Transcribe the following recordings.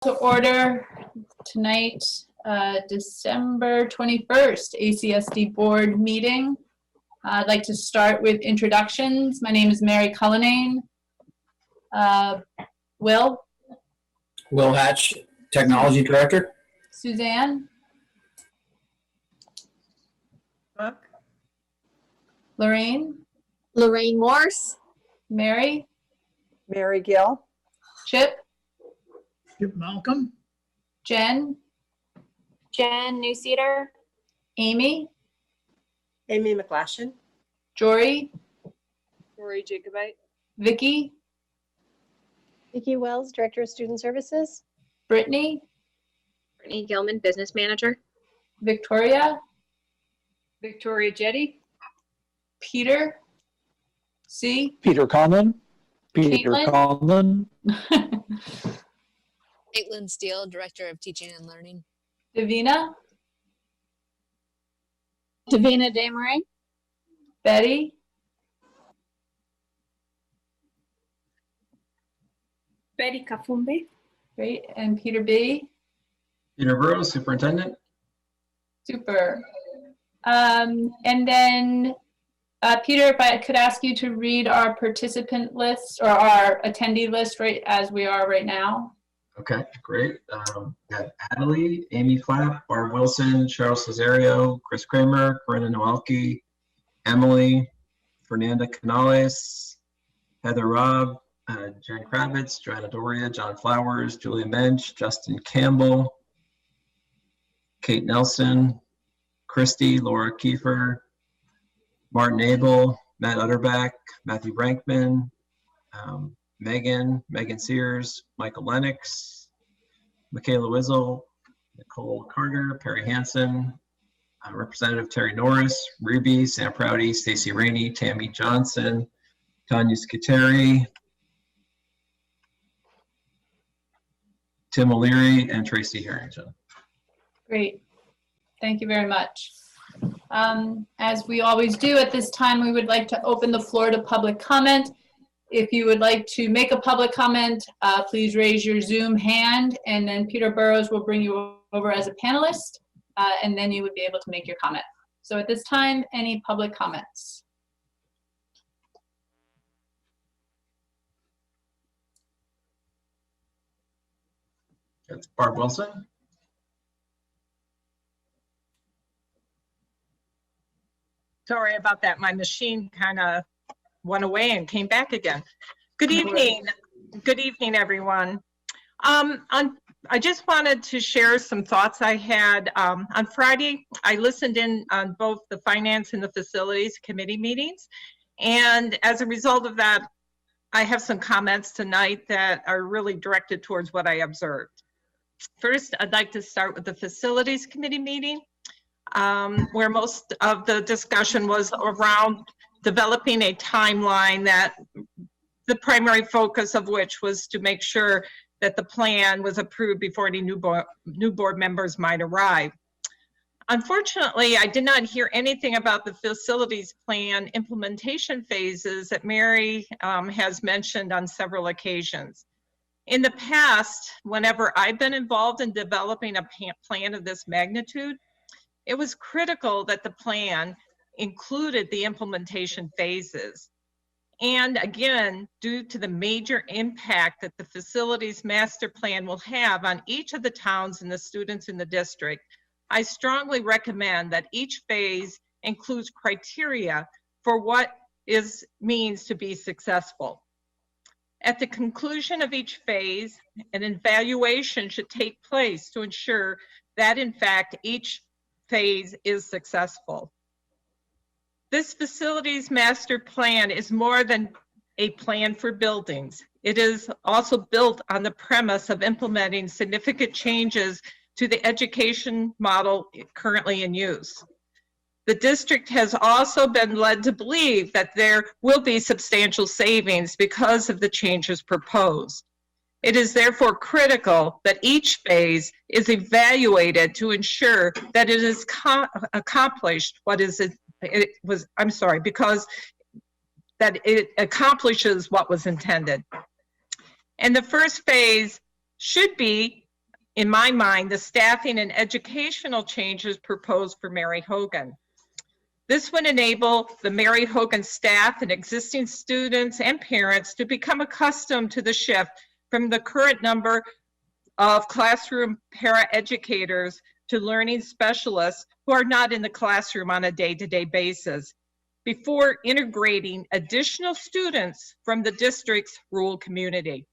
To order tonight, December 21st, ACSD board meeting. I'd like to start with introductions. My name is Mary Cullinane. Will Hatch, Technology Director. Suzanne. Brooke. Lorraine. Lorraine Morse. Mary. Mary Gill. Chip. Chip Malcolm. Jen. Jen Newseeder. Amy. Amy McGlashan. Jory. Rory Jacobite. Vicky. Vicki Wells, Director of Student Services. Brittany. Brittany Gilman, Business Manager. Victoria. Victoria Jetty. Peter. C. Peter Conlon. Peter Caitlin. Conlon. Caitlin Steele, Director of Teaching and Learning. Davina. Davina Desmarais. Betty. Betty Kafumbi. Great. And Peter B. Peter Burrows, Superintendent. Super. And then, Peter, if I could ask you to read our participant list or our attendee list right as we are right now. Okay, great. We have Adelie, Amy Clapp, Barb Wilson, Cheryl Cesario, Chris Kramer, Corinna Nowalki, Emily, Fernanda Canales, Heather Robb, Jen Kravitz, Joanna Doria, John Flowers, Julia Mensch, Justin Campbell, Kate Nelson, Christy, Laura Kiefer, Martin Abel, Matt Utterback, Matthew Brankman, Megan Sears, Michael Lennox, Michaela Wizzle, Nicole Carter, Perry Hansen, Representative Terry Norris, Ruby, Sam Prouty, Stacy Rainey, Tammy Johnson, Tanya Scuteri, Tim O'Leary, and Tracy Harrington. Great. Thank you very much. As we always do at this time, we would like to open the floor to public comment. If you would like to make a public comment, please raise your Zoom hand, and then Peter Burrows will bring you over as a panelist, and then you would be able to make your comment. So at this time, any public comments? That's Barb Wilson. Sorry about that. My machine kind of went away and came back again. Good evening. Good evening, everyone. I just wanted to share some thoughts I had. On Friday, I listened in on both the Finance and the Facilities Committee meetings. And as a result of that, I have some comments tonight that are really directed towards what I observed. First, I'd like to start with the Facilities Committee meeting, where most of the discussion was around developing a timeline that the primary focus of which was to make sure that the plan was approved before any new board members might arrive. Unfortunately, I did not hear anything about the facilities plan implementation phases that Mary has mentioned on several occasions. In the past, whenever I've been involved in developing a plan of this magnitude, it was critical that the plan included the implementation phases. And again, due to the major impact that the facilities master plan will have on each of the towns and the students in the district, I strongly recommend that each phase includes criteria for what means to be successful. At the conclusion of each phase, an evaluation should take place to ensure that in fact each phase is successful. This facilities master plan is more than a plan for buildings. It is also built on the premise of implementing significant changes to the education model currently in use. The district has also been led to believe that there will be substantial savings because of the changes proposed. It is therefore critical that each phase is evaluated to ensure that it is accomplished because that it accomplishes what was intended. And the first phase should be in my mind, the staffing and educational changes proposed for Mary Hogan. This would enable the Mary Hogan staff and existing students and parents to become accustomed to the shift from the current number of classroom paraeducators to learning specialists who are not in the classroom on a day-to-day basis, before integrating additional students from the district's rural community.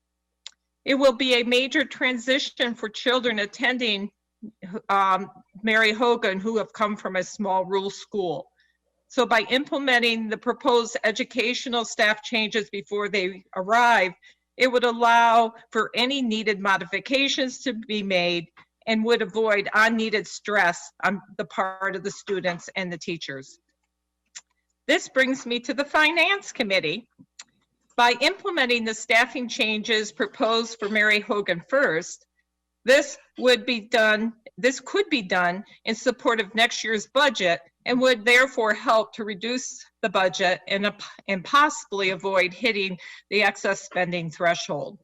It will be a major transition for children attending Mary Hogan who have come from a small rural school. So by implementing the proposed educational staff changes before they arrive, it would allow for any needed modifications to be made and would avoid unneeded stress on the part of the students and the teachers. This brings me to the Finance Committee. By implementing the staffing changes proposed for Mary Hogan first, this could be done in support of next year's budget and would therefore help to reduce the budget and possibly avoid hitting the excess spending threshold.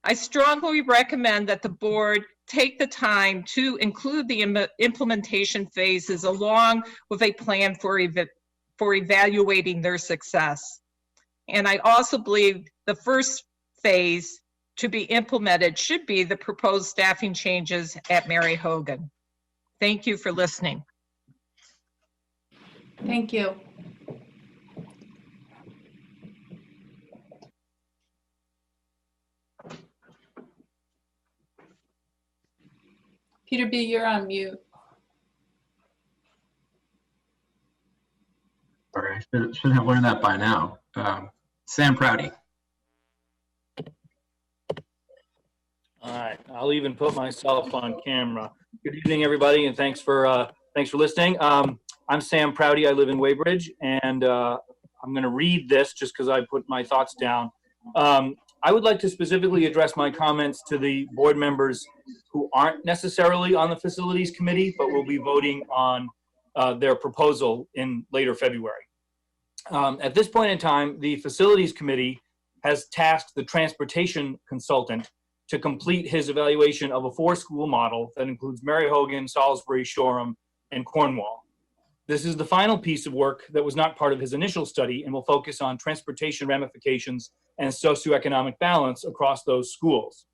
I strongly recommend that the board take the time to include the implementation phases along with a plan for evaluating their success. And I also believe the first phase to be implemented should be the proposed staffing changes at Mary Hogan. Thank you for listening. Thank you. Peter B., you're on mute. Sorry, I should have learned that by now. Sam Prouty. All right, I'll even put myself on camera. Good evening, everybody, and thanks for listening. I'm Sam Prouty. I live in Weybridge, and I'm going to read this just because I put my thoughts down. I would like to specifically address my comments to the board members who aren't necessarily on the facilities committee, but will be voting on their proposal in later February. At this point in time, the facilities committee has tasked the transportation consultant to complete his evaluation of a 4-school model that includes Mary Hogan, Salisbury, Shoreham, and Cornwall. This is the final piece of work that was not part of his initial study and will focus on transportation ramifications and socioeconomic balance across those schools.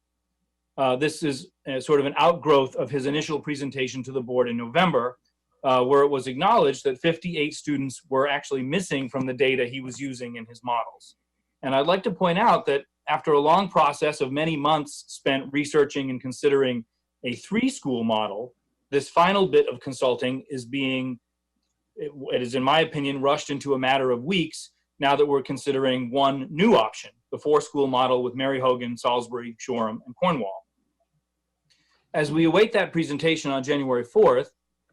This is sort of an outgrowth of his initial presentation to the board in November, where it was acknowledged that 58 students were actually missing from the data he was using in his models. And I'd like to point out that after a long process of many months spent researching and considering a 3-school model, this final bit of consulting is it is, in my opinion, rushed into a matter of weeks now that we're considering one new option, the 4-school model with Mary Hogan, Salisbury, Shoreham, and Cornwall. As we await that presentation on January 4th,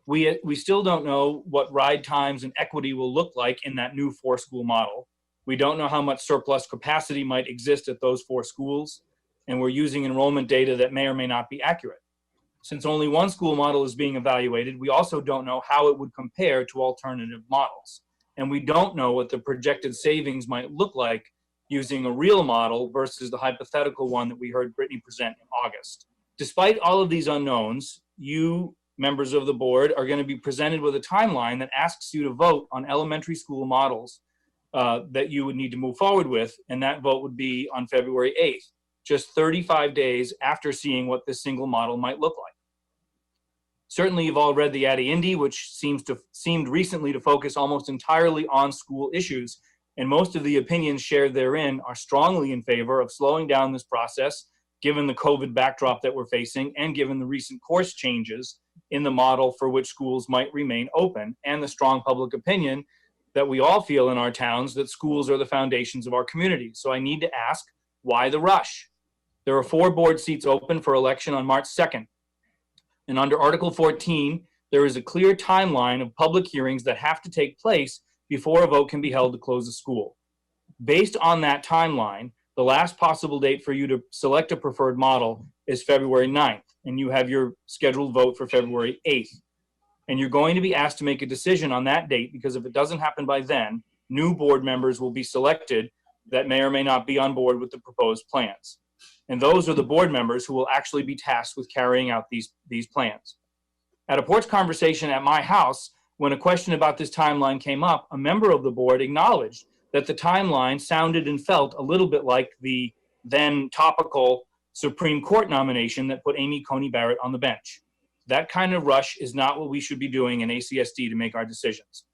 we still don't know what ride times and equity will look like in that new 4-school model. We don't know how much surplus capacity might exist at those 4 schools, and we're using enrollment data that may or may not be accurate. Since only one school model is being evaluated, we also don't know how it would compare to alternative models. And we don't know what the projected savings might look like using a real model versus the hypothetical one that we heard Brittany present in August. Despite all of these unknowns, you, members of the board, are going to be presented with a timeline that asks you to vote on elementary school models that you would need to move forward with, and that vote would be on February 8th, just 35 days after seeing what this single model might look like. Certainly, you've all read the Attendee, which seemed recently to focus almost entirely on school issues, and most of the opinions shared therein are strongly in favor of slowing down this process, given the COVID backdrop that we're facing, and given the recent course changes in the model for which schools might remain open, and the strong public opinion that we all feel in our towns that schools are the foundations of our community. So I need to ask, why the rush? There are 4 board seats open for election on March 2nd. And under Article 14, there is a clear timeline of public hearings that have to take place before a vote can be held to close a school. Based on that timeline, the last possible date for you to select a preferred model is February 9th, and you have your scheduled vote for February 8th. And you're going to be asked to make a decision on that date, because if it doesn't happen by then, new board members will be selected that may or may not be on board with the proposed plans. And those are the board members who will actually be tasked with carrying out these plans. At a porch conversation at my house, when a question about this timeline came up, a member of the board acknowledged that the timeline sounded and felt a little bit like the then topical Supreme Court nomination that put Amy Coney Barrett on the bench. That kind of rush is not what we should be doing in ACSD to make our decisions.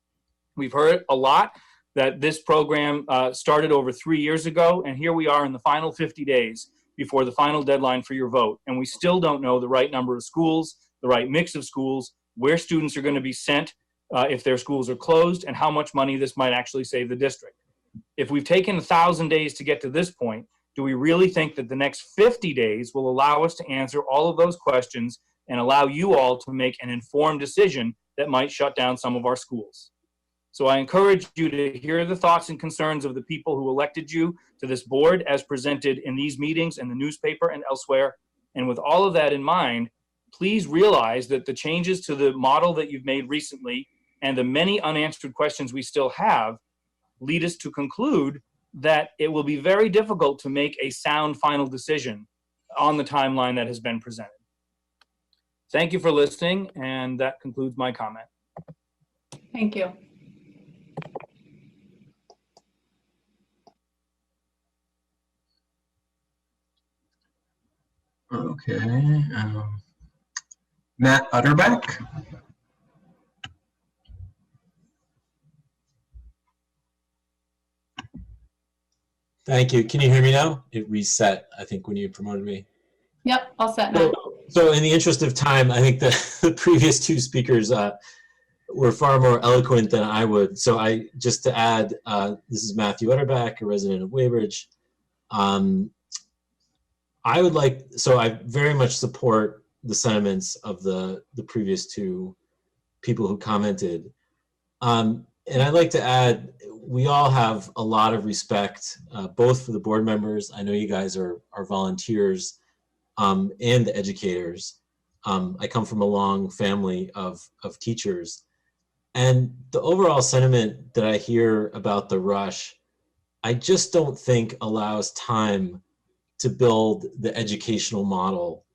We've heard a lot that this program started over 3 years ago, and here we are in the final 50 days before the final deadline for your vote, and we still don't know the right number of schools, the right mix of schools, where students are going to be sent if their schools are closed, and how much money this might actually save the district. If we've taken 1,000 days to get to this point, do we really think that the next 50 days will allow us to answer all of those questions and allow you all to make an informed decision that might shut down some of our schools? So I encourage you to hear the thoughts and concerns of the people who elected you to this board as presented in these meetings and the newspaper and elsewhere. And with all of that in mind, please realize that the changes to the model that you've made recently and the many unanswered questions we still have lead us to conclude that it will be very difficult to make a sound final decision on the timeline that has been presented. Thank you for listening, and that concludes my comment. Thank you. Okay. Matt Utterback. Thank you. Can you hear me now? It reset, I think, when you promoted me. Yep, all set now. So in the interest of time, I think the previous two speakers were far more eloquent than I would. So just to add, this is Matthew Utterback, a resident of Weybridge. I very much support the sentiments of the previous two people who commented. And I'd like to add, we all have a lot of respect, both for the board members. I know you guys are volunteers, and the educators. I come from a long family of teachers. And the overall sentiment that I hear about the rush, I just don't think allows time to build the educational model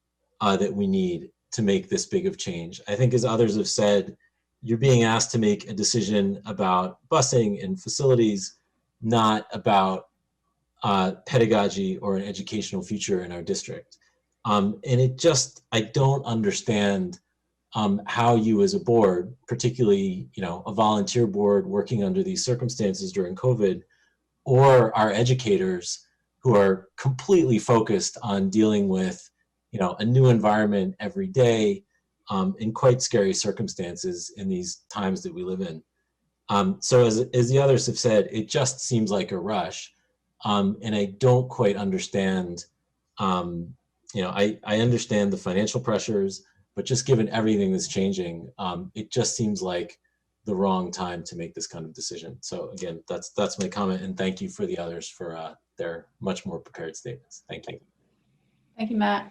that we need to make this big of change. I think, as others have said, you're being asked to make a decision about busing and facilities, not about pedagogy or an educational future in our district. And I don't understand how you as a board, particularly, a volunteer board working under these circumstances during COVID, or our educators who are completely focused on dealing with, a new environment every day, in quite scary circumstances in these times that we live in. So as the others have said, it just seems like a rush. And I don't quite understand, I understand the financial pressures, but just given everything that's changing, it just seems like the wrong time to make this kind of decision. So again, that's my comment, and thank you for the others for their much more prepared statements. Thank you. Thank you, Matt.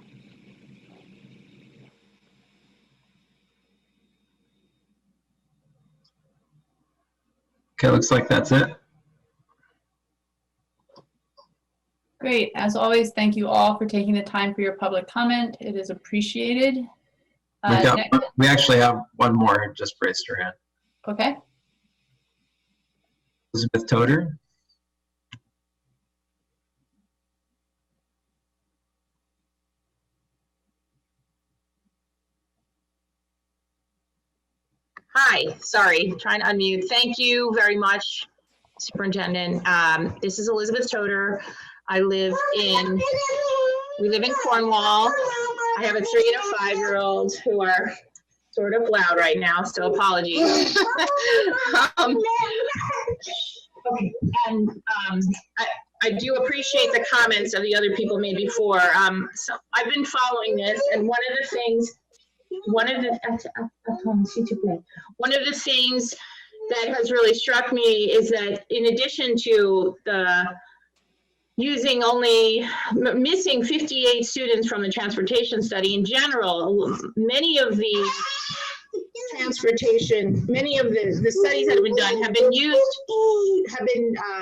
Okay, looks like that's it. Great. As always, thank you all for taking the time for your public comment. It is appreciated. We actually have one more who just raised her hand. Okay. Elizabeth Toder. Hi, sorry, trying to unmute. Thank you very much, Superintendent. This is Elizabeth Toder. We live in Cornwall. I have a 3 and a 5-year-old who are sort of loud right now, so apologies. I do appreciate the comments of the other people made before. So I've been following this, and one of the things that has really struck me is that in addition to the missing 58 students from the transportation study in general, many of the transportation, many of the studies that have been done have been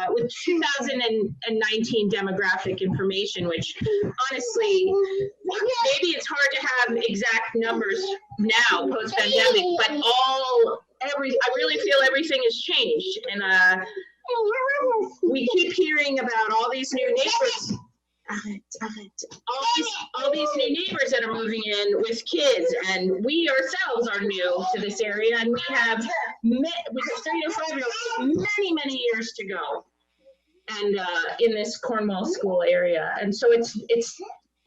with 2019 demographic information, which honestly, maybe it's hard to have exact numbers now post-pandemic, but I really feel everything has changed. And we keep hearing about all these new neighbors. All these new neighbors that are moving in with kids, and we ourselves are new to this area, and we have with 3 to 5 year olds many years to go, and in this Cornwall school area. And so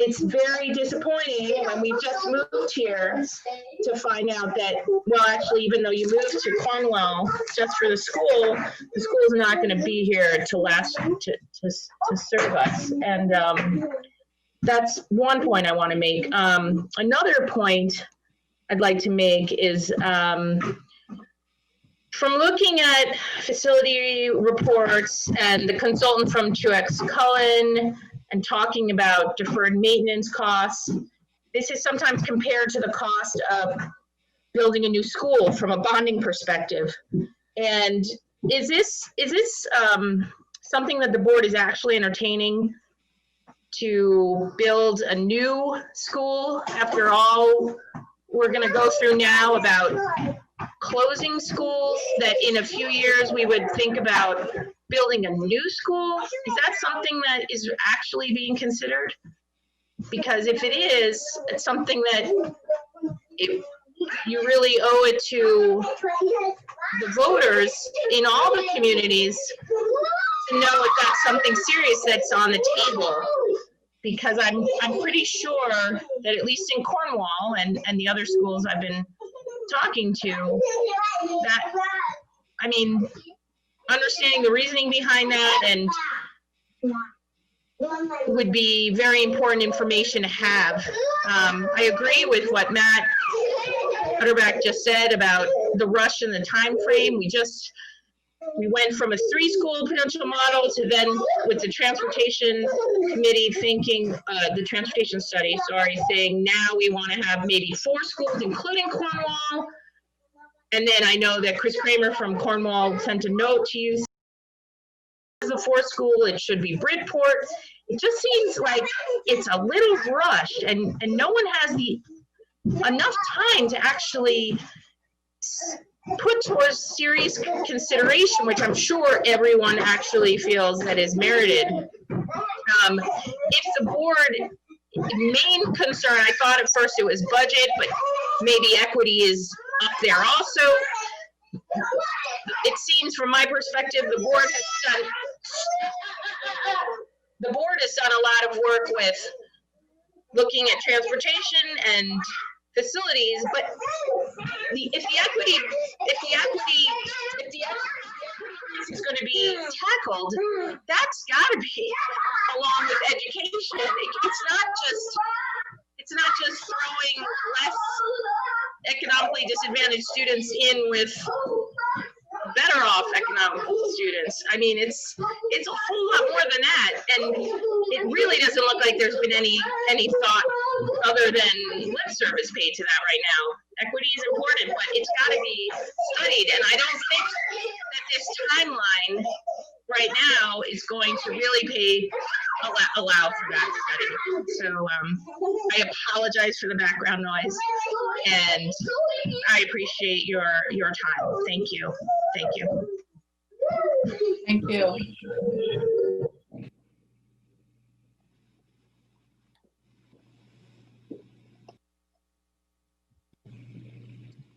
it's very disappointing when we just moved here to find out that, well, actually, even though you moved to Cornwall just for the school is not going to be here to serve us. And that's one point I want to make. Another point I'd like to make is from looking at facility reports and the consultant from Truex Cullen and talking about deferred maintenance costs, this is sometimes compared to the cost of building a new school from a bonding perspective. And is this something that the board is actually entertaining, to build a new school after all we're going to go through now about closing schools, that in a few years we would think about building a new school? Is that something that is actually being considered? Because if it is, it's something that you really owe it to the voters in all the communities to know if that's something serious that's on the table. Because I'm pretty sure that at least in Cornwall and the other schools I've been talking to, that, I mean, understanding the reasoning behind that and would be very important information to have. I agree with what Matt Utterback just said about the rush and the time frame. We went from a 3-school potential model to then with the transportation committee thinking, the transportation study, saying now we want to have maybe 4 schools, including Cornwall. And then I know that Chris Kramer from Cornwall sent a note to you. As a 4th school, it should be Bridport. It just seems like it's a little rushed, and no one has enough time to actually put towards serious consideration, which I'm sure everyone actually feels that is merited. If the board, main concern, I thought at first it was budget, but maybe equity is up there also. It seems from my perspective, the board has done a lot of work with looking at transportation and facilities, but if the equity is going to be tackled, that's got to be along with education. It's not just throwing less economically disadvantaged students in with better off economic students. I mean, it's a whole lot more than that, and it really doesn't look like there's been any thought other than lip service paid to that right now. Equity is important, but it's got to be studied, and I don't think that this timeline right now is going to really allow for that study. So I apologize for the background noise, and I appreciate your time. Thank you. Thank you. Thank you.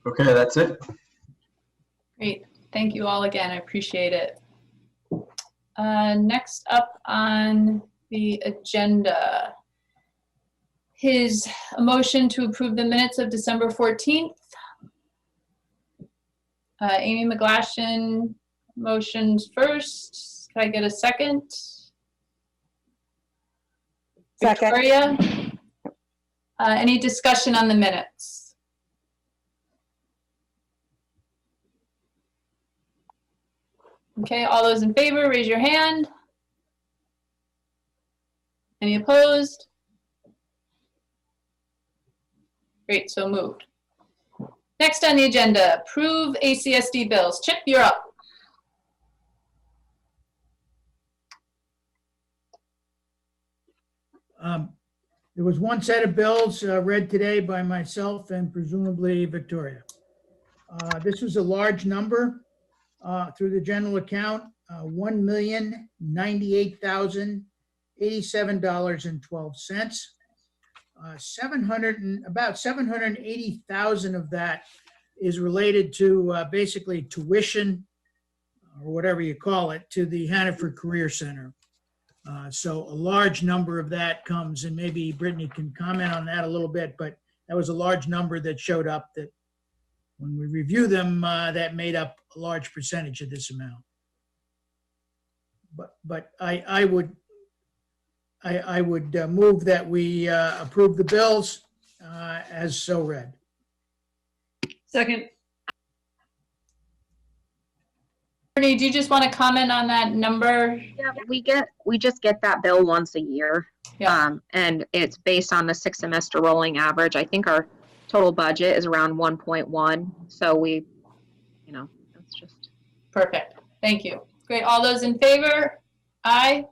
Okay, that's it. Great. Thank you all again. I appreciate it. Next up on the agenda is a motion to approve the minutes of December 14th. Amy McGlashan motions first. Can I get a second? Second. Victoria? Any discussion on the minutes? Okay, all those in favor, raise your hand. Any opposed? Great, so moved. Next on the agenda, approve ACSD bills. Chip, you're up. There was one set of bills read today by myself and presumably Victoria. This was a large number through the general account, $1,098,087.12. About 780,000 of that is related to basically tuition or whatever you call it to the Hannaford Career Center. So a large number of that comes, and maybe Brittany can comment on that a little bit, but that was a large number that showed up that when we review them, that made up a large percentage of this amount. But I would move that we approve the bills as so read. Second. Brittany, do you just want to comment on that number? Yeah, we just get that bill once a year. Yeah. And it's based on the 6-semester rolling average. I think our total budget is around 1.1. So we, that's just. Perfect. Thank you. Great. All those in favor? Aye.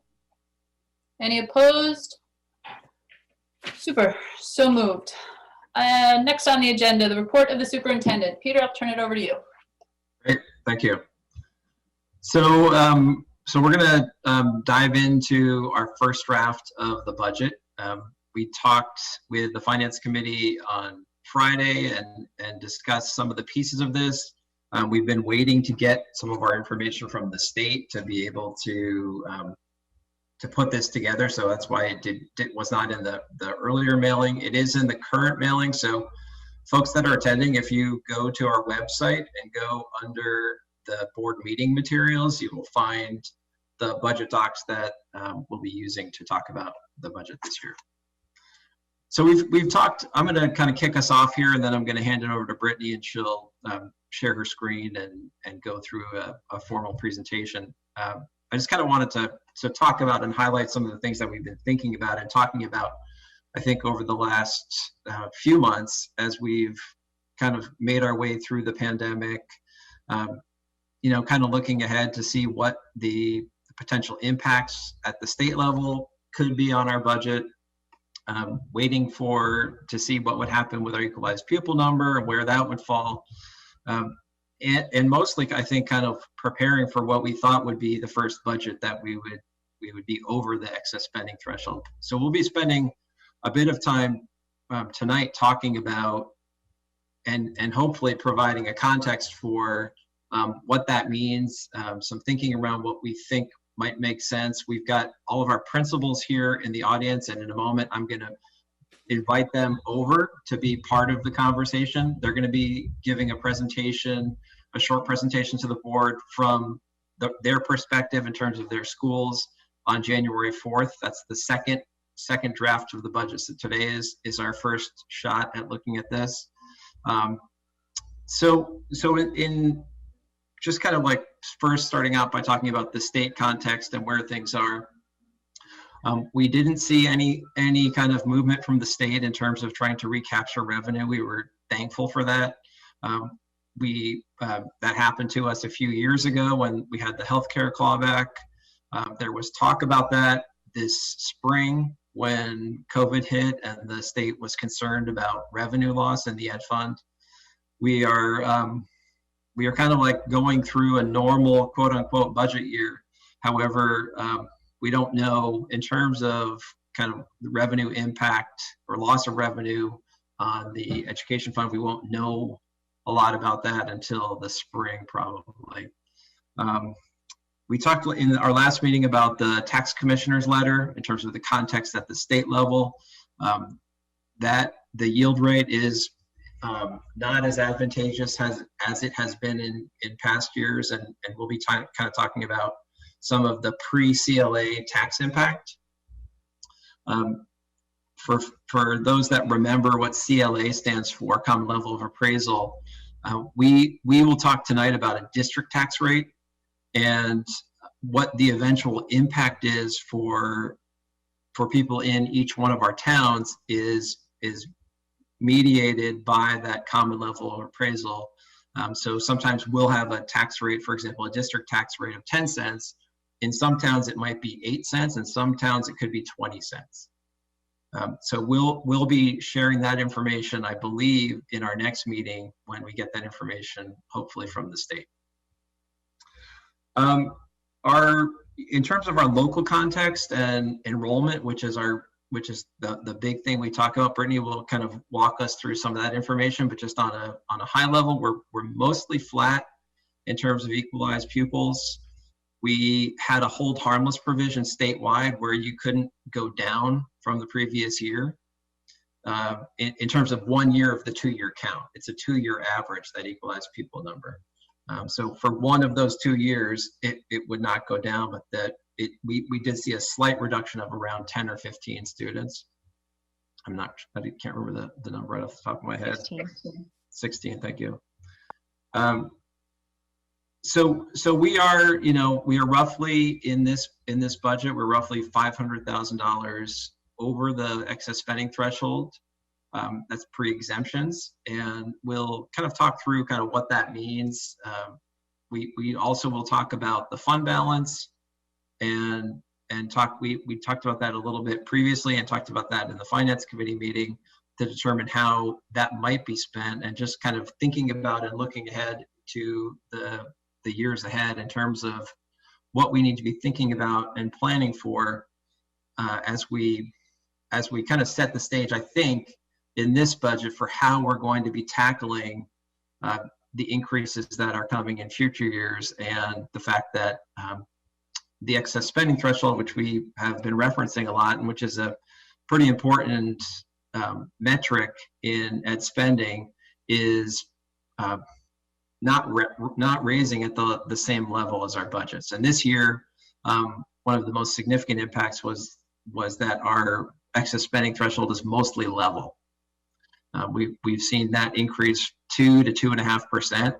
Any opposed? Super. So moved. Next on the agenda, the report of the superintendent. Peter, I'll turn it over to you. Great, thank you. So, we're going to dive into our first draft of the budget. We talked with the Finance Committee on Friday and discussed some of the pieces of this. We've been waiting to get some of our information from the state to be able to put this together. So that's why it was not in the earlier mailing. It is in the current mailing. So folks that are attending, if you go to our website and go under the board meeting materials, you will find the budget docs that we'll be using to talk about the budget this year. So we've talked, I'm going to kind of kick us off here, and then I'm going to hand it over to Brittany, and she'll share her screen and go through a formal presentation. I just kind of wanted to talk about and highlight some of the things that we've been thinking about and talking about, I think, over the last few months as we've kind of made our way through the pandemic, kind of looking ahead to see what the potential impacts at the state level could be on our budget, waiting to see what would happen with our equalized pupil number and where that would fall. And mostly, I think, kind of preparing for what we thought would be the first budget that we would be over the excess spending threshold. So we'll be spending a bit of time tonight talking about and hopefully providing a context for what that means, some thinking around what we think might make sense. We've got all of our principals here in the audience, and in a moment, I'm going to invite them over to be part of the conversation. They're going to be giving a short presentation to the board from their perspective in terms of their schools on January 4th. That's the second draft of the budget. So today is our first shot at looking at this. So in just kind of like first starting out by talking about the state context and where things are. We didn't see any kind of movement from the state in terms of trying to recapture revenue. We were thankful for that. That happened to us a few years ago when we had the healthcare clawback. There was talk about that this spring when COVID hit and the state was concerned about revenue loss in the ed fund. We are kind of like going through a normal quote unquote budget year. However, we don't know in terms of kind of the revenue impact or loss of revenue on the education fund. We won't know a lot about that until the spring probably. We talked in our last meeting about the tax commissioner's letter in terms of the context at the state level. That the yield rate is not as advantageous as it has been in past years, and we'll be kind of talking about some of the pre-CLA tax impact. For those that remember what CLA stands for, Common Level of Appraisal, we will talk tonight about a district tax rate and what the eventual impact is for people in each one of our towns is mediated by that common level appraisal. So sometimes we'll have a tax rate, for example, a district tax rate of 10 cents. In some towns, it might be 8 cents. In some towns, it could be 20 cents. So we'll be sharing that information, I believe, in our next meeting when we get that information, hopefully from the state. In terms of our local context and enrollment, which is the big thing we talk about, Brittany will kind of walk us through some of that information, but just on a high level, we're mostly flat in terms of equalized pupils. We had a hold harmless provision statewide where you couldn't go down from the previous year in terms of 1 year of the 2-year count. It's a 2-year average, that equalized pupil number. So for one of those 2 years, it would not go down, but we did see a slight reduction of around 10 or 15 students. I can't remember the number right off the top of my head. 16, thank you. So we are roughly in this budget, we're roughly $500,000 over the excess spending threshold. That's pre-exemptions, and we'll kind of talk through kind of what that means. We also will talk about the fund balance and we talked about that a little bit previously and talked about that in the finance committee meeting to determine how that might be spent, and just kind of thinking about and looking ahead to the years ahead in terms of what we need to be thinking about and planning for as we kind of set the stage, I think, in this budget for how we're going to be tackling the increases that are coming in future years, and the fact that the excess spending threshold, which we have been referencing a lot and which is a pretty important metric in ed spending, is not raising at the same level as our budgets. And this year, one of the most significant impacts was that our excess spending threshold is mostly level. We've seen that increase 2 to 2.5%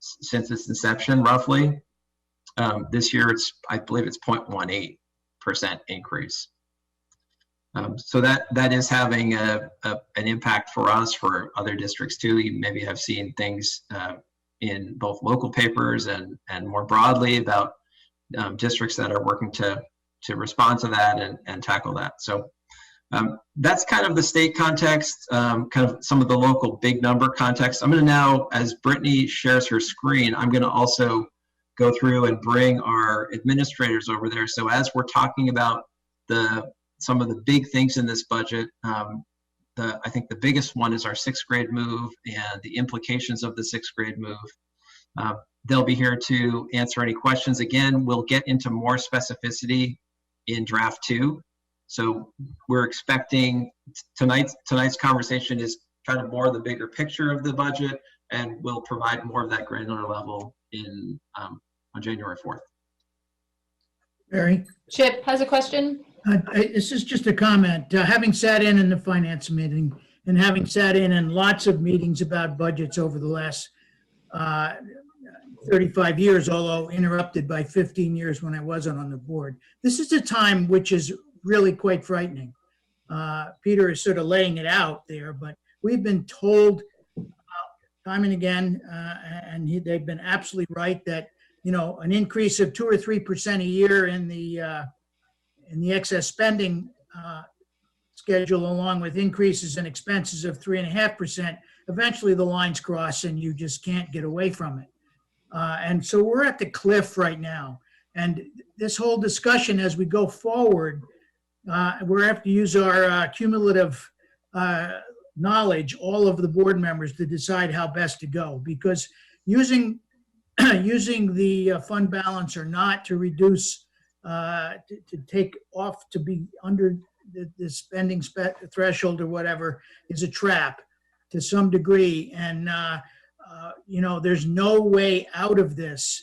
since its inception, roughly. This year, I believe it's 0.18% increase. So that is having an impact for us, for other districts too. You maybe have seen things in both local papers and more broadly about districts that are working to respond to that and tackle that. So that's kind of the state context, kind of some of the local big number context. I'm going to now, as Brittany shares her screen, I'm going to also go through and bring our administrators over there. So as we're talking about some of the big things in this budget, I think the biggest one is our 6th grade move and the implications of the 6th grade move. They'll be here to answer any questions. Again, we'll get into more specificity in draft 2. So we're expecting tonight's conversation is kind of more the bigger picture of the budget, and we'll provide more of that granular level on January 4th. Barry? Chip has a question. This is just a comment. Having sat in the finance meeting and having sat in lots of meetings about budgets over the last 35 years, although interrupted by 15 years when I wasn't on the board, this is a time which is really quite frightening. Peter is sort of laying it out there, but we've been told time and again, and they've been absolutely right, that an increase of 2 or 3% a year in the excess spending schedule, along with increases in expenses of 3.5%, eventually the lines cross and you just can't get away from it. And so we're at the cliff right now. And this whole discussion as we go forward, we're have to use our cumulative knowledge, all of the board members, to decide how best to go, because using the fund balance or not to reduce, to take off to be under the spending threshold or whatever is a trap to some degree. And, there's no way out of this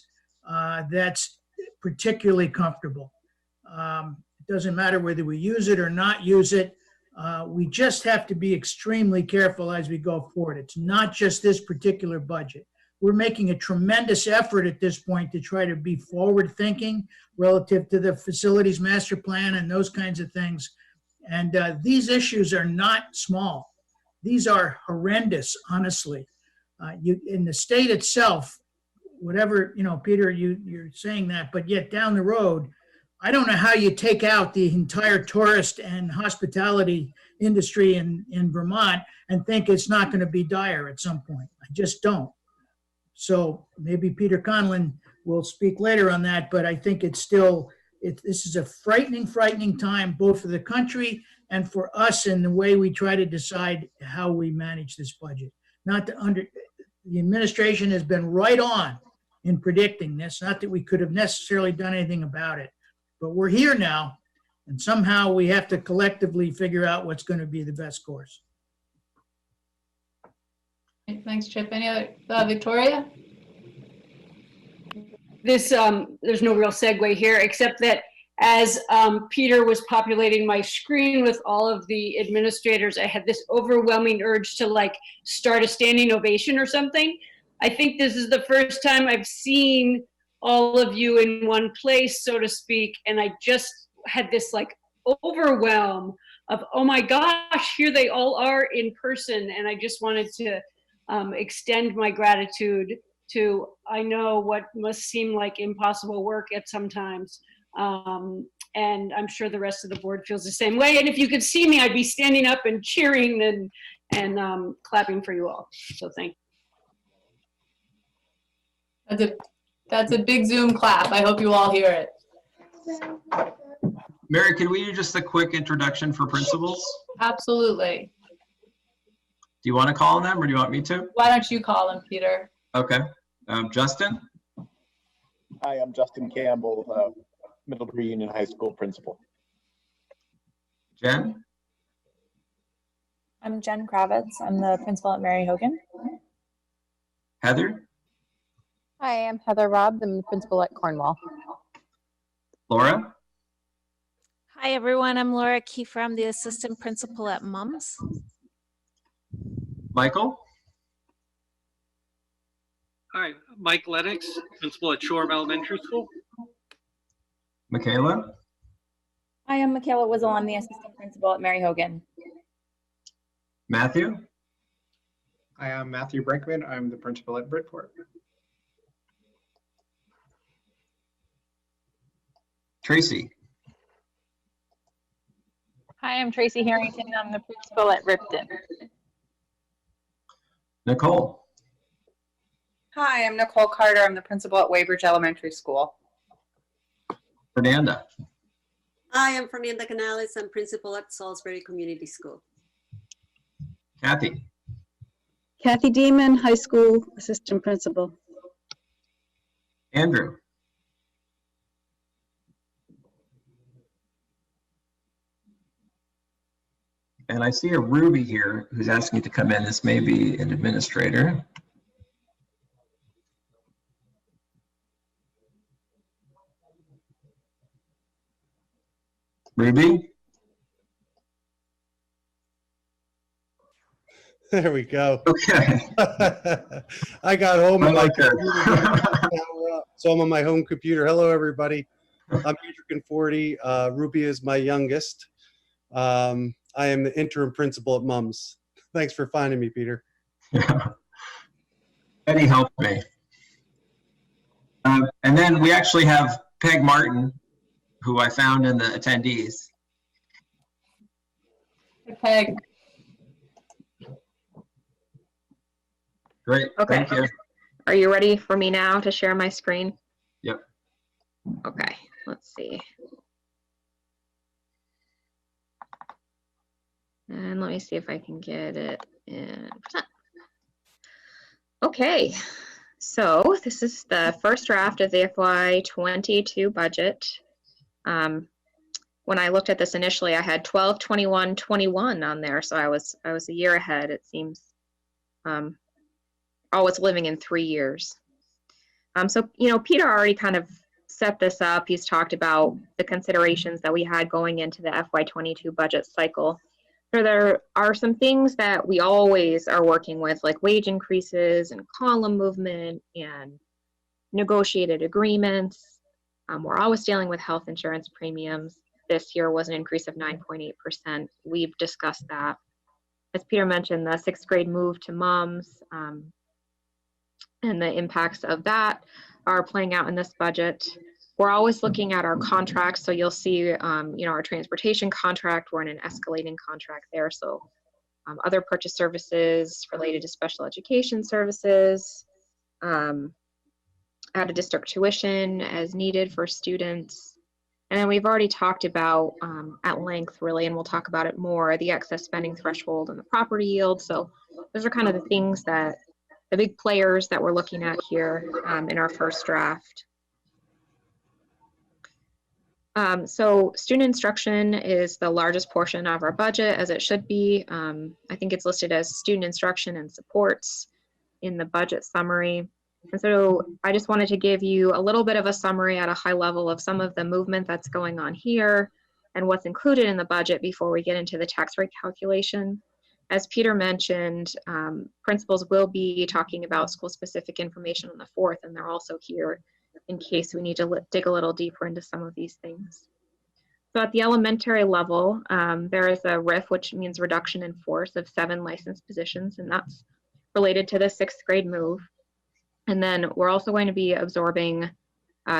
that's particularly comfortable. It doesn't matter whether we use it or not use it. We just have to be extremely careful as we go forward. It's not just this particular budget. We're making a tremendous effort at this point to try to be forward-thinking relative to the facilities master plan and those kinds of things. And these issues are not small. these are horrendous, honestly. In the state itself, whatever, Peter, you're saying that, but yet down the road, I don't know how you take out the entire tourist and hospitality industry in Vermont and think it's not going to be dire at some point. I just don't. So maybe Peter Conlon will speak later on that, but I think it's still, this is a frightening time, both for the country and for us in the way we try to decide how we manage this budget. The administration has been right on in predicting this, not that we could have necessarily done anything about it, but we're here now, and somehow we have to collectively figure out what's going to be the best course. Thanks, Chip. Any other, Victoria? There's no real segue here, except that as Peter was populating my screen with all of the administrators, I had this overwhelming urge to like start a standing ovation or something. I think this is the first time I've seen all of you in one place, so to speak, and I just had this like overwhelm of, oh my gosh, here they all are in person, and I just wanted to extend my gratitude to, I know what must seem like impossible work at sometimes, and I'm sure the rest of the board feels the same way, and if you could see me, I'd be standing up and cheering and clapping for you all, so thank you. That's a big Zoom clap. I hope you all hear it. Mary, can we do just a quick introduction for principals? Absolutely. Do you want to call on them or do you want me to? Why don't you call them, Peter? Okay. Justin? Hi, I'm Justin Campbell, Middlebury Union High School principal. Jen? I'm Jen Kravitz. I'm the principal at Mary Hogan. Heather? Hi, I'm Heather Robb. I'm the principal at Cornwall. Laura? Hi, everyone. I'm Laura Kiefer. I'm the assistant principal at MUMS. Michael? Hi, Mike Lennox, principal at Shoreham Elementary School. Michaela? Hi, I'm Michaela Wizzle. I'm the assistant principal at Mary Hogan. Matthew? Hi, I'm Matthew Brinkman. I'm the principal at Bridport. Tracy? Hi, I'm Tracy Harrington. I'm the principal at Ripton. Nicole? Hi, I'm Nicole Carter. I'm the principal at Weybridge Elementary School. Fernanda? Hi, I'm Fernanda Canales. I'm principal at Salisbury Community School. Kathy? Kathy Demon, high school assistant principal. Andrew? And I see a Ruby here who's asking you to come in. This may be an administrator. Ruby? There we go. Okay. I got home and I like so I'm on my home computer. Hello, everybody. I'm Andrew Conforti. Ruby is my youngest. I am the interim principal at MUMS. Thanks for finding me, Peter. Yeah. Eddie helped me. And then we actually have Peg Martin, who I found in the attendees. Hey, Peg. Great, Okay. thank you. Are you ready for me now to share my screen? Yep. Okay, let's see. And let me see if I can get it in percent. Okay, so this is the first draft of the FY22 budget. When I looked at this initially, I had 12, 21, 21 on there, so I was a year ahead, it seems. Always living in 3 years. So, Peter already kind of set this up. He's talked about the considerations that we had going into the FY22 budget cycle. So there are some things that we always are working with, like wage increases and column movement and negotiated agreements. We're always dealing with health insurance premiums. This year was an increase of 9.8%. We've discussed that. as Peter mentioned, the sixth grade move to MUMS and the impacts of that are playing out in this budget. We're always looking at our contracts. So you'll see, you know, our transportation contract, we're in an escalating contract there. So other purchase services related to special education services, out of district tuition as needed for students. And then we've already talked about at length, really, and we'll talk about it more, the excess spending threshold and the property yield. So those are kind of the things that, the big players that we're looking at here in our first draft. So student instruction is the largest portion of our budget, as it should be. I think it's listed as student instruction and supports in the budget summary. And so I just wanted to give you a little bit of a summary at a high level of some of the movement that's going on here and what's included in the budget before we get into the tax rate calculation. As Peter mentioned, principals will be talking about school-specific information on the 4th, and they're also here in case we need to dig a little deeper into some of these things. So at the elementary level, there is a RIF, which means reduction in force, of 7 licensed positions, and that's related to the 6th grade move. And then we're also going to be absorbing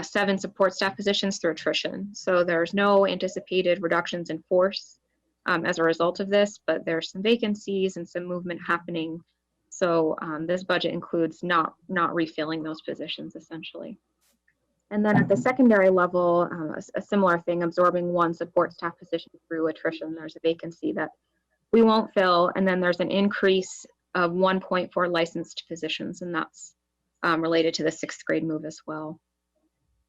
7 support staff positions through attrition. So there's no anticipated reductions in force as a result of this, but there's some vacancies and some movement happening. So this budget includes not refilling those positions, essentially. And then at the secondary level, a similar thing, absorbing 1 support staff position through attrition. There's a vacancy that we won't fill. And then there's an increase of 1.4 licensed positions, and that's related to the 6th grade move as well.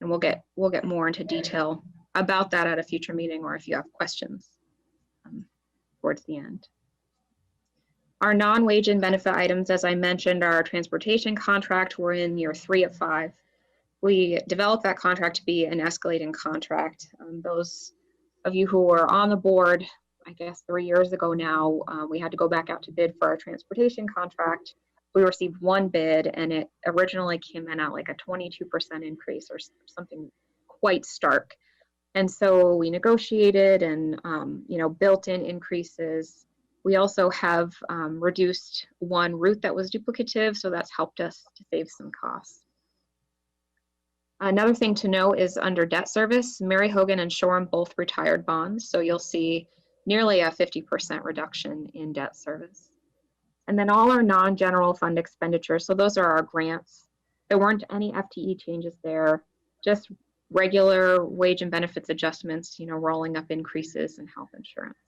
And we'll get more into detail about that at a future meeting, or if you have questions towards the end. Our non-wage and benefit items, as I mentioned, are our transportation contract. We're in year 3 of 5. We developed that contract to be an escalating contract. Those of you who were on the board, I guess 3 years ago now, we had to go back out to bid for our transportation contract. We received 1 bid, and it originally came in at like a 22% increase or something quite stark. And so we negotiated and you know, built in increases. We also have reduced 1 route that was duplicative, so that's helped us to save some costs. Another thing to note is under debt service, Mary Hogan and Shoreham both retired bonds, so you'll see nearly a 50% reduction in debt service. And then all our non-general fund expenditures, so those are our grants. There weren't any FTE changes there, just regular wage and benefits adjustments, you know, rolling up increases in health insurance.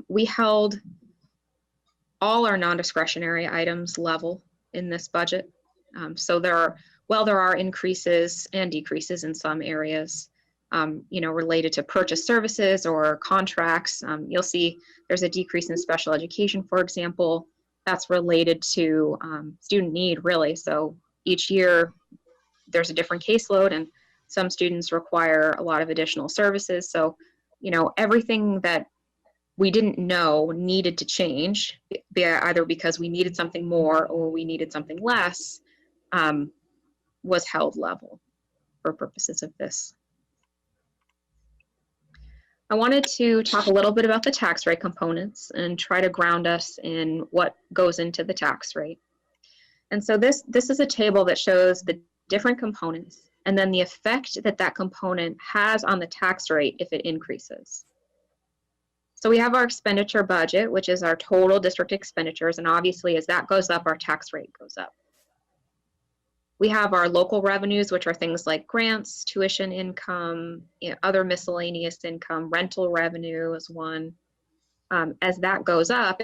We held all our non-discretionary items level in this budget. So there are increases and decreases in some areas, you know, related to purchase services or contracts. You'll see there's a decrease in special education, for example. That's related to student need, really. So each year there's a different caseload, and some students require a lot of additional services. So, you know, everything that we didn't know needed to change, either because we needed something more or we needed something less, was held level for purposes of this. I wanted to talk a little bit about the tax rate components and try to ground us in what goes into the tax rate. And so this is a table that shows the different components and then the effect that that component has on the tax rate if it increases. So we have our expenditure budget, which is our total district expenditures, and obviously as that goes up, our tax rate goes up. We have our local revenues, which are things like grants, tuition income, you know, other miscellaneous income, rental revenue is one. As that goes up,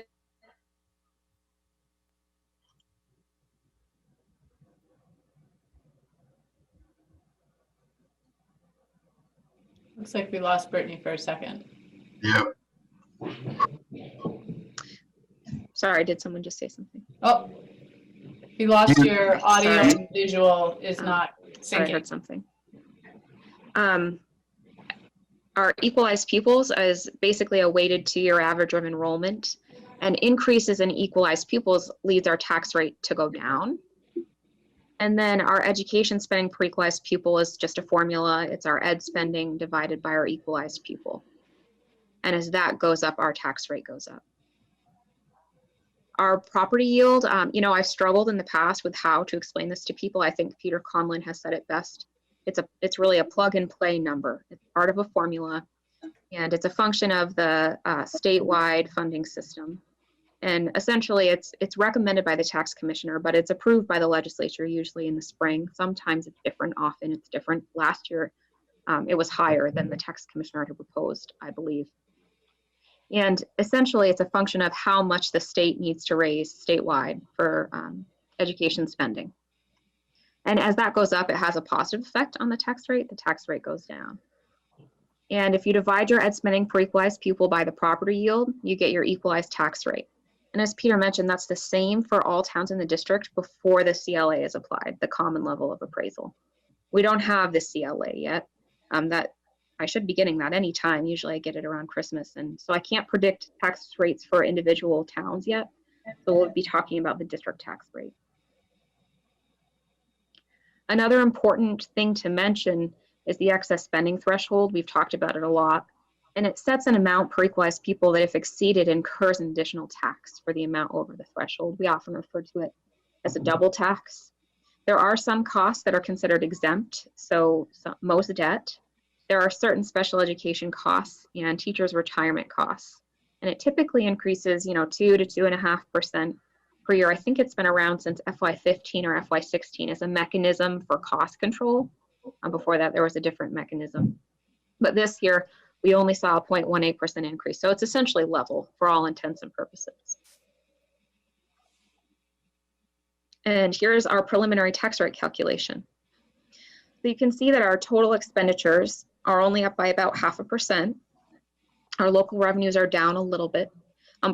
Looks like we lost Brittany for a second. Yeah. sorry, did someone just say something? Oh, you lost your audio and visual is not Sorry, I syncing. heard something. Our equalized pupils is basically a weighted 2-year average of enrollment, and increases in equalized pupils leads our tax rate to go down. And then our education spending per equalized pupil is just a formula. It's our ed spending divided by our equalized pupil. And as that goes up, our tax rate goes up. Our property yield, I've struggled in the past with how to explain this to people. I think Peter Conlon has said it best. It's really a plug and play number. It's part of a formula, and it's a function of the statewide funding system. And essentially, it's recommended by the tax commissioner, but it's approved by the legislature usually in the spring. Sometimes it's different. Often it's different. Last year, it was higher than the tax commissioner had proposed, I believe. And essentially, it's a function of how much the state needs to raise statewide for education spending. And as that goes up, it has a positive effect on the tax rate. The tax rate goes down. And if you divide your ed spending per equalized pupil by the property yield, you get your equalized tax rate. And as Peter mentioned, that's the same for all towns in the district before the CLA is applied, the common level of appraisal. We don't have the CLA yet. That I should be getting that anytime. Usually I get it around Christmas. And so I can't predict tax rates for individual towns yet. So we'll be talking about the district tax rate. Another important thing to mention is the excess spending threshold. We've talked about it a lot. And it sets an amount per equalized pupil that if exceeded incurs an additional tax for the amount over the threshold. We often refer to it as a double tax. There are some costs that are considered exempt. So most debt. There are certain special education costs and teachers' retirement costs. And it typically increases, 2 to 2.5% per year. I think it's been around since FY15 or FY16 as a mechanism for cost control. Before that, there was a different mechanism. But this year, we only saw a 0.18% increase. So it's essentially level for all intents and purposes. And here's our preliminary tax rate calculation. So you can see that our total expenditures are only up by about 0.5%. Our local revenues are down a little bit.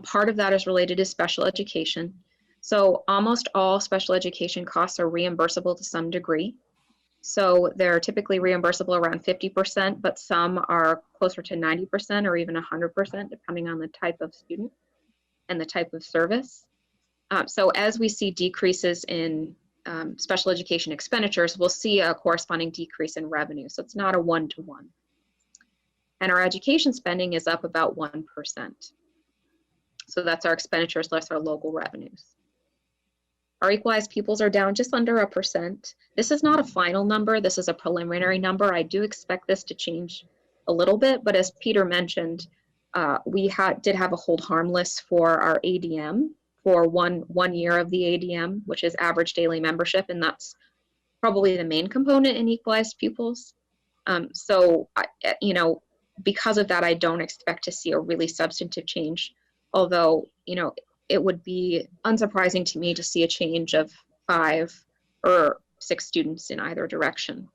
Part of that is related to special education. So almost all special education costs are reimbursable to some degree. So they're typically reimbursable around 50%, but some are closer to 90% or even 100%, depending on the type of student and the type of service. So as we see decreases in special education expenditures, we'll see a corresponding decrease in revenue. So it's not a one-to-one. And our education spending is up about 1%. So that's our expenditures less our local revenues. Our equalized pupils are down just under 1%. This is not a final number. This is a preliminary number. I do expect this to change a little bit, but as Peter mentioned, we did have a hold harmless for our ADM for one year of the ADM, which is average daily membership, and that's probably the main component in equalized pupils. So, because of that, I don't expect to see a really substantive change, although, it would be unsurprising to me to see a change of 5 or 6 students in either direction.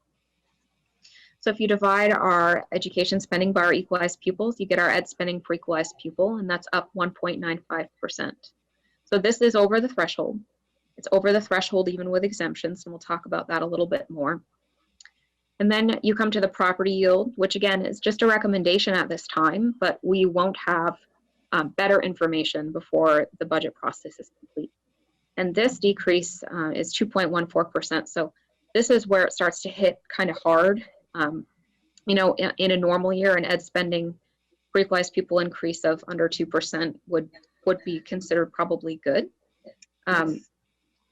So if you divide our education spending by our equalized pupils, you get our ed spending per equalized pupil, and that's up 1.95%. So this is over the threshold. It's over the threshold even with exemptions, and we'll talk about that a little bit more. And then you come to the property yield, which again is just a recommendation at this time, but we won't have better information before the budget process is complete. And this decrease is 2.14%. So this is where it starts to hit kind of hard. In a normal year, an ed spending per equalized pupil increase of under 2% would be considered probably good.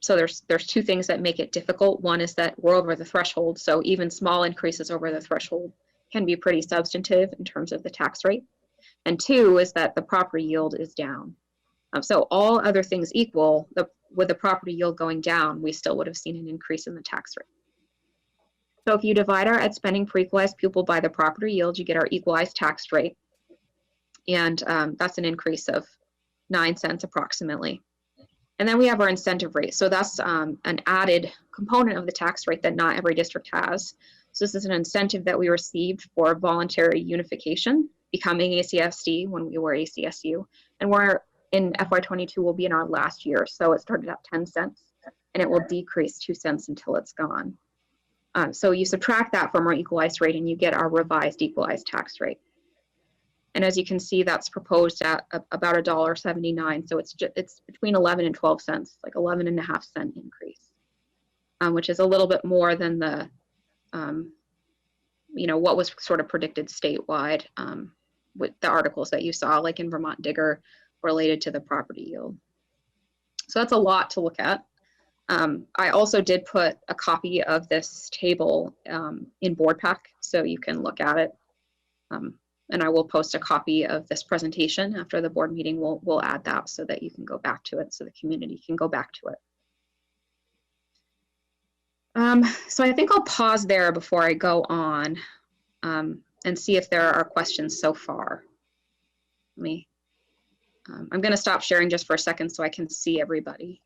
So there's 2 things that make it difficult. One is that we're over the threshold. So even small increases over the threshold can be pretty substantive in terms of the tax rate. And 2 is that the property yield is down. So all other things equal, with the property yield going down, we still would have seen an increase in the tax rate. So if you divide our ed spending per equalized pupil by the property yield, you get our equalized tax rate. And that's an increase of 9 cents approximately. And then we have our incentive rate. So that's an added component of the tax rate that not every district has. So this is an incentive that we received for voluntary unification, becoming ACSD when we were ACSU. And we're in FY22, we'll be in our last year. So it started at 10 cents and it will decrease 2 cents until it's gone. So you subtract that from our equalized rate and you get our revised equalized tax rate. And as you can see, that's proposed at about $1.79. So it's between 11 and 12 cents, like 11.5 cent increase, which is a little bit more than the, what was sort of predicted statewide. with the articles that you saw, like in Vermont Digger, related to the property yield. So that's a lot to look at. I also did put a copy of this table in board pack, so you can look at it. And I will post a copy of this presentation after the board meeting. We'll add that so that you can go back to it, so the community can go back to it. So I think I'll pause there before I go on and see if there are questions so far. I'm going to stop sharing just for a second so I can see everybody.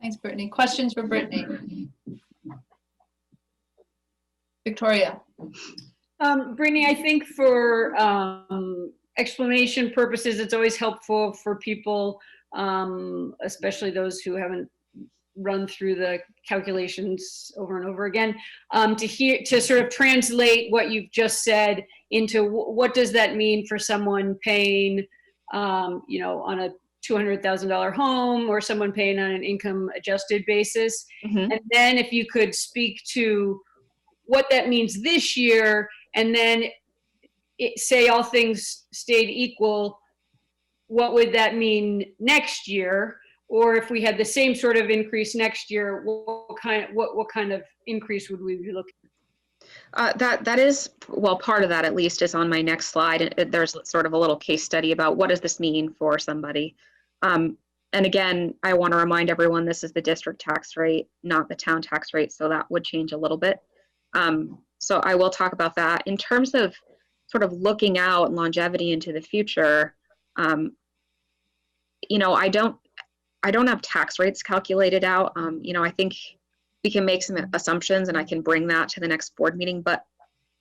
Thanks, Brittany. Questions for Brittany? Victoria. Brittany, I think for explanation purposes, it's always helpful for people, especially those who haven't run through the calculations over and over again, to sort of translate what you've just said into what does that mean for someone paying, you know, on a $200,000 home, or someone paying on an income adjusted basis. And then if you could speak to what that means this year, and then say all things stayed equal, what would that mean next year? Or if we had the same sort of increase next year, what kind of increase would we be looking at? That is, well, part of that at least is on my next slide. There's sort of a little case study about what does this mean for somebody. And again, I want to remind everyone this is the district tax rate, not the town tax rate, so that would change a little bit. So I will talk about that. In terms of sort of looking out and longevity into the future, you know, I don't have tax rates calculated out. You know, I think we can make some assumptions and I can bring that to the next board meeting, but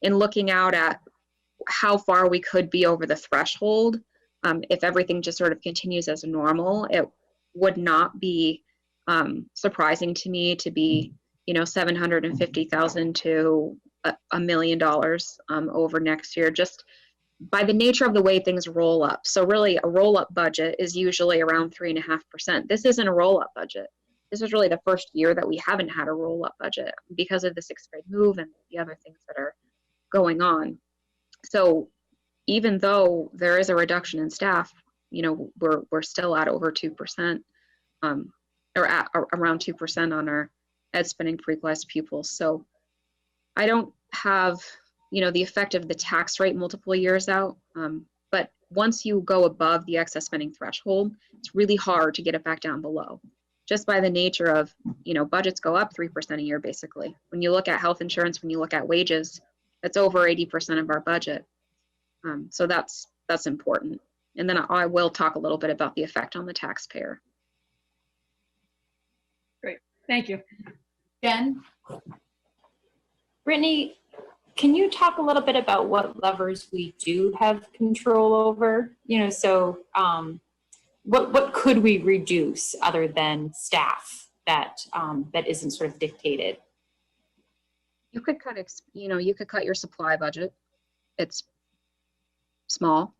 in looking out at how far we could be over the threshold, if everything just sort of continues as normal, it would not be surprising to me to be, you know, $750,000 to $1 million over next year, just by the nature of the way things roll up. So really a roll-up budget is usually around 3.5%. This isn't a roll-up budget. This is really the first year that we haven't had a roll-up budget because of the sixth grade move and the other things that are going on. So even though there is a reduction in staff, you know, we're still at over 2%, or at around 2% on our ed spending per equalized pupils. So I don't have, you know, the effect of the tax rate multiple years out. But once you go above the excess spending threshold, it's really hard to get it back down below, just by the nature of, you know, budgets go up 3% a year, basically. When you look at health insurance, when you look at wages, that's over 80% of our budget. So that's important. And then I will talk a little bit about the effect on the taxpayer. Great, thank you. Jen? Brittany, can you talk a little bit about what levers we do have control over? You know, so what could we reduce other than staff that that isn't sort of dictated? You could cut, you know, you could cut your supply budget. It's small.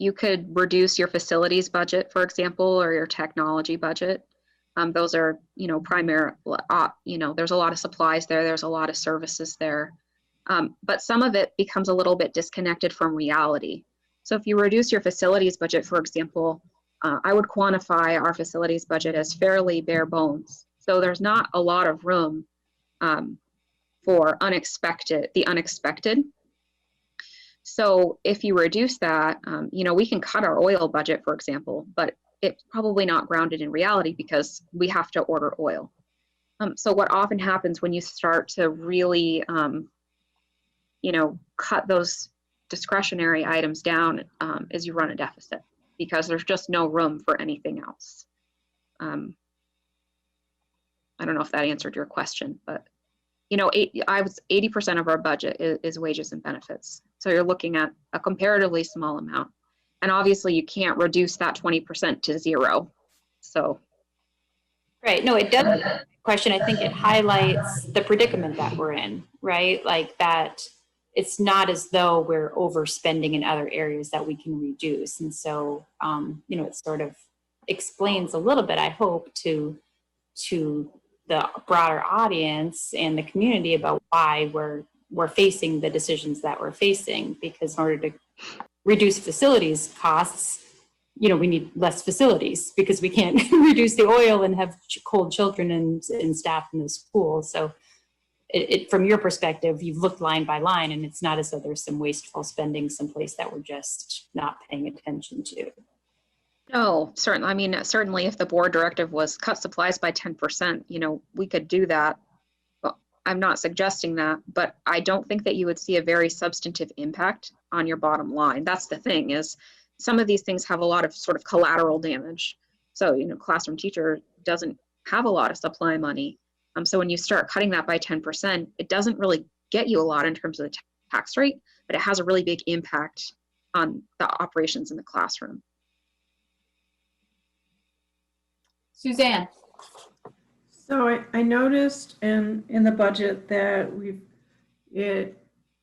You could reduce your facilities budget, for example, or your technology budget. Those are, you know, you know, there's a lot of supplies there, there's a lot of services there. But some of it becomes a little bit disconnected from reality. So if you reduce your facilities budget, for example, I would quantify our facilities budget as fairly bare bones. So there's not a lot of room for the unexpected. So if you reduce that, you know, we can cut our oil budget, for example, but it's probably not grounded in reality because we have to order oil. So what often happens when you start to really, you know, cut those discretionary items down is you run a deficit because there's just no room for anything else. I don't know if that answered your question, but you know, 80% of our budget is wages and benefits. So you're looking at a comparatively small amount. And obviously you can't reduce that 20% to zero. So. Right, no, it does. Question, I think it highlights the predicament that we're in, right? Like that it's not as though we're overspending in other areas that we can reduce. And so, you know, it sort of explains a little bit, I hope, to the broader audience and the community about why we're we're facing the decisions that we're facing, because in order to reduce facilities costs, we need less facilities, because we can't reduce the oil and have cold children and staff in the school. So from your perspective, you've looked line by line, and it's not as though there's some wasteful spending someplace that we're just not paying attention to. No, certainly. I mean, certainly if the board directive was cut supplies by 10%, we could do that. But I'm not suggesting that, but I don't think that you would see a very substantive impact on your bottom line. That's the thing, is some of these things have a lot of sort of collateral damage. So, classroom teacher doesn't have a lot of supply money. So when you start cutting that by 10%, it doesn't really get you a lot in terms of the tax rate, but it has a really big impact on the operations in the classroom. Suzanne. So I noticed in the budget that it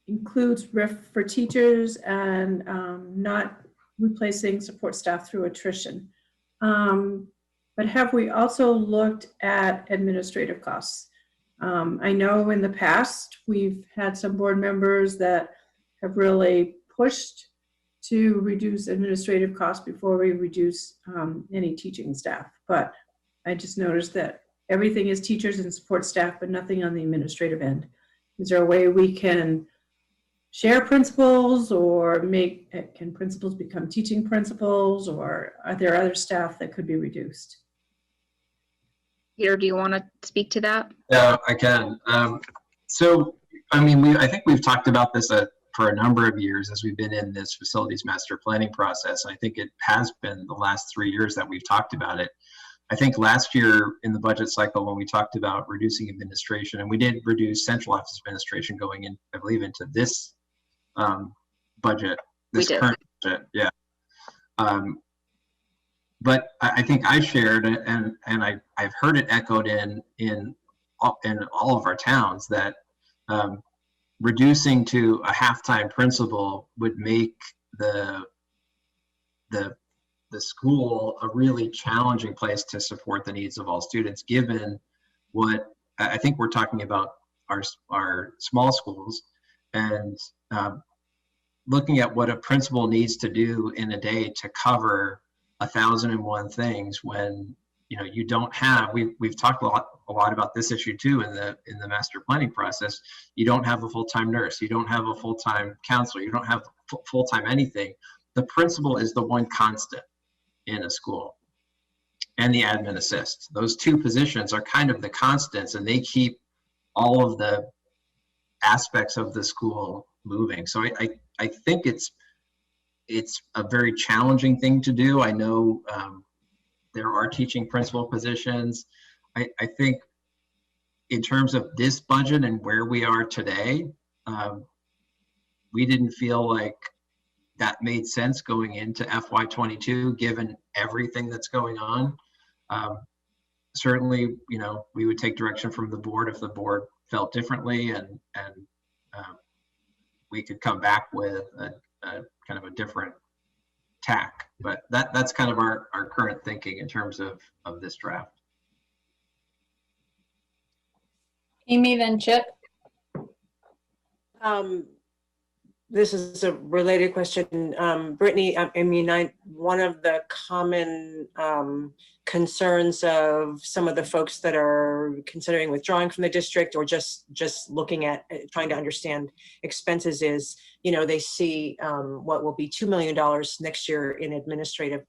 includes RIF for teachers and not replacing support staff through attrition. But have we also looked at administrative costs? I know in the past, we've had some board members that have really pushed to reduce administrative costs before we reduce any teaching staff. But I just noticed that everything is teachers and support staff, but nothing on the administrative end. Is there a way we can share principals, or can principals become teaching principals, or are there other staff that could be reduced? Peter, do you want to speak to that? Yeah, I can. So, I think we've talked about this for a number of years as we've been in this facilities master planning process. I think it has been the last 3 years that we've talked about it. I think last year in the budget cycle, when we talked about reducing administration, and we did reduce central office administration going in, I believe, into this budget, this current budget, yeah. But I think I shared, and I've heard it echoed in all of our towns, that reducing to a half-time principal would make the school a really challenging place to support the needs of all students, given what I think we're talking about our small schools, and looking at what a principal needs to do in a day to cover 1,001 things, when you don't have, we've talked a lot about this issue too in the master planning process. You don't have a full-time nurse, you don't have a full-time counselor, you don't have full-time anything. The principal is the one constant in a school, and the admin assist. Those two positions are kind of the constants, and they keep all of the aspects of the school moving. So I think it's a very challenging thing to do. I know there are teaching principal positions. I think in terms of this budget and where we are today, we didn't feel like that made sense going into FY22, given everything that's going on. Certainly, we would take direction from the board if the board felt differently, and we could come back with a kind of a different tack. But that's kind of our current thinking in terms of this draft. Amy, then Chip. This is a related question. Brittany, one of the common concerns of some of the folks that are considering withdrawing from the district, or just looking at trying to understand expenses, is, they see what will be $2 million next year in administrative.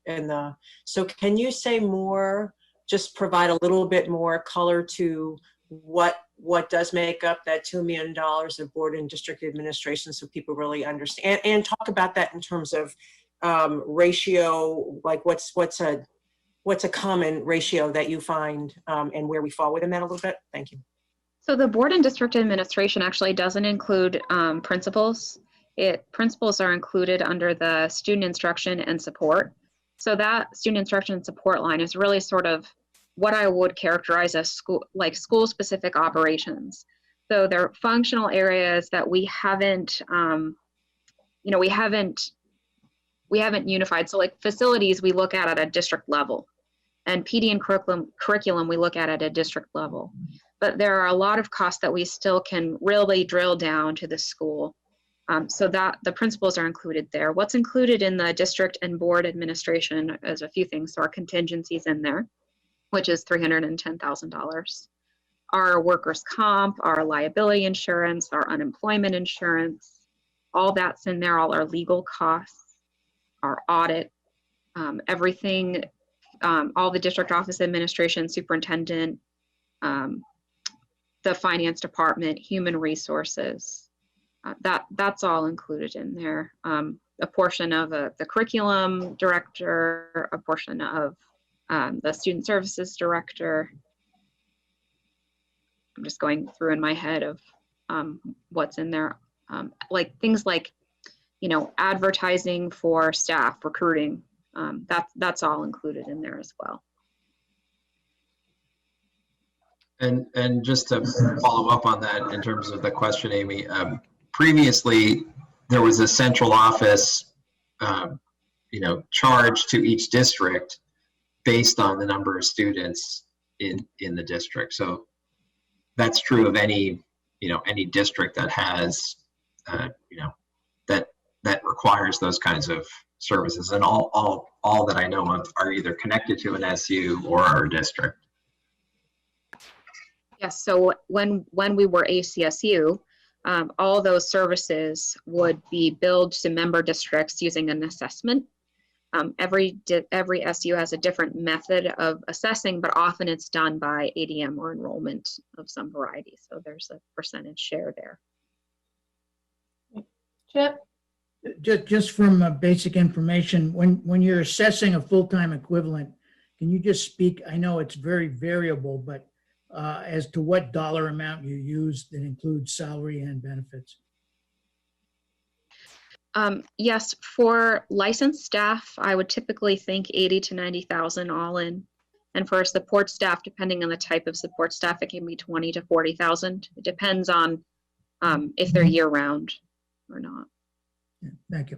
So can you say more, just provide a little bit more color to what does make up that $2 million of board and district administration, so people really understand, and talk about that in terms of ratio, like what's a common ratio that you find, and where we fall within that a little bit? Thank you. So the board and district administration actually doesn't include principals. Principals are included under the student instruction and support. So that student instruction and support line is really sort of what I would characterize as school-specific operations. So they're functional areas that we haven't unified. So like facilities, we look at a district level, and PD and curriculum we look at a district level. but there are a lot of costs that we still can really drill down to the school. So that the principals are included there. What's included in the district and board administration is a few things. So our contingencies in there, which is $310,000. Our workers' comp, our liability insurance, our unemployment insurance, all that's in there, all our legal costs, our audit, everything, all the district office administration, superintendent, the finance department, human resources. That's all included in there. A portion of the curriculum director, a portion of the student services director. I'm just going through in my head of what's in there. Like things like, you know, advertising for staff, recruiting. That's all included in there as well. And just to follow up on that in terms of the question, Amy, previously there was a central office, you know, charge to each district based on the number of students in the district. So that's true of any, you know, any district that has, you know, that requires those kinds of services, and all that I know of are either connected to an SU or our district. Yes, so when we were ACSU, all those services would be billed to member districts using an assessment. Every SU has a different method of assessing, but often it's done by ADM or enrollment of some variety. So there's a percentage share there. Chip? Just from basic information, when you're assessing a full-time equivalent, can you just speak, I know it's very variable, but as to what dollar amount you use that includes salary and benefits? Yes, for licensed staff, I would typically think 80 to 90,000 all in. And for support staff, depending on the type of support staff, it can be 20 to 40,000. It depends on if they're year round or not. Yeah, thank you.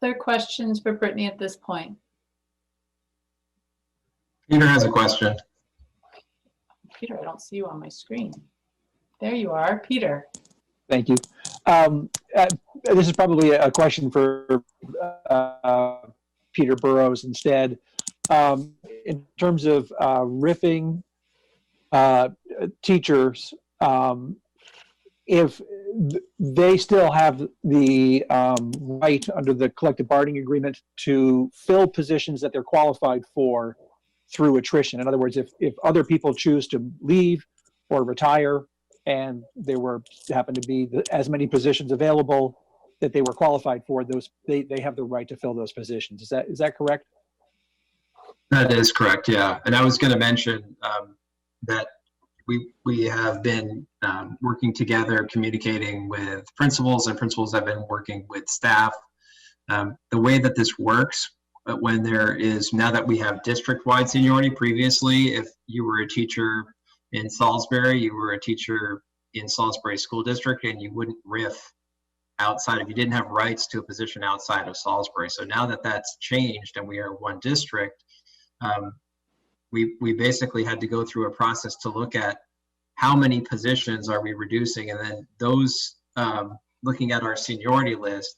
Other questions for Brittany at this point? Peter has a question. Peter, I don't see you on my screen. There you are, Peter. Thank you. This is probably a question for Peter Burrows instead. In terms of riffing teachers, if they still have the right under the collective bargaining agreement to fill positions that they're qualified for through attrition. In other words, if other people choose to leave or retire and there happen to be as many positions available that they were qualified for, they have the right to fill those positions. Is that correct? That is correct, yeah. And I was going to mention that we have been working together, communicating with principals, and principals have been working with staff. The way that this works, when there is, now that we have district-wide seniority, previously, if you were a teacher in Salisbury, you were a teacher in Salisbury School District, and you wouldn't riff outside, if you didn't have rights to a position outside of Salisbury. So now that that's changed and we are one district, we basically had to go through a process to look at how many positions are we reducing, and then those, looking at our seniority list,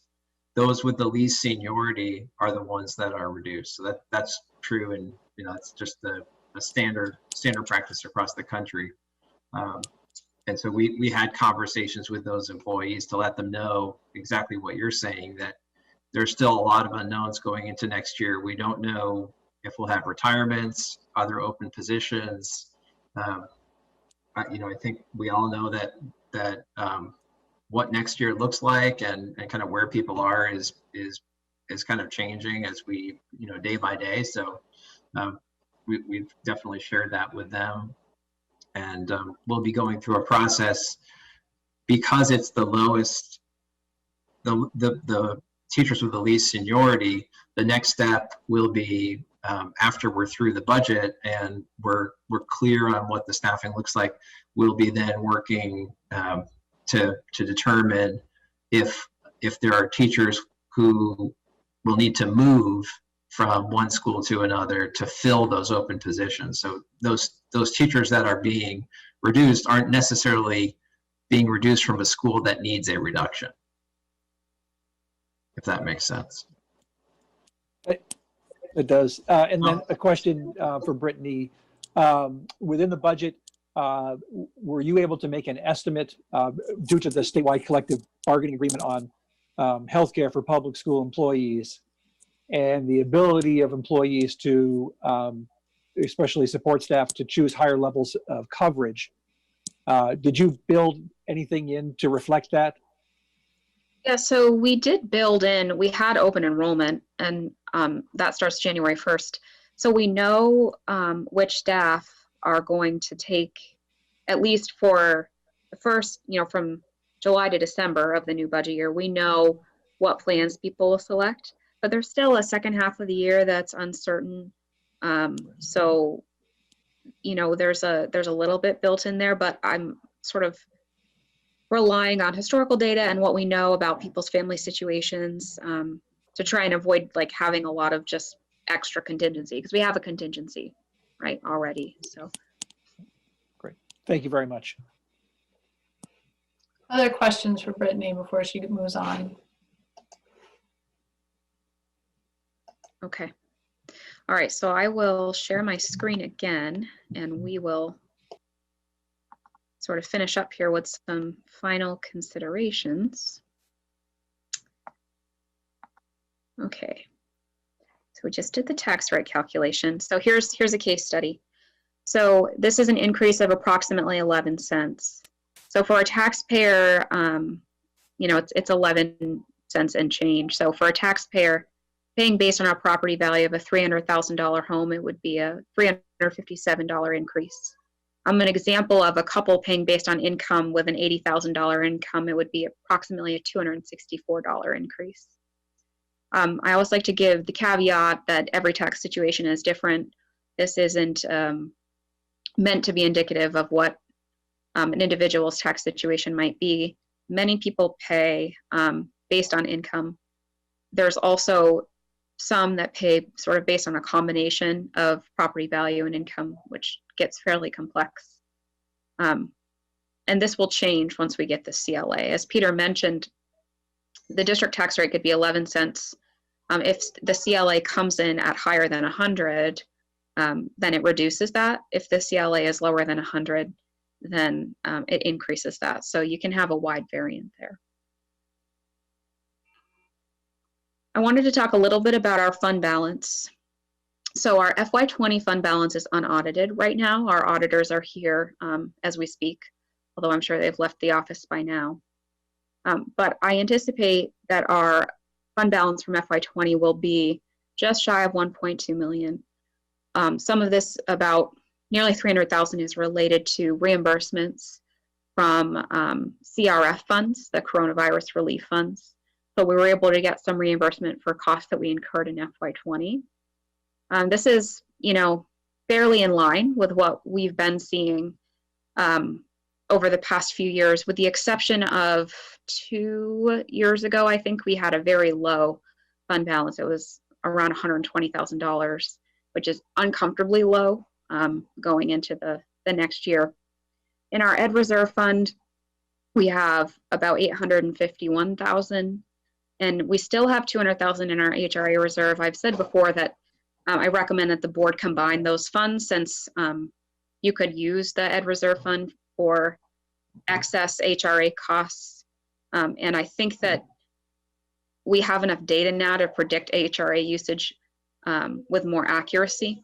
those with the least seniority are the ones that are reduced. So that's true, and you know, it's just a standard practice across the country. And so we had conversations with those employees to let them know exactly what you're saying, that there's still a lot of unknowns going into next year. We don't know if we'll have retirements, other open positions. You know, I think we all know that what next year looks like and kind of where people are is kind of changing as we, you know, day by day. So we've definitely shared that with them, and we'll be going through a process because it's the lowest, the teachers with the least seniority. The next step will be after we're through the budget and we're clear on what the staffing looks like, we'll be then working to determine if there are teachers who will need to move from one school to another to fill those open positions. So those teachers that are being reduced aren't necessarily being reduced from a school that needs a reduction, if that makes sense. It does. And then a question for Brittany. Within the budget, were you able to make an estimate due to the statewide collective bargaining agreement on healthcare for public school employees and the ability of employees to, especially support staff, to choose higher levels of coverage? Did you build anything in to reflect that? Yeah, so we did build in, we had open enrollment, and that starts January 1st. So we know which staff are going to take, at least for the first, from July to December of the new budget year, we know what plans people will select, but there's still a second half of the year that's uncertain. So, there's a little bit built in there, but I'm sort of relying on historical data and what we know about people's family situations to try and avoid like having a lot of just extra contingency, because we have a contingency, right, already. So great. Thank you very much. Other questions for Brittany before she moves on? Okay. All right, so I will share my screen again, and we will sort of finish up here with some final considerations. Okay, so we just did the tax rate calculation. So here's a case study. So this is an increase of approximately 11 cents. So for a taxpayer, it's 11 cents and change. So for a taxpayer paying based on our property value of a $300,000 home, it would be a $357 increase. An example of a couple paying based on income with an $80,000 income, it would be approximately a $264 increase. I always like to give the caveat that every tax situation is different. This isn't meant to be indicative of what an individual's tax situation might be. Many people pay based on income. There's also some that pay sort of based on a combination of property value and income, which gets fairly complex. And this will change once we get the CLA. As Peter mentioned, the district tax rate could be 11 cents. If the CLA comes in at higher than 100, then it reduces that. If the CLA is lower than 100, then it increases that. So you can have a wide variant there. I wanted to talk a little bit about our fund balance. So our FY20 fund balance is unaudited right now. Our auditors are here as we speak, although I'm sure they've left the office by now. But I anticipate that our fund balance from FY20 will be just shy of 1.2 million. Some of this, about nearly 300,000, is related to reimbursements from CRF funds, the coronavirus relief funds. So we were able to get some reimbursement for costs that we incurred in FY20. This is, fairly in line with what we've been seeing over the past few years, with the exception of 2 years ago. I think we had a very low fund balance. It was around $120,000, which is uncomfortably low going into the next year. In our Ed Reserve Fund, we have about $851,000, and we still have $200,000 in our HRA reserve. I've said before that I recommend that the board combine those funds, since you could use the Ed Reserve Fund for excess HRA costs. And I think that we have enough data now to predict HRA usage with more accuracy.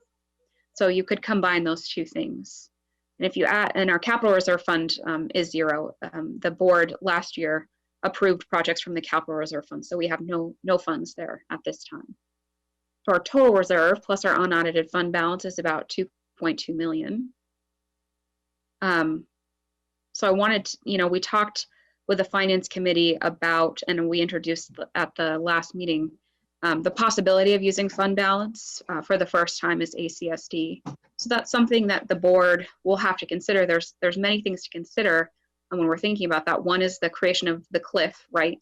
So you could combine those two things. And if you add, and our capital reserve fund is zero. The board last year approved projects from the capital reserve fund, so we have no funds there at this time. So our total reserve plus our unaudited fund balance is about 2.2 million. So I wanted to, we talked with the finance committee about, and we introduced at the last meeting, the possibility of using fund balance for the first time as ACSD. So that's something that the board will have to consider. There's many things to consider when we're thinking about that. One is the creation of the cliff, right?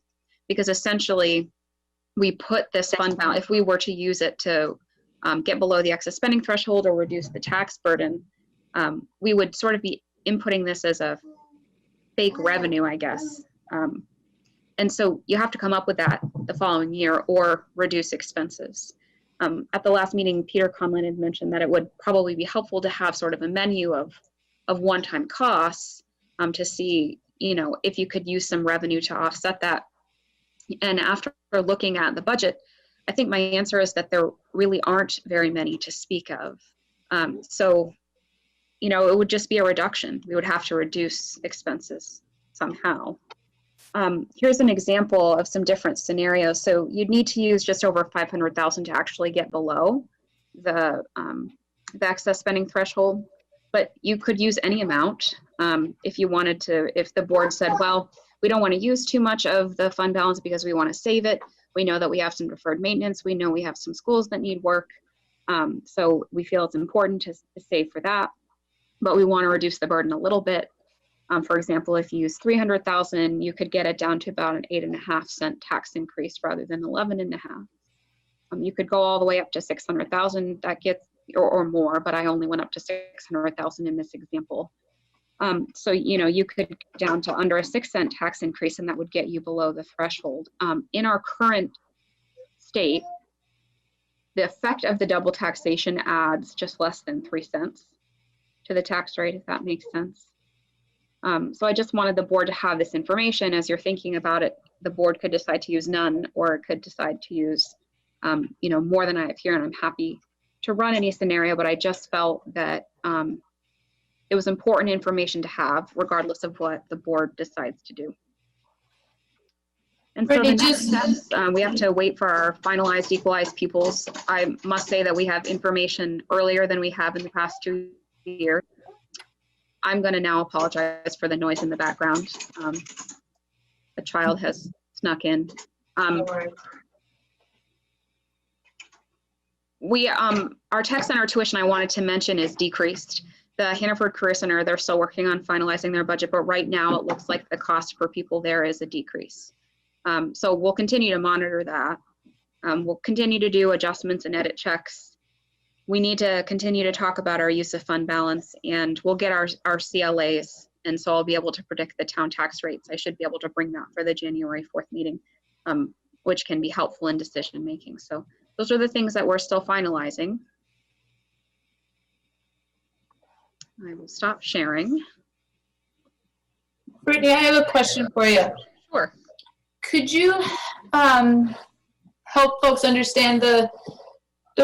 Because essentially we put this fund balance, if we were to use it to get below the excess spending threshold or reduce the tax burden, we would sort of be inputting this as a fake revenue, I guess. And so you have to come up with that the following year or reduce expenses. At the last meeting, Peter Conlon had mentioned that it would probably be helpful to have sort of a menu of one-time costs to see, you know, if you could use some revenue to offset that. And after looking at the budget, I think my answer is that there really aren't very many to speak of. So, you know, it would just be a reduction. We would have to reduce expenses somehow. Here's an example of some different scenarios. So you'd need to use just over 500,000 to actually get below the excess spending threshold, but you could use any amount if you wanted to. If the board said, well, we don't want to use too much of the fund balance because we want to save it. We know that we have some deferred maintenance. We know we have some schools that need work. So we feel it's important to save for that, but we want to reduce the burden a little bit. For example, if you use 300,000, you could get it down to about an 8.5 cent tax increase rather than 11.5. You could go all the way up to 600,000. That gets or more, but I only went up to 600,000 in this example. So, you know, you could go down to under a 6 cent tax increase, and that would get you below the threshold. In our current state, the effect of the double taxation adds just less than 3 cents to the tax rate, if that makes sense. So I just wanted the board to have this information as you're thinking about it. The board could decide to use none, or it could decide to use, you know, more than I have here, and I'm happy to run any scenario, but I just felt that it was important information to have, regardless of what the board decides to do. And so the next steps, we have to wait for our finalized equalized pupils. I must say that we have information earlier than we have in the past 2 years. I'm going to now apologize for the noise in the background. A child has snuck in. Our tech center tuition I wanted to mention is decreased. The Hannaford Career Center, they're still working on finalizing their budget, but right now it looks like the cost per pupil there is a decrease. So we'll continue to monitor that. We'll continue to do adjustments and edit checks. We need to continue to talk about our use of fund balance, and we'll get our CLAs. And so I'll be able to predict the town tax rates. I should be able to bring that for the January 4th meeting, which can be helpful in decision making. So those are the things that we're still finalizing. I will stop sharing. Brittany, I have a question for you. Sure. Could you help folks understand the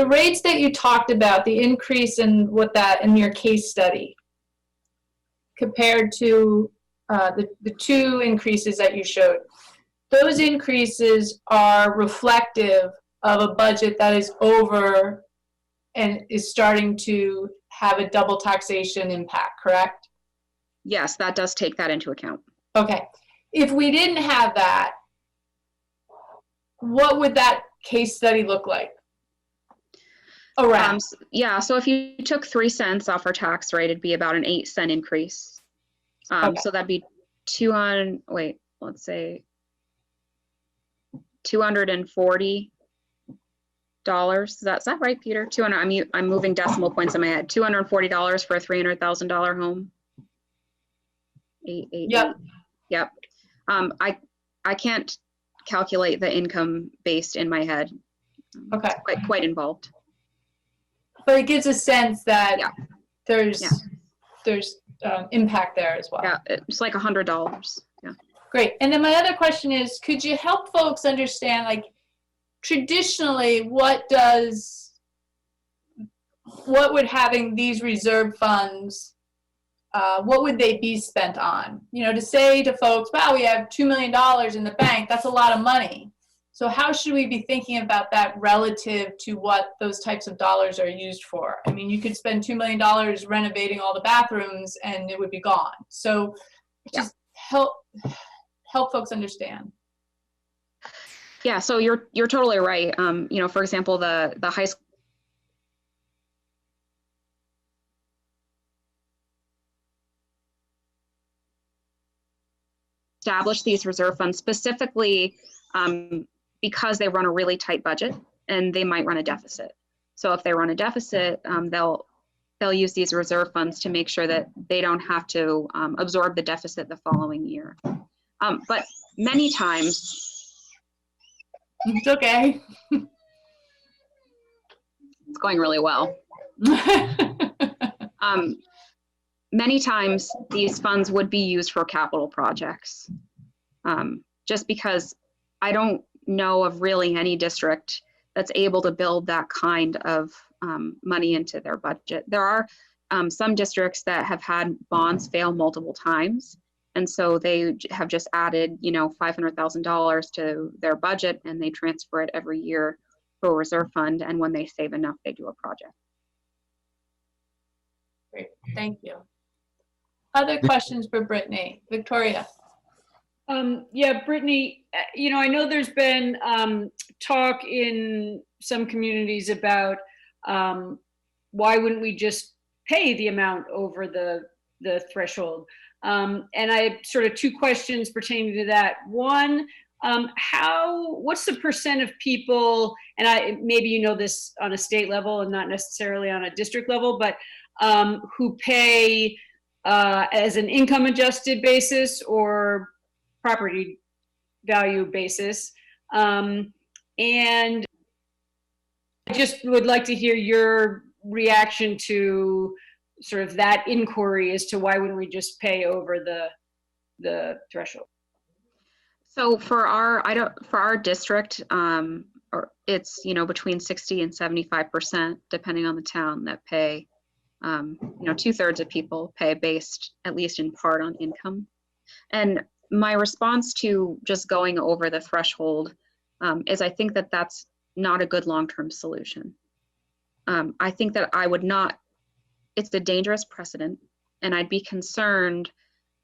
rates that you talked about, the increase in what that in your case study, compared to the 2 increases that you showed? Those increases are reflective of a budget that is over and is starting to have a double taxation impact, correct? Yes, that does take that into account. Okay. If we didn't have that, what would that case study look like? Around. Yeah, so if you took 3 cents off our tax rate, it'd be about an 8 cent increase. Okay. So that'd be let's say $240. Is that right, Peter? 200. I'm moving decimal points in my head. $240 for a $300,000 home. 888. Yep. Yep. I can't calculate the income based in my head. Okay. It's quite involved. But it gives a sense that there's impact there as well. Yeah, it's like $100. Yeah. Great. And then my other question is, could you help folks understand, like, traditionally, what would having these reserve funds, what would they be spent on? You know, to say to folks, wow, we have $2 million in the bank, that's a lot of money. So how should we be thinking about that relative to what those types of dollars are used for? I mean, you could spend $2 million renovating all the bathrooms and it would be gone. So just help folks understand. Yeah, so you're totally right. You know, for example, the high school established these reserve funds specifically because they run a really tight budget and they might run a deficit. So if they run a deficit, they'll use these reserve funds to make sure that they don't have to absorb the deficit the following year. But many times, it's okay. It's going really well. Many times these funds would be used for capital projects. Just because I don't know of really any district that's able to build that kind of money into their budget. There are some districts that have had bonds fail multiple times. And so they have just added, $500,000 to their budget and they transfer it every year to a reserve fund. And when they save enough, they do a project. Great, thank you. Other questions for Brittany? Victoria. Yeah, Brittany, I know there's been talk in some communities about why wouldn't we just pay the amount over the threshold? And I have sort of two questions pertaining to that. One, what's the percent of people, and maybe you know this on a state level and not necessarily on a district level, but who pay as an income adjusted basis or property value basis? And I just would like to hear your reaction to sort of that inquiry as to why wouldn't we just pay over the threshold? So for our district, it's between 60 and 75%, depending on the town, that pay. 2/3 of people pay based at least in part on income. And my response to just going over the threshold is I think that that's not a good long-term solution. I think that it's a dangerous precedent, and I'd be concerned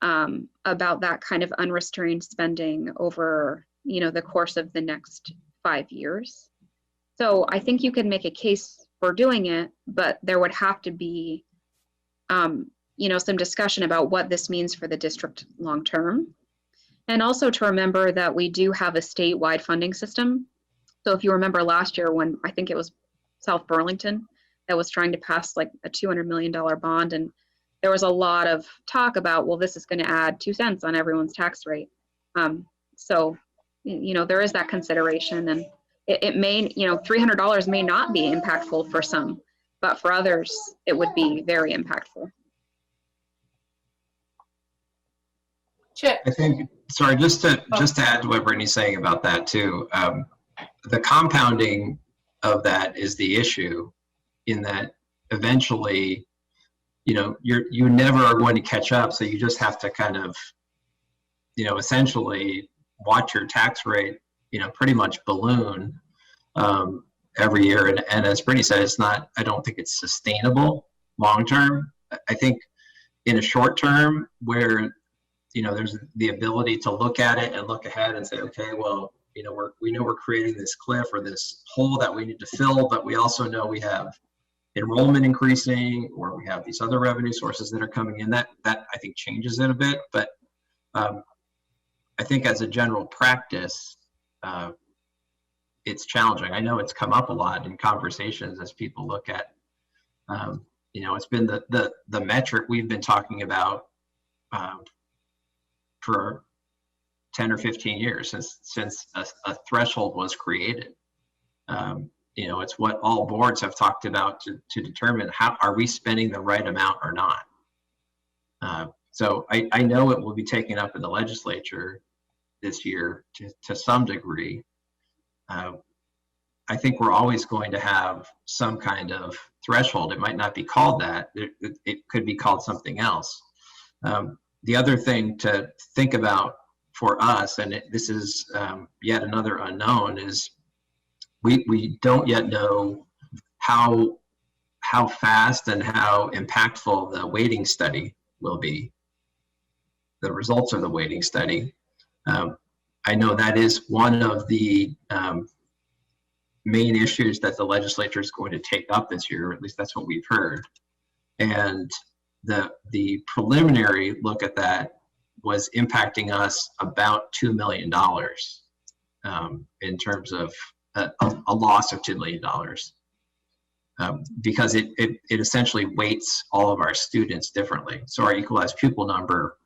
about that kind of unrestrained spending over, the course of the next 5 years. So I think you can make a case for doing it, but there would have to be, some discussion about what this means for the district long-term. And also to remember that we do have a statewide funding system. So if you remember last year when I think it was South Burlington that was trying to pass like a $200 million bond, and there was a lot of talk about, well, this is going to add 2 cents on everyone's tax rate. So, there is that consideration, and it may, $300 may not be impactful for some, but for others, it would be very impactful. Chip. I think, sorry, just to add to what Brittany's saying about that too, the compounding of that is the issue, in that eventually, you never are going to catch up. So you just have to kind of, essentially watch your tax rate, pretty much balloon every year. And as Brittany said, I don't think it's sustainable long-term. I think in a short term where, there's the ability to look at it and look ahead and say, okay, well, we know we're creating this cliff or this hole that we need to fill, but we also know we have enrollment increasing, or we have these other revenue sources that are coming in. That I think changes it a bit, but I think as a general practice, it's challenging. I know it's come up a lot in conversations as people look at, it's been the metric we've been talking about for 10 or 15 years since a threshold was created. It's what all boards have talked about to determine how are we spending the right amount or not. So I know it will be taken up in the legislature this year to some degree. I think we're always going to have some kind of threshold. It might not be called that. It could be called something else. The other thing to think about for us, and this is yet another unknown, is we don't yet know how fast and how impactful the weighting study will be, the results of the weighting study. I know that is one of the main issues that the legislature is going to take up this year, or at least that's what we've heard. And the preliminary look at that was impacting us about $2 million. in terms of a loss of $2 million. Because it essentially weights all of our students differently. So our equalized pupil number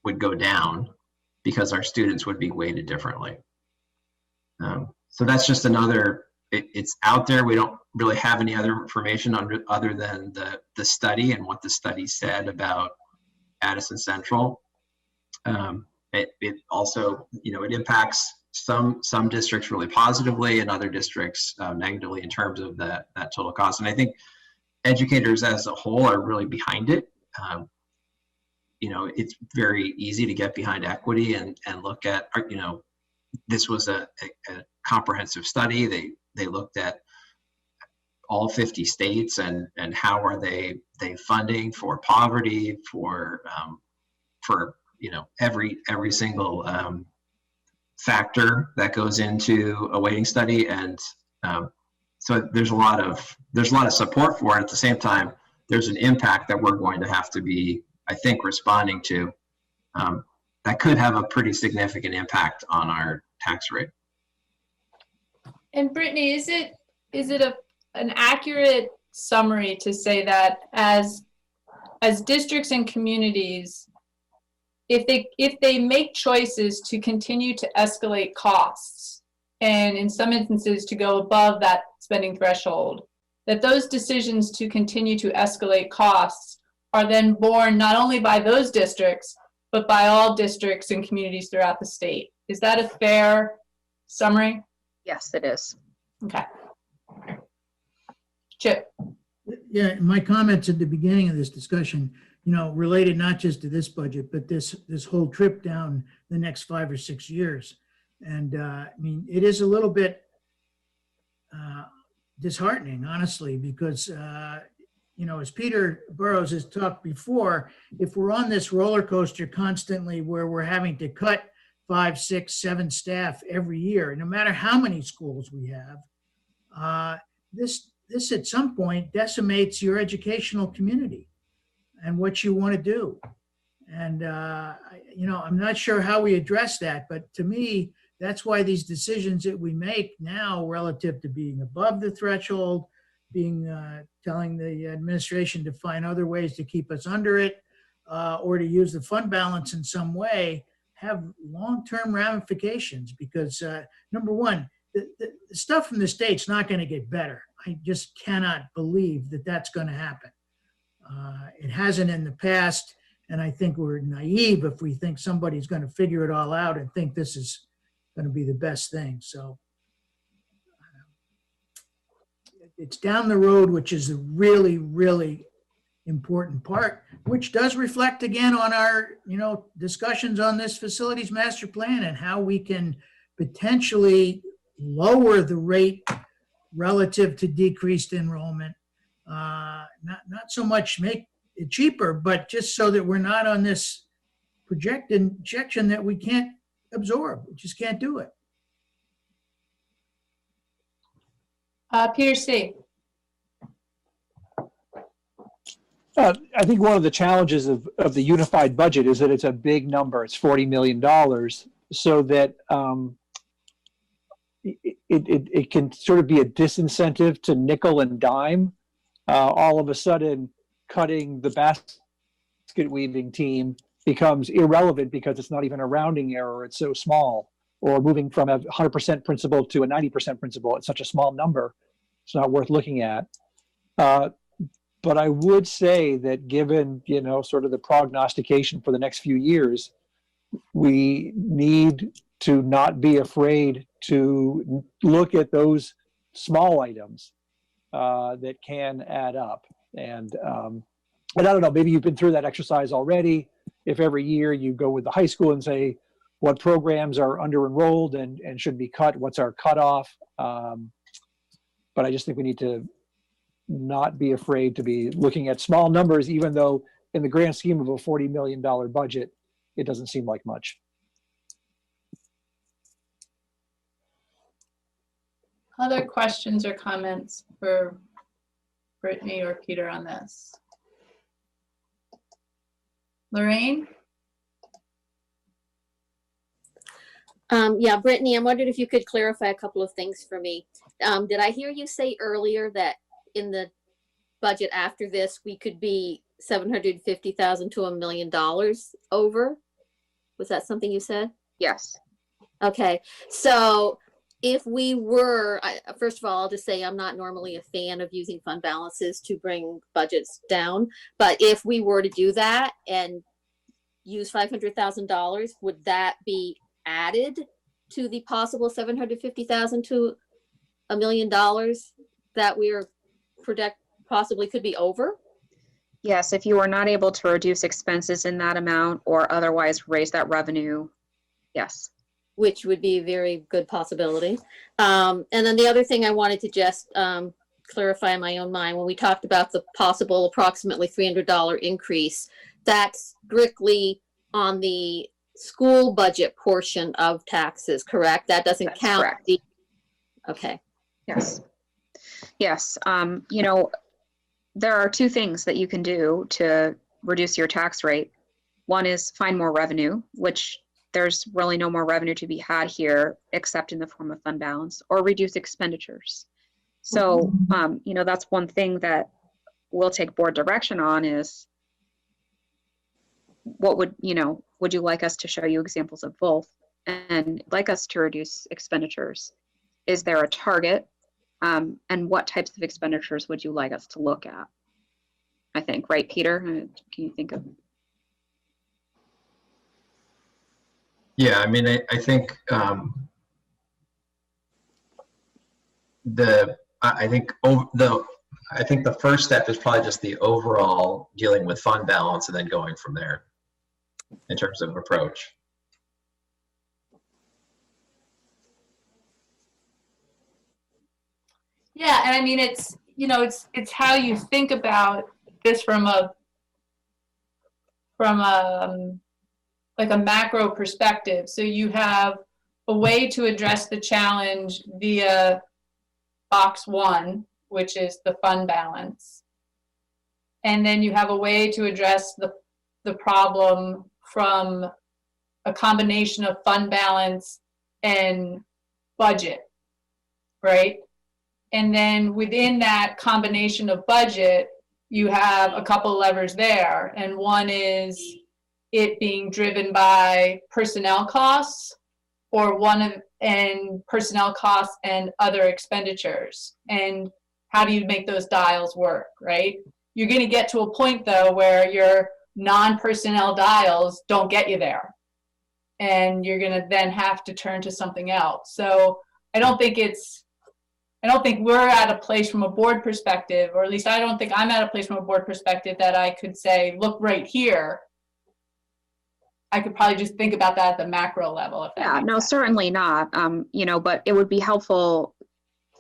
would go down because our students would be weighted differently. So that's just another, it's out there. We don't really have any other information other than the study and what the study said about Addison Central. It also, it impacts some districts really positively and other districts negatively in terms of that total cost. And I think educators as a whole are really behind it. It's very easy to get behind equity and look at, this was a comprehensive study. They looked at all 50 states and how are they funding for poverty, for every single factor that goes into a weighting study. And so there's a lot of support for it. At the same time, there's an impact that we're going to have to be, I think, responding to that could have a pretty significant impact on our tax rate. And Brittany, is it an accurate summary to say that as districts and communities, if they make choices to continue to escalate costs, and in some instances to go above that spending threshold, that those decisions to continue to escalate costs are then borne not only by those districts, but by all districts and communities throughout the state? Is that a fair summary? Yes, it is. Okay. Chip. Yeah, my comments at the beginning of this discussion, related not just to this budget, but this whole trip down the next 5 or 6 years. And it is a little bit disheartening, honestly, because, as Peter Burrows has talked before, if we're on this roller coaster constantly where we're having to cut 5, 6, 7 staff every year, no matter how many schools we have, this at some point decimates your educational community and what you want to do. And, I'm not sure how we address that, but to me, that's why these decisions that we make now relative to being above the threshold, telling the administration to find other ways to keep us under it, or to use the fund balance in some way, have long-term ramifications. Because number one, the stuff from the state's not going to get better. I just cannot believe that that's going to happen. It hasn't in the past, and I think we're naive if we think somebody's going to figure it all out and think this is going to be the best thing. So it's down the road, which is a really, really important part, which does reflect again on our, discussions on this facilities master plan and how we can potentially lower the rate relative to decreased enrollment. Not so much make it cheaper, but just so that we're not on this projection that we can't absorb. We just can't do it. Peter C. I think one of the challenges of the unified budget is that it's a big number. It's $40 million, so that it can sort of be a disincentive to nickel and dime. All of a sudden, cutting the basket weaving team becomes irrelevant because it's not even a rounding error. It's so small. Or moving from a 100% principal to a 90% principal. It's such a small number. It's not worth looking at. But I would say that given, sort of the prognostication for the next few years, we need to not be afraid to look at those small items that can add up. And I don't know, maybe you've been through that exercise already. If every year you go with the high school and say, what programs are under enrolled and should be cut, what's our cutoff? But I just think we need to not be afraid to be looking at small numbers, even though in the grand scheme of a $40 million budget, it doesn't seem like much. Other questions or comments for Brittany or Peter on this? Lorraine? Yeah, Brittany, I'm wondering if you could clarify a couple of things for me. Did I hear you say earlier that in the budget after this, we could be 750,000 to $1 million over? Was that something you said? Yes. Okay, so if we were, first of all, I'll just say I'm not normally a fan of using fund balances to bring budgets down, but if we were to do that and use $500,000, would that be added to the possible 750,000 to $1 million that we're possibly could be over? Yes, if you are not able to reduce expenses in that amount or otherwise raise that revenue, yes. Which would be a very good possibility. And then the other thing I wanted to just clarify in my own mind, when we talked about the possible approximately $300 increase, that's strictly on the school budget portion of taxes, correct? That doesn't That's count correct. the, okay. Yes. Yes. You know, there are two things that you can do to reduce your tax rate. One is find more revenue, which there's really no more revenue to be had here except in the form of fund balance, or reduce expenditures. So, you know, that's one thing that we'll take board direction on is what would, you know, would you like us to show you examples of both and like us to reduce expenditures? Is there a target? And what types of expenditures would you like us to look at? I think, right, Peter? Can you think of? Yeah, I mean, I think I think the first step is probably just the overall dealing with fund balance and then going from there in terms of approach. Yeah, and I mean, it's, you know, it's how you think about this from a like a macro perspective. So you have a way to address the challenge via box one, which is the fund balance. And then you have a way to address the problem from a combination of fund balance and budget, right? And then within that combination of budget, you have a couple levers there. And one is it being driven by personnel costs and personnel costs and other expenditures. And how do you make those dials work, right? You're going to get to a point though where your non-personnel dials don't get you there. And you're going to then have to turn to something else. So I don't think we're at a place from a board perspective, or at least I don't think I'm at a place from a board perspective that I could say, look right here. I could probably just think about that at the macro level. If that Yeah, makes no, sense. certainly not. You know, but it would be helpful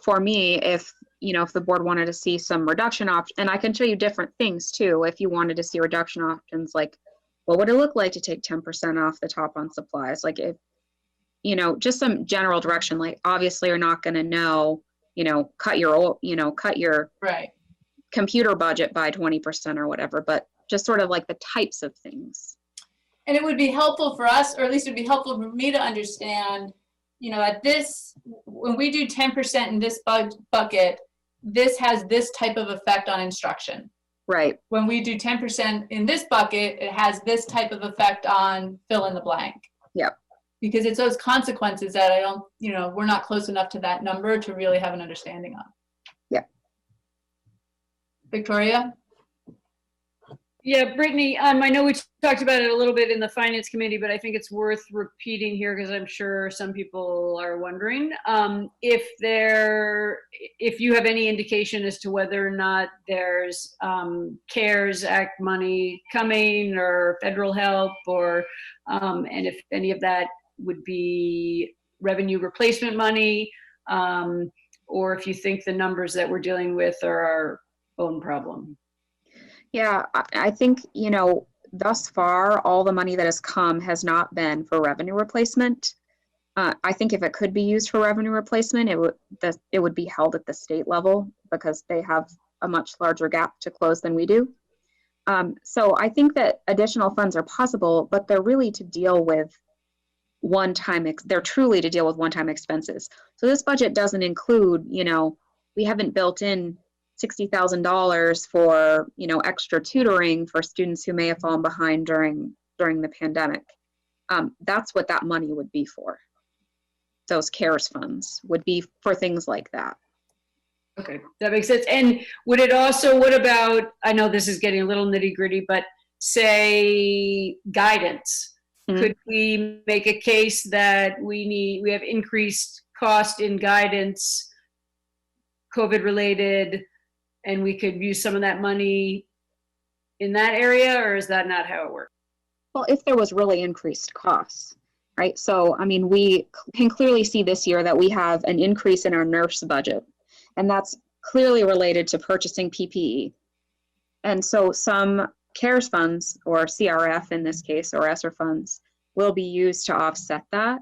for me if, you know, if the board wanted to see some reduction options, and I can show you different things too. If you wanted to see reduction options, like what would it look like to take 10% off the top on supplies? Like if, you know, just some general direction, like obviously you're not going to know, you know, cut your right. computer budget by 20% or whatever, but just sort of like the types of things. And it would be helpful for us, or at least it would be helpful for me to understand, you know, at this, when we do 10% in this bucket, this has this type of effect on instruction. Right. When we do 10% in this bucket, it has this type of effect on fill in the blank. Yep. Because it's those consequences that I don't, you know, we're not close enough to that number to really have an understanding of. Yeah. Victoria? Yeah, Brittany, I know we talked about it a little bit in the finance committee, but I think it's worth repeating here because I'm sure some people are wondering if you have any indication as to whether or not there's CARES Act money coming or federal help, or and if any of that would be revenue replacement money, or if you think the numbers that we're dealing with are our own problem. Yeah, I think, you know, thus far, all the money that has come has not been for revenue replacement. I think if it could be used for revenue replacement, it would be held at the state level because they have a much larger gap to close than we do. So I think that additional funds are possible, but they're really to deal with they're truly to deal with one-time expenses. So this budget doesn't include, we haven't built in $60,000 for, extra tutoring for students who may have fallen behind during the pandemic. That's what that money would be for. Those CARES funds would be for things like that. Okay, that makes sense. And what about, I know this is getting a little nitty gritty, but say guidance. Could we make a case that we have increased cost in guidance, COVID related, and we could use some of that money in that area, or is that not how it works? Well, if there was really increased costs, right? So, we can clearly see this year that we have an increase in our nurse budget, and that's clearly related to purchasing PPE. And so some CARES funds, or CRF in this case, or ESSER funds, will be used to offset that.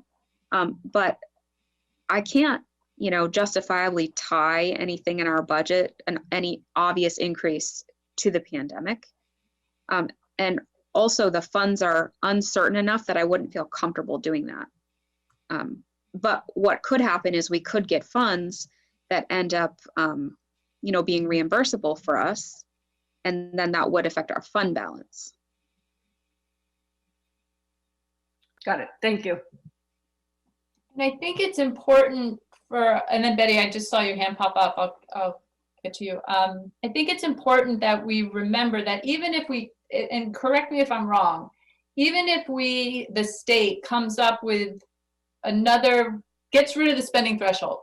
But I can't, justifiably tie anything in our budget and any obvious increase to the pandemic. And also the funds are uncertain enough that I wouldn't feel comfortable doing that. But what could happen is we could get funds that end up, being reimbursable for us, and then that would affect our fund balance. Got it. Thank you. And I think it's important and then Betty, I just saw your hand pop up. I'll get to you. I think it's important that we remember that even if and correct me if I'm wrong, even if the state comes up with gets rid of the spending threshold,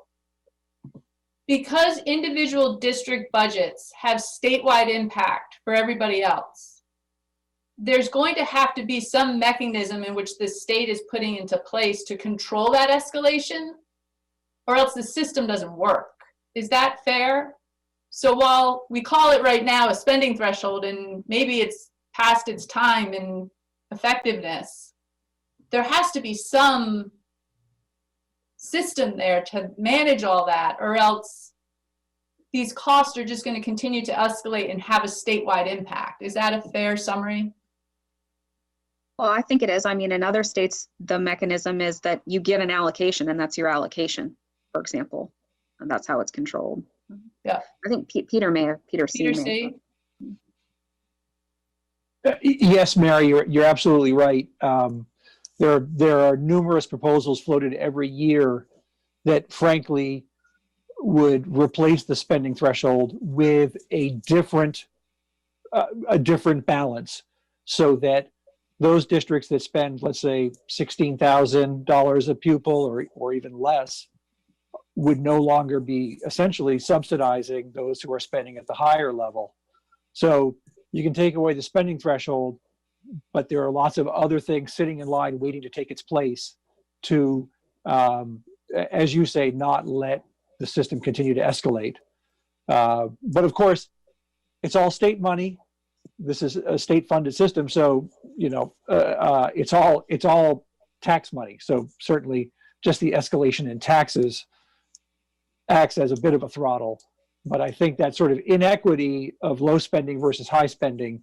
because individual district budgets have statewide impact for everybody else, there's going to have to be some mechanism in which the state is putting into place to control that escalation, or else the system doesn't work. Is that fair? So while we call it right now a spending threshold, and maybe it's past its time in effectiveness, there has to be some system there to manage all that, or else these costs are just going to continue to escalate and have a statewide impact. Is that a fair summary? Well, I think it is. In other states, the mechanism is that you get an allocation, and that's your allocation, for example, and that's how it's controlled. Yeah. I think Peter C. Yes, Mary, you're absolutely right. There are numerous proposals floated every year that, frankly, would replace the spending threshold with a different balance, so that those districts that spend, let's say, $16,000 a pupil or even less would no longer be essentially subsidizing those who are spending at the higher level. So you can take away the spending threshold, but there are lots of other things sitting in line waiting to take its place to, as you say, not let the system continue to escalate. But of course, it's all state money. This is a state-funded system, so it's all tax money. So certainly, just the escalation in taxes acts as a bit of a throttle. But I think that sort of inequity of low spending versus high spending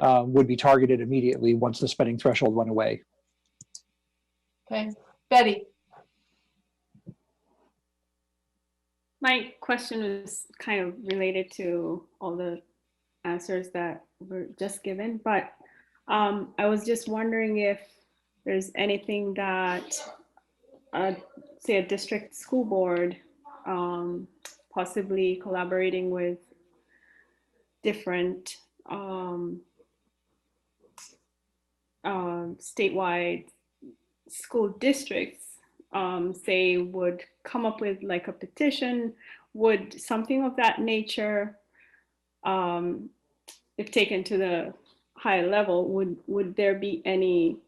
would be targeted immediately once the spending threshold went away. Okay, Betty. My question was kind of related to all the answers that were just given, but I was just wondering if there's anything that, say, a district school board, possibly collaborating with different statewide school districts, say, would come up with like a petition. Would something of that nature, if taken to the high level, would there be anything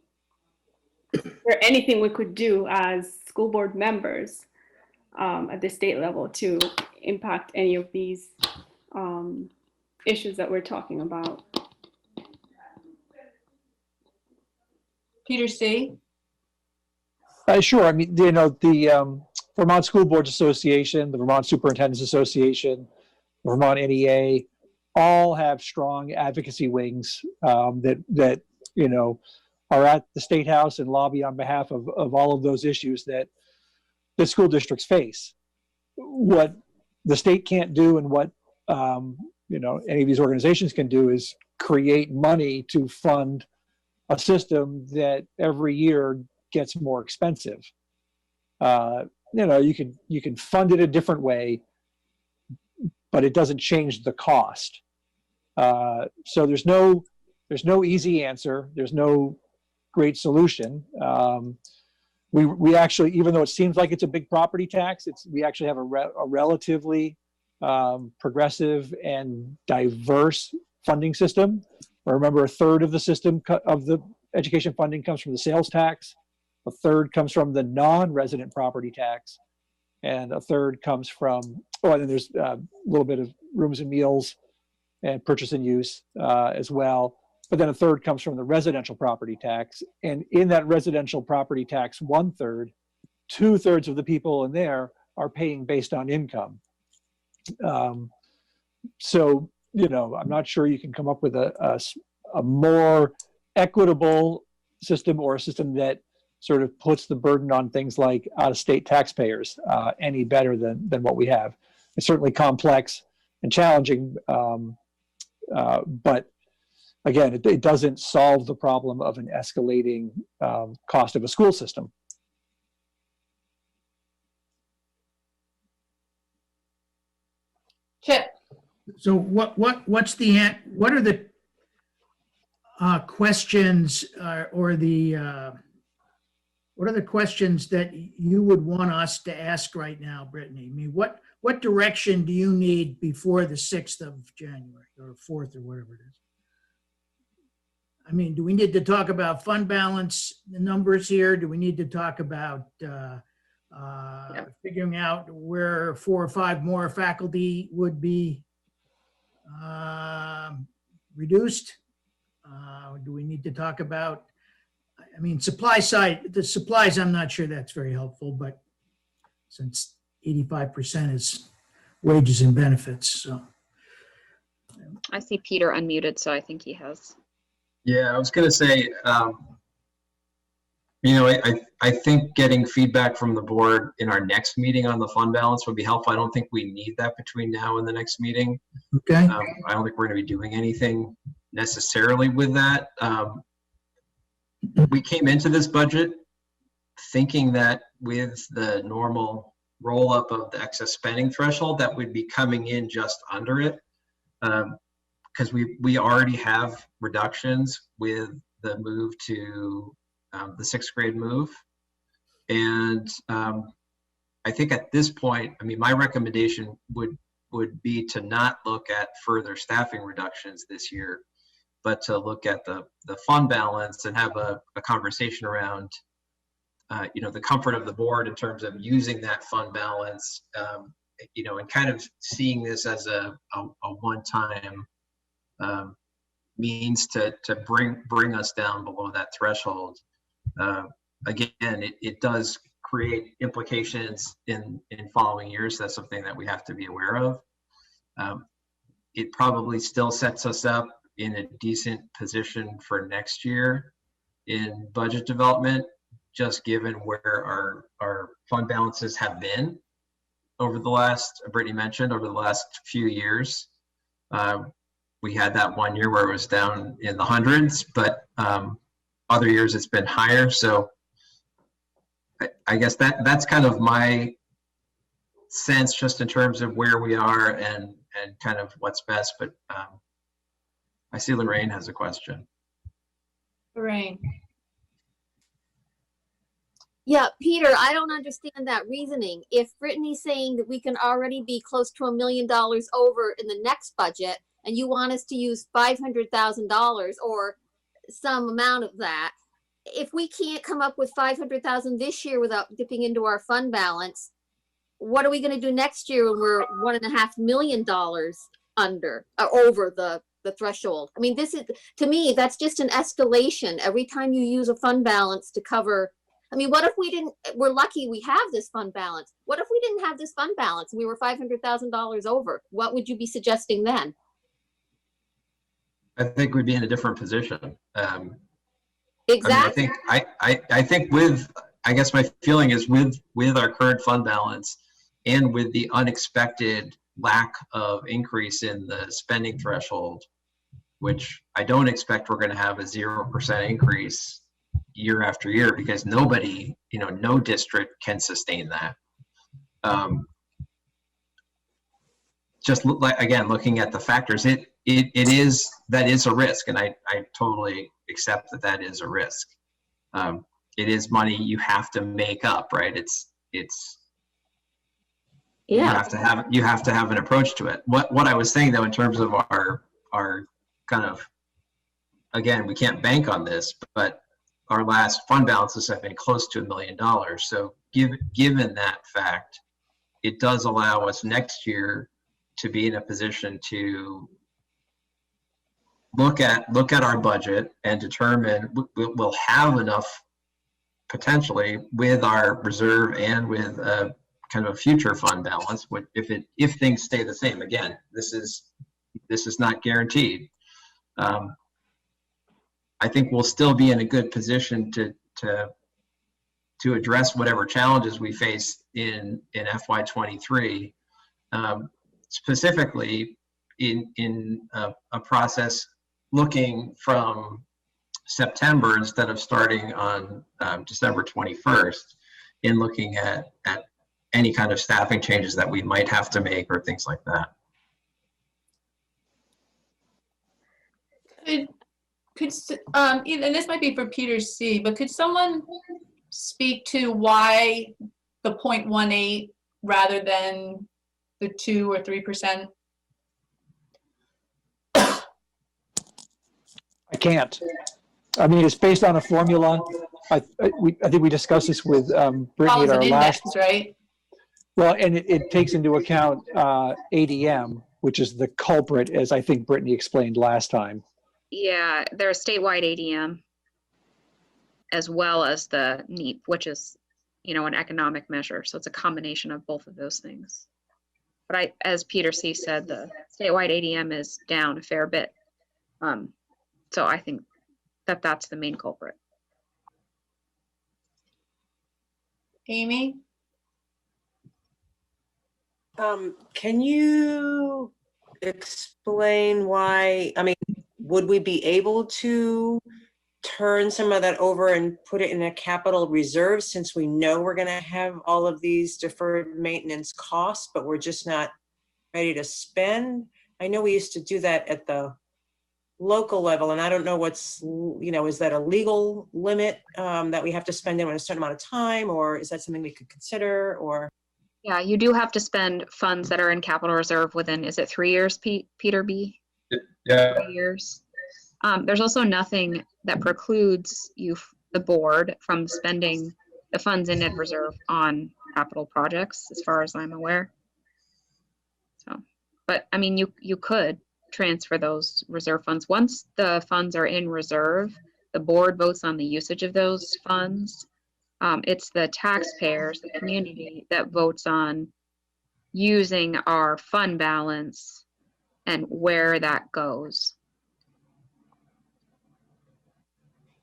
we could do as school board members at the state level to impact any of these issues that we're talking about? Peter C. Sure. The Vermont School Boards Association, the Vermont Superintendents Association, the Vermont NEA, all have strong advocacy wings that are at the State House and lobby on behalf of all of those issues that the school districts face. What the state can't do and what any of these organizations can do is create money to fund a system that every year gets more expensive. You can fund it a different way, but it doesn't change the cost. So there's no easy answer. There's no great solution. We actually, even though it seems like it's a big property tax, we actually have a relatively progressive and diverse funding system. Remember, a third of the system of the education funding comes from the sales tax, a third comes from the non-resident property tax, and a third comes from, and then there's a little bit of rooms and meals and purchase and use as well. But then a third comes from the residential property tax. And in that residential property tax, 1/3, 2/3 of the people in there are paying based on income. So, I'm not sure you can come up with a more equitable system or a system that sort of puts the burden on things like out-of-state taxpayers any better than what we have. It's certainly complex and challenging, but again, it doesn't solve the problem of an escalating cost of a school system. Chip. So what are the questions what are the questions that you would want us to ask right now, Brittany? I mean, what direction do you need before the 6th of January or 4th or whatever it is? I mean, do we need to talk about fund balance, the numbers here? Do we need to talk about figuring out where 4 or 5 more faculty would be reduced? Do we need to talk about, I mean, supply side, the supplies, I'm not sure that's very helpful, but since 85% is wages and benefits, so. I see Peter unmuted, so I think he has. Yeah, I was going to say, I think getting feedback from the board in our next meeting on the fund balance would be helpful. I don't think we need that between now and the next meeting. Okay. I don't think we're going to be doing anything necessarily with that. We came into this budget thinking that with the normal roll up of the excess spending threshold, that we'd be coming in just under it. Because we already have reductions with the move to the 6th grade move. And I think at this point, I mean, my recommendation would be to not look at further staffing reductions this year, but to look at the fund balance and have a conversation around, the comfort of the board in terms of using that fund balance, and kind of seeing this as a one-time means to bring us down below that threshold. Again, it does create implications in following years. That's something that we have to be aware of. It probably still sets us up in a decent position for next year in budget development, just given where our fund balances have been over the last, Brittany mentioned, over the last few years. We had that one year where it was down in the hundreds, but other years it's been higher. So I guess that's kind of my sense just in terms of where we are and kind of what's best. But I see Lorraine has a question. Lorraine. Yeah, Peter, I don't understand that reasoning. If Brittany's saying that we can already be close to $1 million over in the next budget, and you want us to use $500,000 or some amount of that, if we can't come up with $500,000 this year without dipping into our fund balance, what are we going to do next year when we're $1.5 million under or over the threshold? I mean, this is, to me, that's just an escalation every time you use a fund balance to cover. I mean, what if we're lucky we have this fund balance. What if we didn't have this fund balance and we were $500,000 over? What would you be suggesting then? I think we'd be in a different position. Exactly. I think with, I guess my feeling is with our current fund balance and with the unexpected lack of increase in the spending threshold, which I don't expect we're going to have a 0% increase year after year, because nobody, no district can sustain that. Just again, looking at the factors, that is a risk, and I totally accept that is a risk. It is money you have to make up, right? You have to have an approach to it. What I was saying though, in terms of our kind of, again, we can't bank on this, but our last fund balances have been close to $1 million. So given that fact, it does allow us next year to be in a position to look at our budget and determine we'll have enough potentially with our reserve and with kind of a future fund balance. If things stay the same. Again, this is not guaranteed. I think we'll still be in a good position to address whatever challenges we face in FY23, specifically in a process looking from September instead of starting on December 21st, in looking at any kind of staffing changes that we might have to make or things like that. And this might be for Peter C., but could someone speak to why the 0.18 rather than the 2 or 3%? I can't. I mean, it's based on a formula. I think we discussed this with Brittany at our last. Index, right? Well, and it takes into account ADM, which is the culprit, as I think Brittany explained last time. Yeah, there's statewide ADM as well as the NEAP, which is, an economic measure. So it's a combination of both of those things. But as Peter C. said, the statewide ADM is down a fair bit. So I think that's the main culprit. Amy? Can you explain why, would we be able to turn some of that over and put it in a capital reserve, since we know we're going to have all of these deferred maintenance costs, but we're just not ready to spend? I know we used to do that at the local level, and I don't know what's, is that a legal limit that we have to spend in a certain amount of time, or is that something we could consider? Or yeah, you do have to spend funds that are in capital reserve within, is it 3 years, Peter B? Yeah. 3 years. There's also nothing that precludes you, the board, from spending the funds in ed reserve on capital projects, as far as I'm aware. So, but I mean, you could transfer those reserve funds. Once the funds are in reserve, the board votes on the usage of those funds. It's the taxpayers, the community, that votes on using our fund balance and where that goes.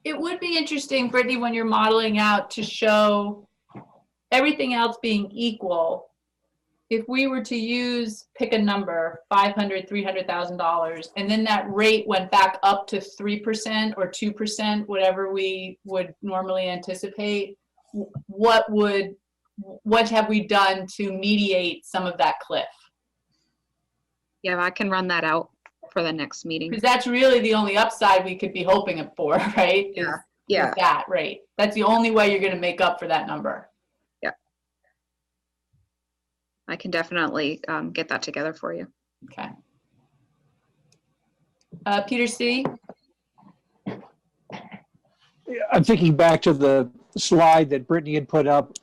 It would be interesting, Brittany, when you're modeling out, to show everything else being equal. If we were to use, pick a number, $500,000, $300,000, and then that rate went back up to 3% or 2%, whatever we would normally anticipate, what have we done to mediate some of that cliff? Yeah, I can run that out for the next meeting. Because that's really the only upside we could be hoping for, right? Yeah. Is that rate. That's the only way you're going to make up for that number. Yeah. I can definitely get that together for you. Okay. Peter C. I'm thinking back to the slide that Brittany had put up,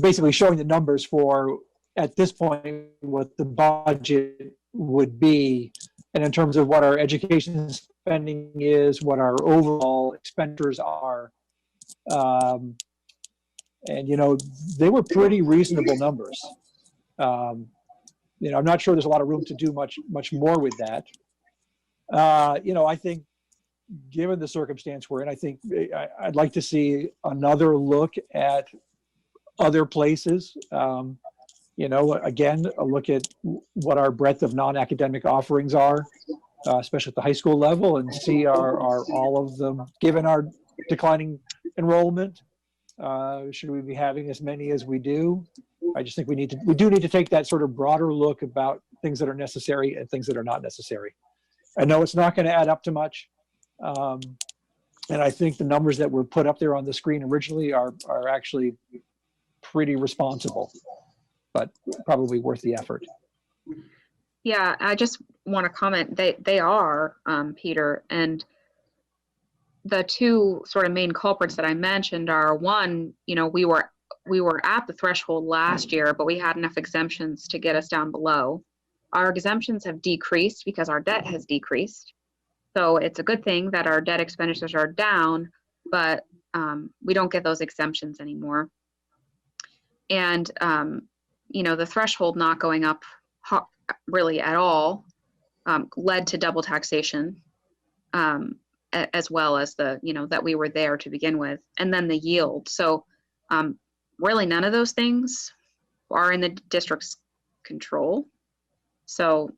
basically showing the numbers for, at this point, what the budget would be, and in terms of what our education spending is, what our overall expenditures are. And, they were pretty reasonable numbers. I'm not sure there's a lot of room to do much more with that. I think given the circumstance we're in, I think I'd like to see another look at other places. Again, a look at what our breadth of non-academic offerings are, especially at the high school level, and see are all of them, given our declining enrollment, should we be having as many as we do? I just think we do need to take that sort of broader look about things that are necessary and things that are not necessary. I know it's not going to add up to much. And I think the numbers that were put up there on the screen originally are actually pretty responsible, but probably worth the effort. Yeah, I just want to comment. They are, Peter, and the two sort of main culprits that I mentioned are, one, we were at the threshold last year, but we had enough exemptions to get us down below. Our exemptions have decreased because our debt has decreased. So it's a good thing that our debt expenditures are down, but we don't get those exemptions anymore. And, the threshold not going up really at all led to double taxation, as well as that we were there to begin with, and then the yield. So really none of those things are in the district's control. So,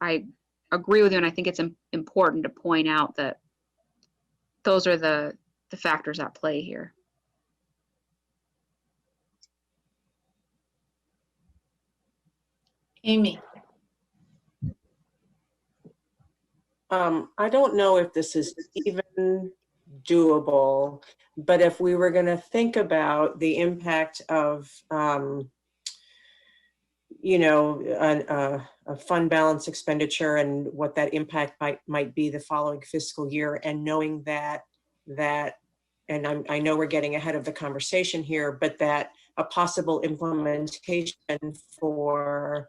I agree with you, and I think it's important to point out that those are the factors at play here. Amy. I don't know if this is even doable, but if we were going to think about the impact of, a fund balance expenditure and what that impact might be the following fiscal year, and knowing that, and I know we're getting ahead of the conversation here, but that a possible implementation for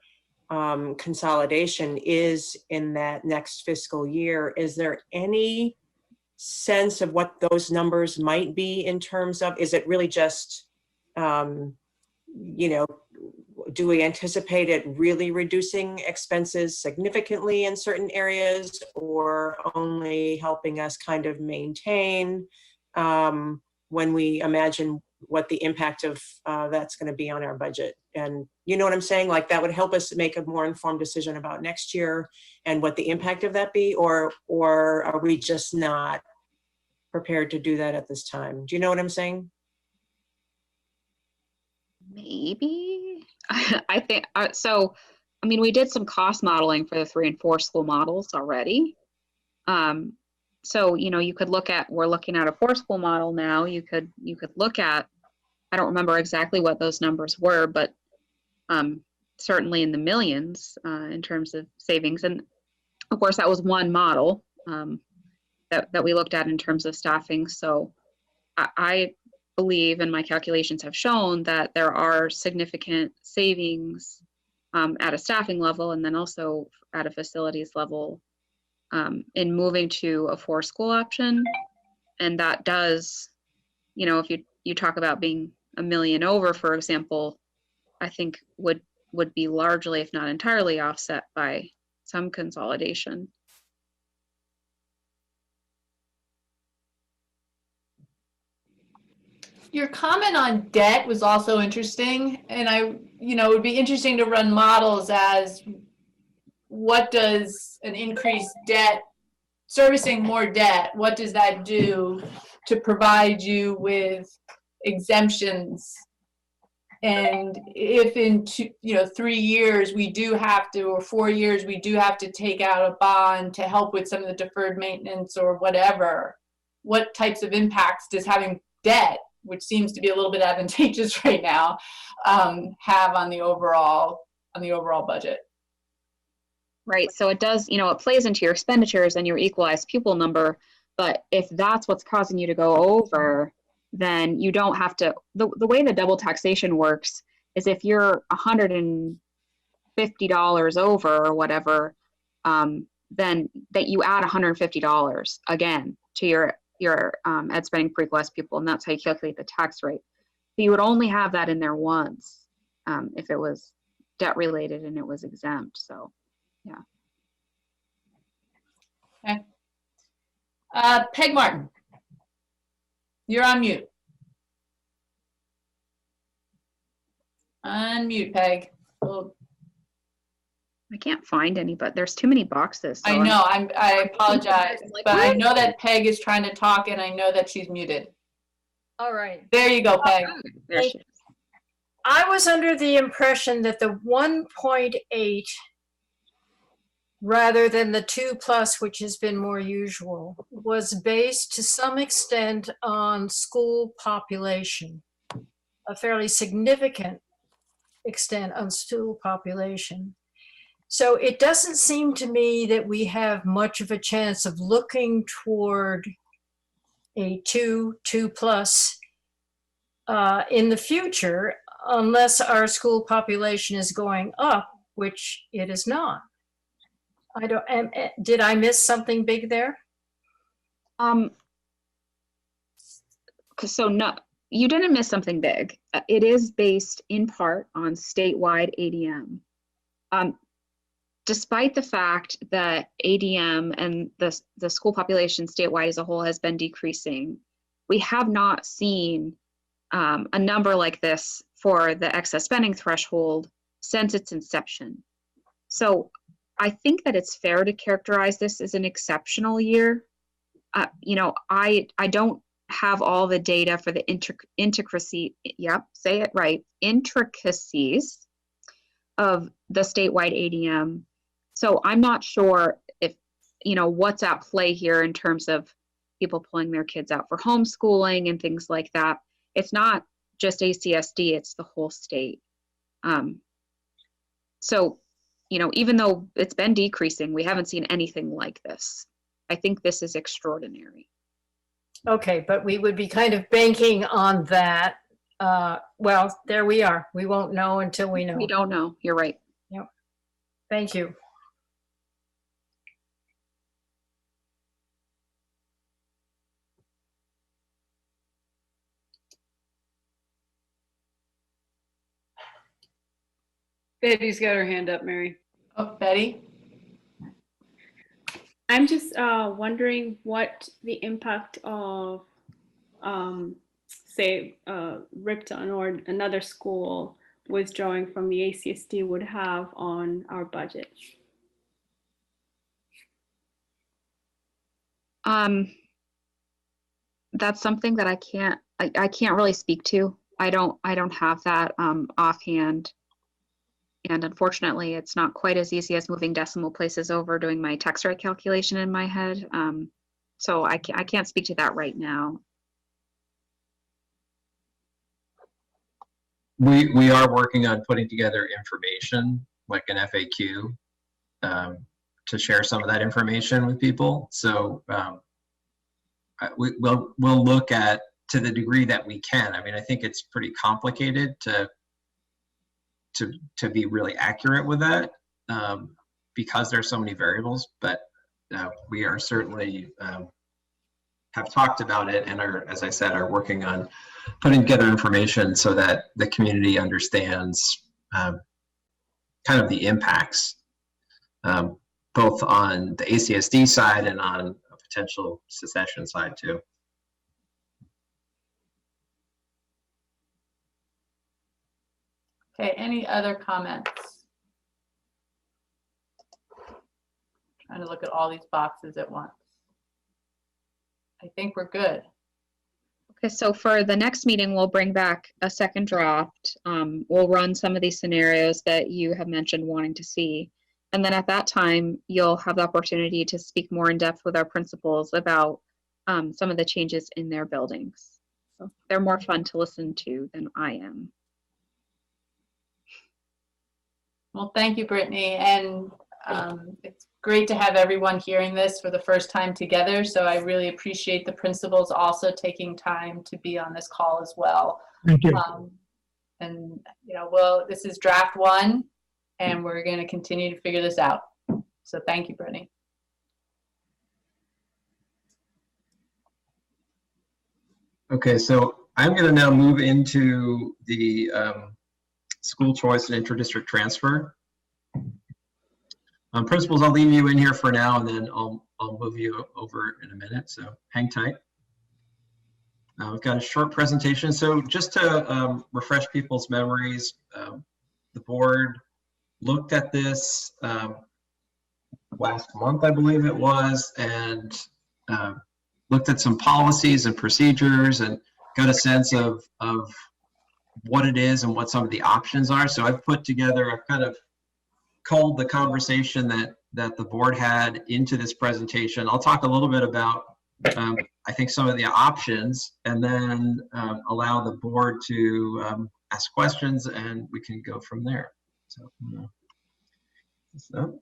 consolidation is in that next fiscal year. Is there any sense of what those numbers might be in terms of, is it really just, do we anticipate it really reducing expenses significantly in certain areas, or only helping us kind of maintain when we imagine what the impact of that's going to be on our budget? And you know what I'm saying? Like, that would help us make a more informed decision about next year and what the impact of that be, or are we just not prepared to do that at this time? Do you know what I'm saying? Maybe. I think so. I mean, we did some cost modeling for the 3 and 4 school models already. So, you could we're looking at a 4 school model now. You could look at, I don't remember exactly what those numbers were, but certainly in the millions in terms of savings. And of course, that was one model that we looked at in terms of staffing. So I believe, and my calculations have shown, that there are significant savings at a staffing level, and then also at a facilities level in moving to a 4 school option. And that does, if you talk about being $1 million over, for example, I think would be largely, if not entirely, offset by some consolidation. Your comment on debt was also interesting, and it would be interesting to run models as what does an increased debt, servicing more debt, what does that do to provide you with exemptions? And if in 3 years we do have to, or 4 years, we do have to take out a bond to help with some of the deferred maintenance or whatever, what types of impacts does having debt, which seems to be a little bit advantageous right now, have on the overall budget? Right. So it does, it plays into your expenditures and your equalized pupil number. But if that's what's causing you to go over, then you don't have to. The way the double taxation works is if you're $150 over or whatever, then that you add $150 again to your ed spending per equalized pupil, and that's how you calculate the tax rate. So you would only have that in there once if it was debt related and it was exempt. So, yeah. Okay. Peg Martin. You're on mute. Unmute, Peg. Oh, I can't find any, but there's too many boxes. So I know, I apologize, but I know that Peg is trying to talk and I know that she's muted. All right. There you go, Peg. There she is. I was under the impression that the 1.8 rather than the 2+, which has been more usual, was based to some extent on school population, a fairly significant extent on school population. So it doesn't seem to me that we have much of a chance of looking toward a 2+ in the future, unless our school population is going up, which it is not. I don't, did I miss something big there? So no, you didn't miss something big. It is based in part on statewide ADM. Despite the fact that ADM and the school population statewide as a whole has been decreasing, we have not seen a number like this for the excess spending threshold since its inception. So I think that it's fair to characterize this as an exceptional year. You know, I don't have all the data for the intricacies of the statewide ADM. So I'm not sure if, you know, what's at play here in terms of people pulling their kids out for homeschooling and things like that. It's not just ACSD, it's the whole state. So, you know, even though it's been decreasing, we haven't seen anything like this. I think this is extraordinary. Okay, but we would be kind of banking on that. Well, there we are. We won't know until we know. We don't know. You're right. Yep. Thank you. Betty's got her hand up, Mary. Oh, Betty? I'm just wondering what the impact of, say, Ripton or another school withdrawing from the ACSD would have on our budget. That's something that I can't really speak to. I don't have that offhand. And unfortunately, it's not quite as easy as moving decimal places over, doing my tax rate calculation in my head. So I can't speak to that right now. We are working on putting together information, like an FAQ, to share some of that information with people. So we'll look at, to the degree that we can. I mean, I think it's pretty complicated to be really accurate with that, because there's so many variables, but we are certainly have talked about it and are, as I said, are working on putting together information so that the community understands kind of the impacts, both on the ACSD side and on a potential secession side too. Okay, any other comments? Trying to look at all these boxes at once. I think we're good. Okay, so for the next meeting, we'll bring back a second draft. We'll run some of these scenarios that you have mentioned wanting to see. And then at that time, you'll have the opportunity to speak more in depth with our principals about some of the changes in their buildings. So they're more fun to listen to than I am. Well, thank you, Brittany. And it's great to have everyone hearing this for the first time together. So I really appreciate the principals also taking time to be on this call as well. Thank you. And, you know, well, this is draft one, and we're going to continue to figure this out. So thank you, Brittany. Okay, so I'm going to now move into the school choice and interdistrict transfer. Principals, I'll leave you in here for now, and then I'll move you over in a minute, so hang tight. We've got a short presentation. So just to refresh people's memories, the board looked at this last month, I believe it was, and looked at some policies and procedures and got a sense of what it is and what some of the options are. So I've kind of culled the conversation that the board had into this presentation. I'll talk a little bit about, I think, some of the options, and then allow the board to ask questions, and we can go from there. So,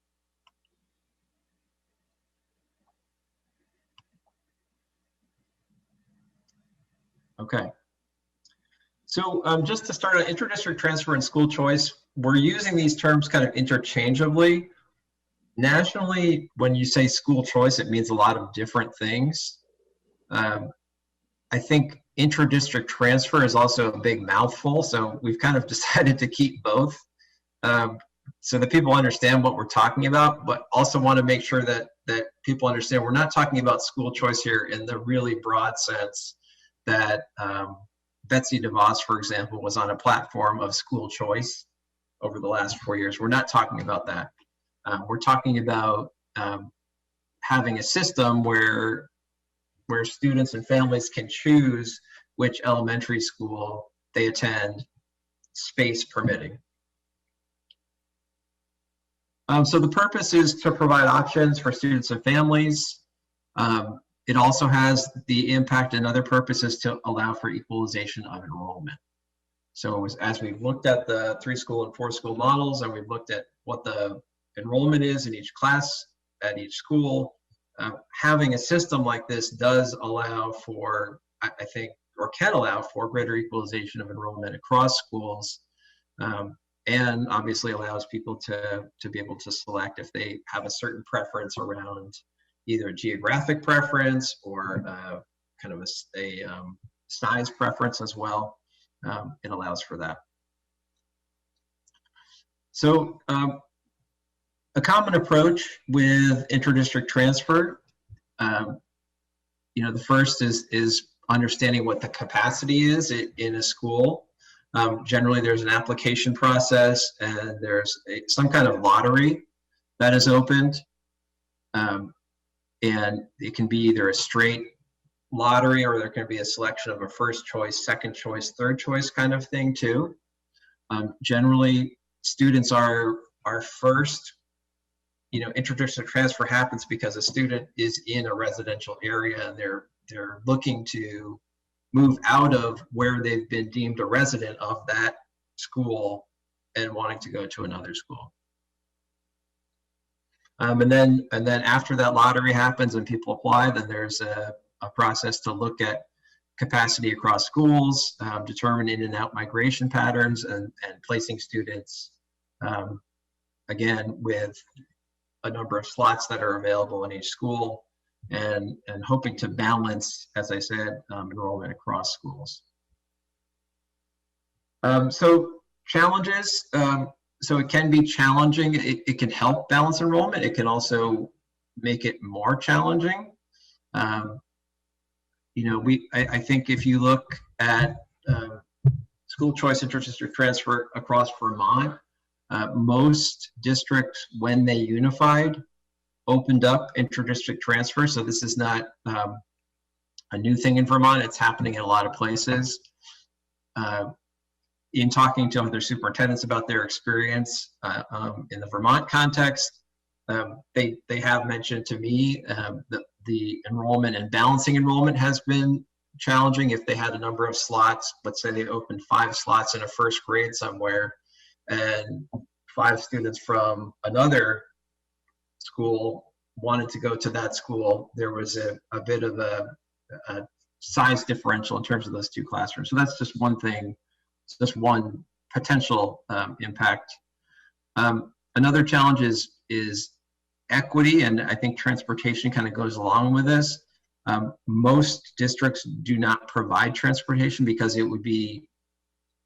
okay. So just to start, inter-district transfer and school choice, we're using these terms kind of interchangeably. Nationally, when you say school choice, it means a lot of different things. I think inter-district transfer is also a big mouthful, so we've kind of decided to keep both so that people understand what we're talking about, but also want to make sure that people understand we're not talking about school choice here in the really broad sense that Betsy DeVos, for example, was on a platform of school choice over the last 4 years. We're not talking about that. We're talking about having a system where students and families can choose which elementary school they attend, space permitting. So the purpose is to provide options for students and families. It also has the impact and other purposes to allow for equalization of enrollment. So as we've looked at the 3-school and 4-school models, and we've looked at what the enrollment is in each class at each school, having a system like this does allow for, I think, or can allow for greater equalization of enrollment across schools, and obviously allows people to be able to select if they have a certain preference around either a geographic preference or kind of a size preference as well. It allows for that. So a common approach with inter-district transfer, the first is understanding what the capacity is in a school. Generally, there's an application process, and there's some kind of lottery that is opened. And it can be either a straight lottery, or there can be a selection of a first choice, second choice, third choice kind of thing too. Generally, students are first, inter-district transfer happens because a student is in a residential area and they're looking to move out of where they've been deemed a resident of that school and wanting to go to another school. And then after that lottery happens and people apply, then there's a process to look at capacity across schools, determine in and out migration patterns, and placing students, again, with a number of slots that are available in each school, and hoping to balance, as I said, enrollment across schools. So challenges. So it can be challenging. It can help balance enrollment. It can also make it more challenging. I think if you look at school choice inter-district transfer across Vermont, most districts, when they unified, opened up inter-district transfer. So this is not a new thing in Vermont. It's happening in a lot of places. In talking to other superintendents about their experience in the Vermont context, they have mentioned to me that the enrollment and balancing enrollment has been challenging. If they had a number of slots, let's say they opened 5 slots in a first grade somewhere, and 5 students from another school wanted to go to that school, there was a bit of a size differential in terms of those 2 classrooms. So that's just one thing. It's just one potential impact. Another challenge is equity, and I think transportation kind of goes along with this. Most districts do not provide transportation because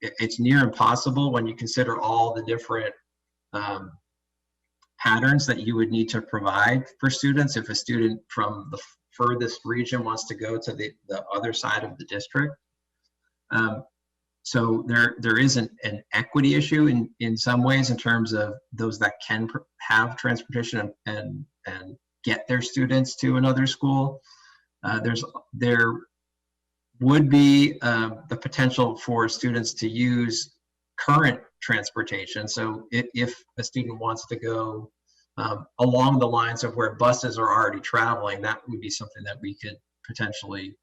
it's near impossible when you consider all the different patterns that you would need to provide for students if a student from the furthest region wants to go to the other side of the district. So there is an equity issue in some ways in terms of those that can have transportation and get their students to another school. There would be the potential for students to use current transportation. So if a student wants to go along the lines of where buses are already traveling, that would be something that we could potentially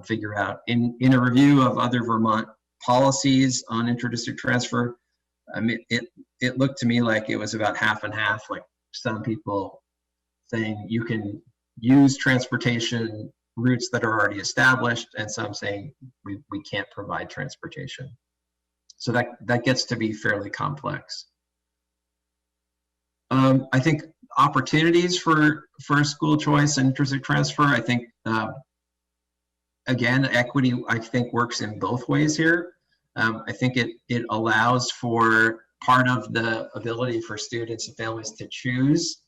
figure out. In a review of other Vermont policies on inter-district transfer, I mean, it looked to me like it was about half and half, like some people saying you can use transportation routes that are already established, and some saying we can't provide transportation. So that gets to be fairly complex. I think opportunities for school choice and inter-district transfer, I think, again, equity, I think, works in both ways here. I think it allows for part of the ability for students and families to choose,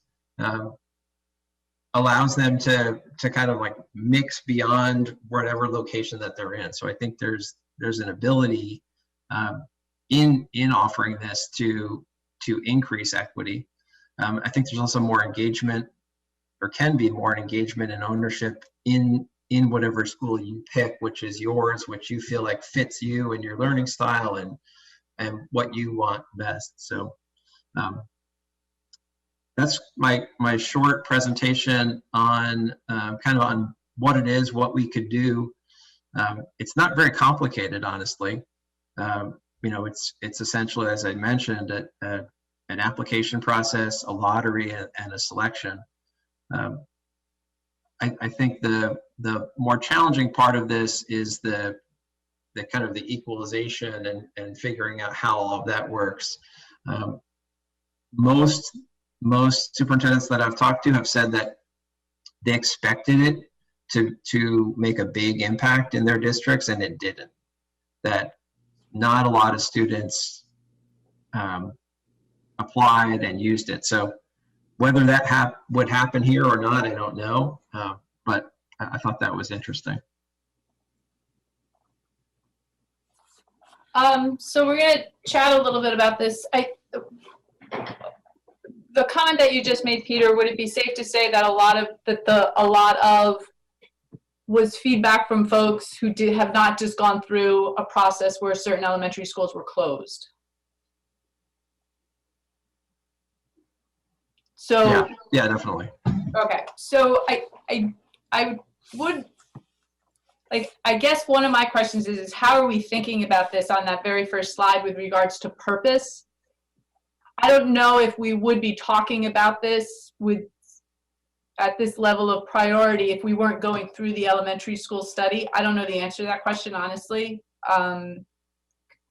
allows them to kind of like mix beyond whatever location that they're in. So I think there's an ability in offering this to increase equity. I think there's also more engagement, or can be more engagement and ownership in whatever school you pick, which is yours, which you feel like fits you and your learning style and what you want best. So that's my short presentation on kind of on what it is, what we could do. It's not very complicated, honestly. You know, it's essentially, as I mentioned, an application process, a lottery, and a selection. I think the more challenging part of this is the kind of the equalization and figuring out how all of that works. Most superintendents that I've talked to have said that they expected it to make a big impact in their districts, and it didn't. That not a lot of students applied and used it. So whether that would happen here or not, I don't know, but I thought that was interesting. So we're going to chat a little bit about this. The comment that you just made, Peter, would it be safe to say that a lot of was feedback from folks who have not just gone through a process where certain elementary schools were closed? So yeah, definitely. Okay, so I would like, I guess one of my questions is how are we thinking about this on that very first slide with regards to purpose? I don't know if we would be talking about this at this level of priority if we weren't going through the elementary school study. I don't know the answer to that question, honestly. I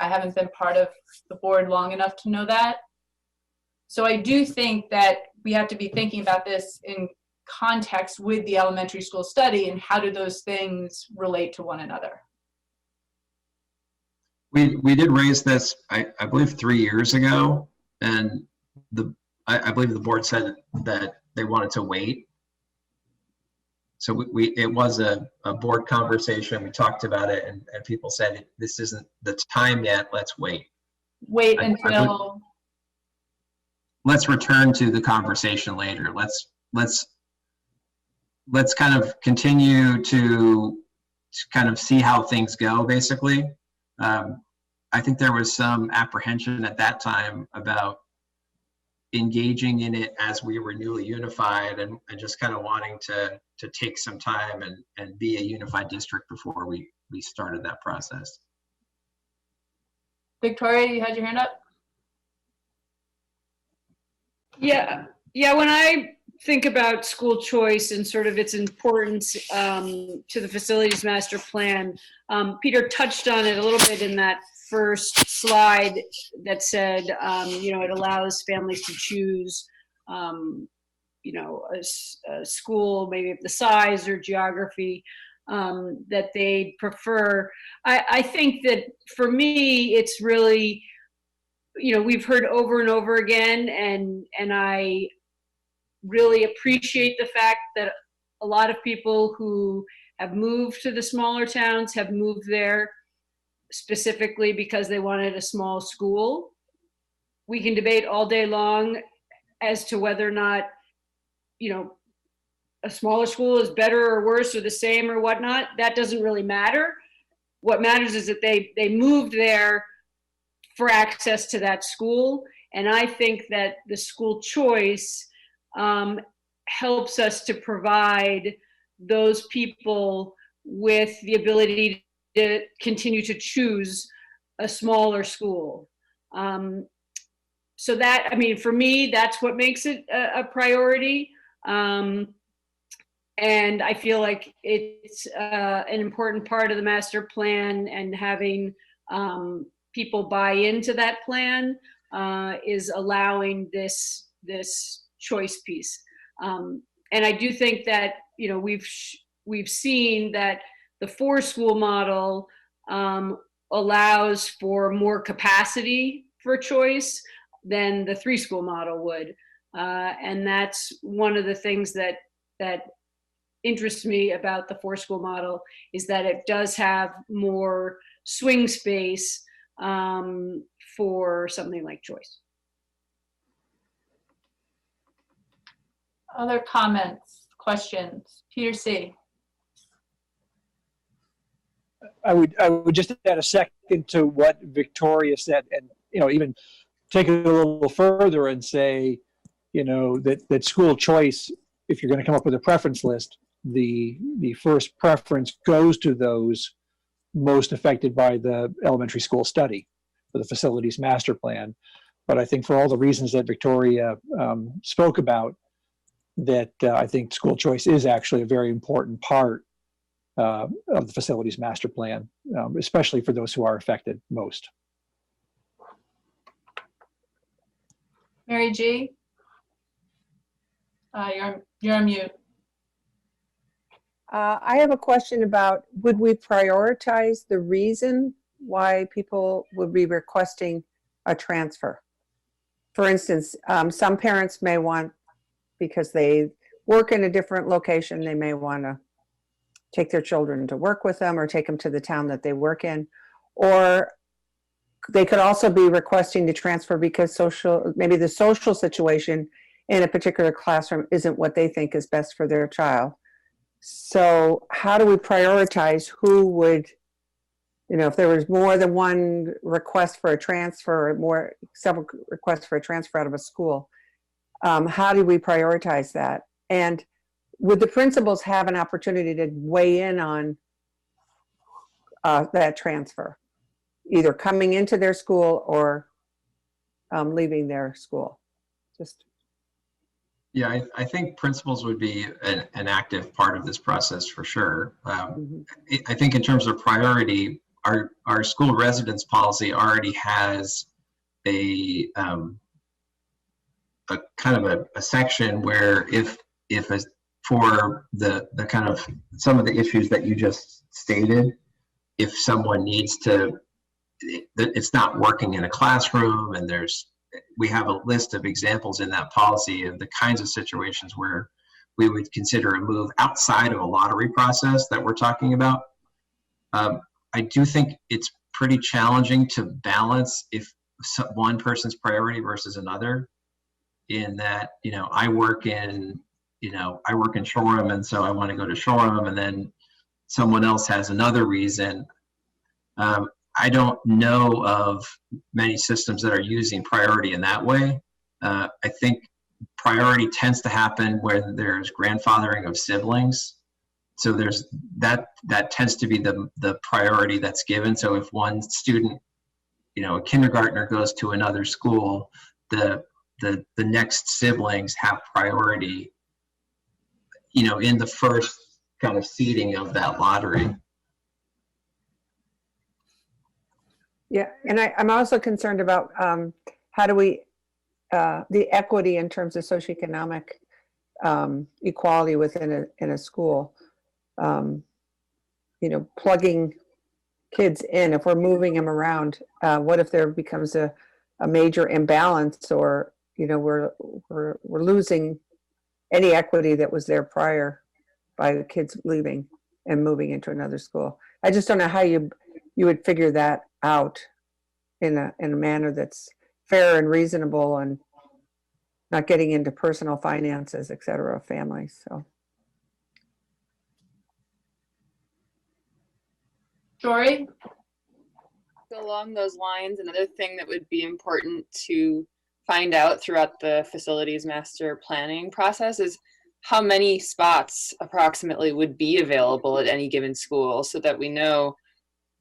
haven't been part of the board long enough to know that. So I do think that we have to be thinking about this in context with the elementary school study and how do those things relate to one another. We did raise this, I believe, 3 years ago, and I believe the board said that they wanted to wait. So it was a board conversation. We talked about it, and people said this isn't the time yet. Let's wait. Wait until. Let's return to the conversation later. Let's kind of continue to kind of see how things go, basically. I think there was some apprehension at that time about engaging in it as we were newly unified and just kind of wanting to take some time and be a unified district before we started that process. Victoria, you had your hand up? Yeah, when I think about school choice and sort of its importance to the facilities master plan, Peter touched on it a little bit in that first slide that said, it allows families to choose, a school, maybe of the size or geography that they prefer. I think that for me, it's really we've heard over and over again, and I really appreciate the fact that a lot of people who have moved to the smaller towns have moved there specifically because they wanted a small school. We can debate all day long as to whether or not, a smaller school is better or worse or the same or whatnot. That doesn't really matter. What matters is that they moved there for access to that school. And I think that the school choice helps us to provide those people with the ability to continue to choose a smaller school. So that, for me, that's what makes it a priority. And I feel like it's an important part of the master plan, and having people buy into that plan is allowing this choice piece. And I do think that, we've seen that the 4-school model allows for more capacity for choice than the 3-school model would. And that's one of the things that interests me about the 4-school model, is that it does have more swing space for something like choice. Other comments, questions? Peter C. I would just add a second to what Victoria said, and even take it a little further and say, that school choice, if you're going to come up with a preference list, the first preference goes to those most affected by the elementary school study or the facilities master plan. But I think for all the reasons that Victoria spoke about, that I think school choice is actually a very important part of the facilities master plan, especially for those who are affected most. Mary G. You're on mute. I have a question about, would we prioritize the reason why people would be requesting a transfer? For instance, some parents may want, because they work in a different location, they may want to take their children to work with them or take them to the town that they work in. Or they could also be requesting to transfer because maybe the social situation in a particular classroom isn't what they think is best for their child. So how do we prioritize who would, if there was more than one request for a transfer, or several requests for a transfer out of a school, how do we prioritize that? And would the principals have an opportunity to weigh in on that transfer, either coming into their school or leaving their school? Yeah, I think principals would be an active part of this process for sure. I think in terms of priority, our school residence policy already has a kind of a section where if for the kind of some of the issues that you just stated, if someone needs to, it's not working in a classroom, and we have a list of examples in that policy of the kinds of situations where we would consider a move outside of a lottery process that we're talking about. I do think it's pretty challenging to balance if one person's priority versus another, in that, I work in Shoreham, and so I want to go to Shoreham, and then someone else has another reason. I don't know of many systems that are using priority in that way. I think priority tends to happen when there's grandfathering of siblings. So there's that tends to be the priority that's given. So if one student, a kindergartner, goes to another school, the next siblings have priority, in the first kind of seeding of that lottery. Yeah, and I'm also concerned about how do we, the equity in terms of socioeconomic equality within a school. Plugging kids in, if we're moving them around, what if there becomes a a major imbalance, or, you know, we're losing any equity that was there prior by the kids leaving and moving into another school. I just don't know how you would figure that out in a manner that's fair and reasonable and not getting into personal finances, et cetera, of families. So. Jory? Along those lines, another thing that would be important to find out throughout the facilities master planning process is how many spots approximately would be available at any given school, so that we know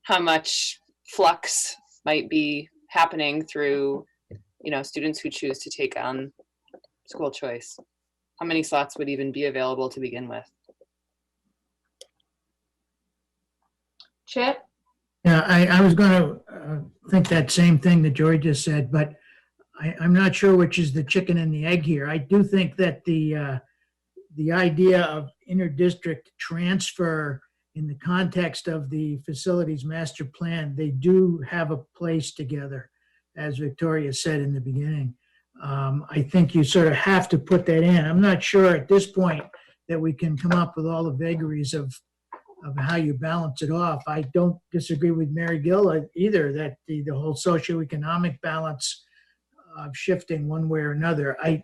how much flux might be happening through, you know, students who choose to take on school choice. How many slots would even be available to begin with? Chip? Yeah, I was going to think that same thing that Jory just said, but I'm not sure which is the chicken and the egg here. I do think that the idea of inter-district transfer in the context of the facilities master plan, they do have a place together, as Victoria said in the beginning. I think you sort of have to put that in. I'm not sure at this point that we can come up with all the vagaries of how you balance it off. I don't disagree with Mary Gill either, that the whole socioeconomic balance of shifting one way or another. I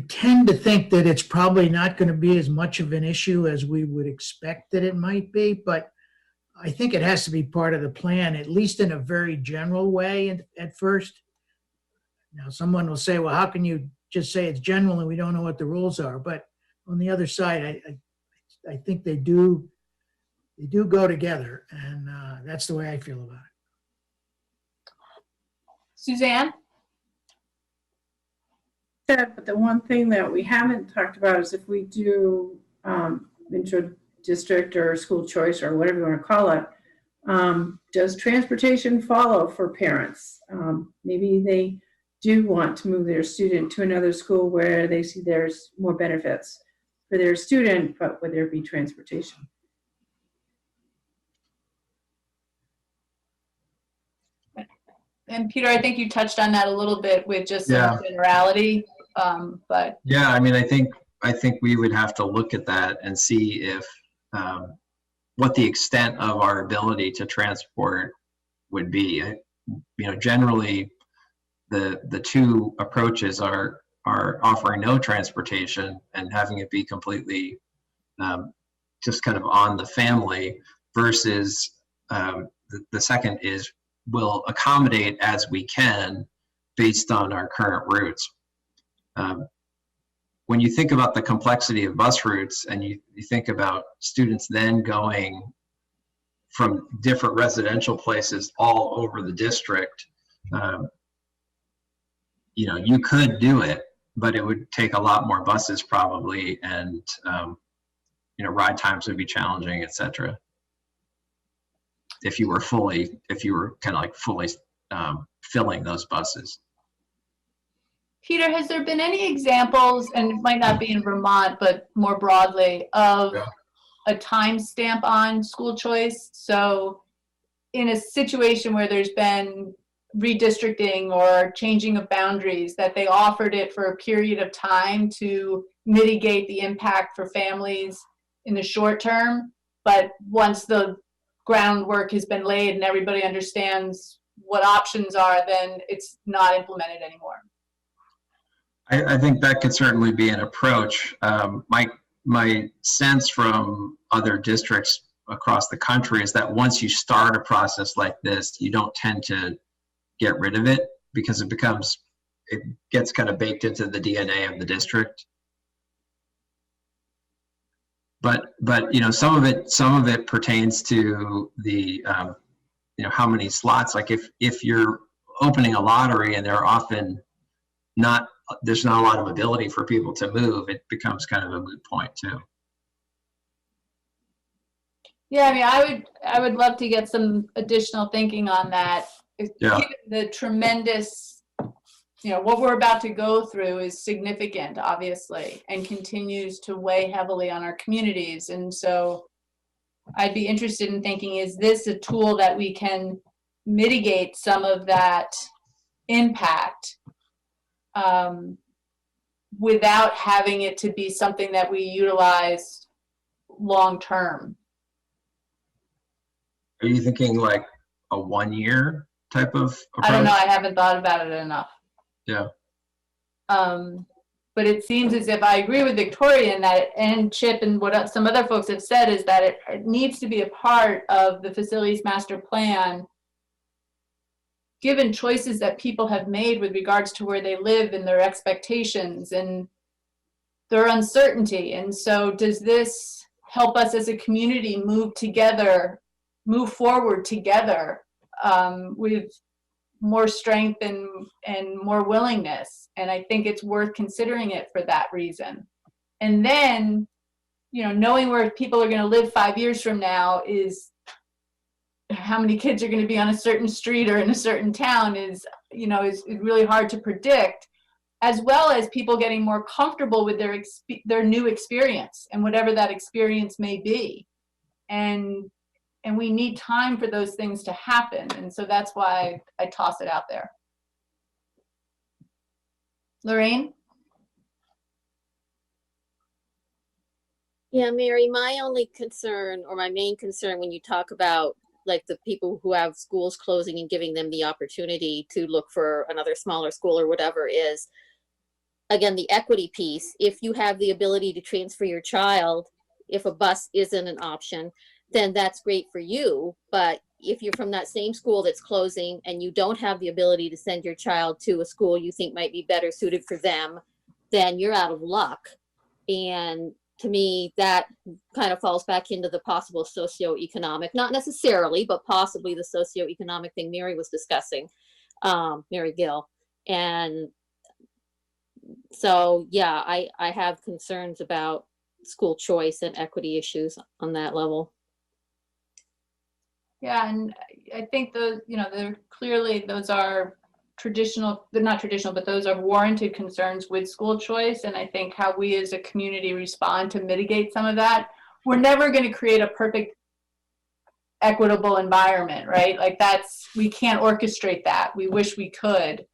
tend to think that it's probably not going to be as much of an issue as we would expect that it might be, but I think it has to be part of the plan, at least in a very general way at first. Now, someone will say, well, how can you just say it's general and we don't know what the rules are? But on the other side, I think they do go together, and that's the way I feel about it. Suzanne? But the one thing that we haven't talked about is if we do intra-district or school choice or whatever you want to call it, does transportation follow for parents? Maybe they do want to move their student to another school where they see there's more benefits for their student, but would there be transportation? And Peter, I think you touched on that a little bit with just Yeah. some generality, but. Yeah, I mean, I think we would have to look at that and see if what the extent of our ability to transport would be. You know, generally, the two approaches are offering no transportation and having it be completely just kind of on the family, versus the second is we'll accommodate as we can based on our current routes. When you think about the complexity of bus routes and you think about students then going from different residential places all over the district, you know, you could do it, but it would take a lot more buses probably, and you know, ride times would be challenging, et cetera. If you were kind of like fully filling those buses. Peter, has there been any examples, and it might not be in Vermont, but more broadly, of a timestamp on school choice? So in a situation where there's been redistricting or changing of boundaries, that they offered it for a period of time to mitigate the impact for families in the short term, but once the groundwork has been laid and everybody understands what options are, then it's not implemented anymore. I think that could certainly be an approach. My sense from other districts across the country is that once you start a process like this, you don't tend to get rid of it, because it gets kind of baked into the DNA of the district. But you know, some of it pertains to the you know, how many slots. Like if you're opening a lottery and there's not a lot of ability for people to move, it becomes kind of a moot point too. Yeah, I mean, I would love to get some additional thinking on that. Yeah. Given the tremendous, you know, what we're about to go through is significant, obviously, and continues to weigh heavily on our communities. And so I'd be interested in thinking, is this a tool that we can mitigate some of that impact without having it to be something that we utilize long-term. Are you thinking like a 1 year type of approach? I don't know, I haven't thought about it enough. Yeah. But it seems as if I agree with Victoria in that, and Chip and what some other folks have said, is that it needs to be a part of the facilities master plan, given choices that people have made with regards to where they live and their expectations and their uncertainty. And so does this help us as a community move forward together with more strength and more willingness? And I think it's worth considering it for that reason. And then, you know, knowing where people are going to live 5 years from now is how many kids are going to be on a certain street or in a certain town is really hard to predict, as well as people getting more comfortable with their new experience and whatever that experience may be. And we need time for those things to happen. And so that's why I toss it out there. Lorraine? Yeah, Mary, my only concern, or my main concern when you talk about like the people who have schools closing and giving them the opportunity to look for another smaller school or whatever, is, again, the equity piece. If you have the ability to transfer your child, if a bus isn't an option, then that's great for you. But if you're from that same school that's closing and you don't have the ability to send your child to a school you think might be better suited for them, then you're out of luck. And to me, that kind of falls back into the possible socioeconomic, not necessarily, but possibly the socioeconomic thing Mary was discussing, Mary Gill. And so, yeah, I have concerns about school choice and equity issues on that level. Yeah, and I think they're clearly, those are traditional, they're not traditional, but those are warranted concerns with school choice. And I think how we as a community respond to mitigate some of that. We're never going to create a perfect equitable environment, right? Like we can't orchestrate that. We wish we could.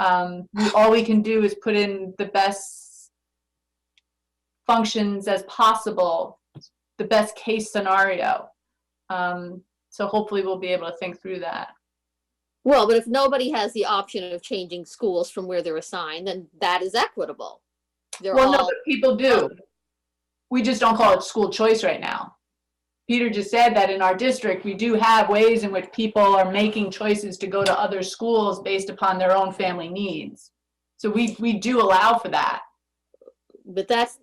All we can do is put in the best functions as possible, the best case scenario. So hopefully we'll be able to think through that. Well, but if nobody has the option of changing schools from where they're assigned, then that is equitable. No, but people do. We just don't call it school choice right now. Peter just said that in our district, we do have ways in which people are making choices to go to other schools based upon their own family needs. So we do allow for that. But that's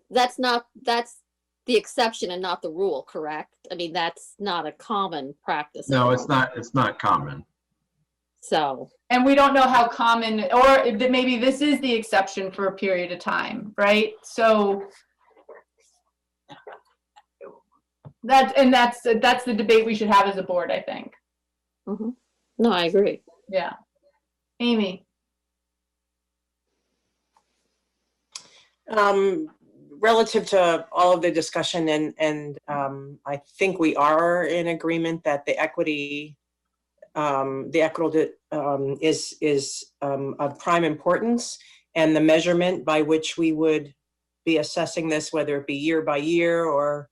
the exception and not the rule, correct? I mean, that's not a common practice. No, it's not common. So. And we don't know how common, or maybe this is the exception for a period of time, right? So that's the debate we should have as a board, I think. Mm-hmm. No, I agree. Yeah. Amy. Relative to all of the discussion, and I think we are in agreement that the equitable is of prime importance, and the measurement by which we would be assessing this, whether it be year by year or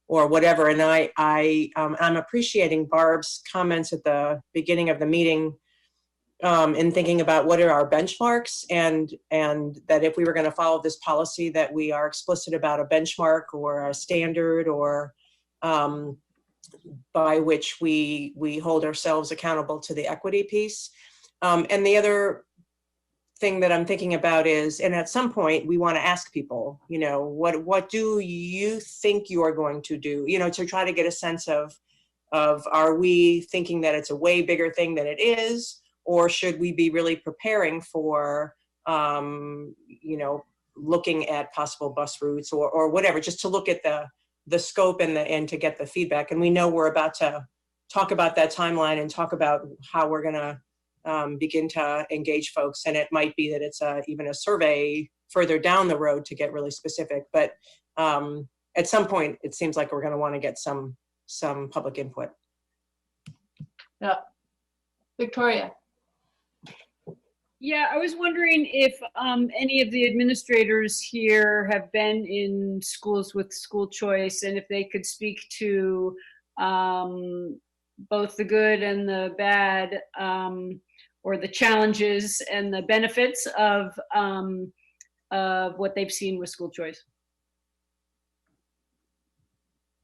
whatever. And I'm appreciating Barb's comments at the beginning of the meeting in thinking about what are our benchmarks, and that if we were going to follow this policy, that we are explicit about a benchmark or a standard or by which we hold ourselves accountable to the equity piece. And the other thing that I'm thinking about is, and at some point we want to ask people, what do you think you are going to do, to try to get a sense of are we thinking that it's a way bigger thing than it is? Or should we be really preparing for, looking at possible bus routes or whatever, just to look at the scope and to get the feedback. And we know we're about to talk about that timeline and talk about how we're going to begin to engage folks. And it might be that it's even a survey further down the road to get really specific. But at some point, it seems like we're going to want to get some public input. Yeah. Victoria. Yeah, I was wondering if any of the administrators here have been in schools with school choice, and if they could speak to both the good and the bad, or the challenges and the benefits of what they've seen with school choice.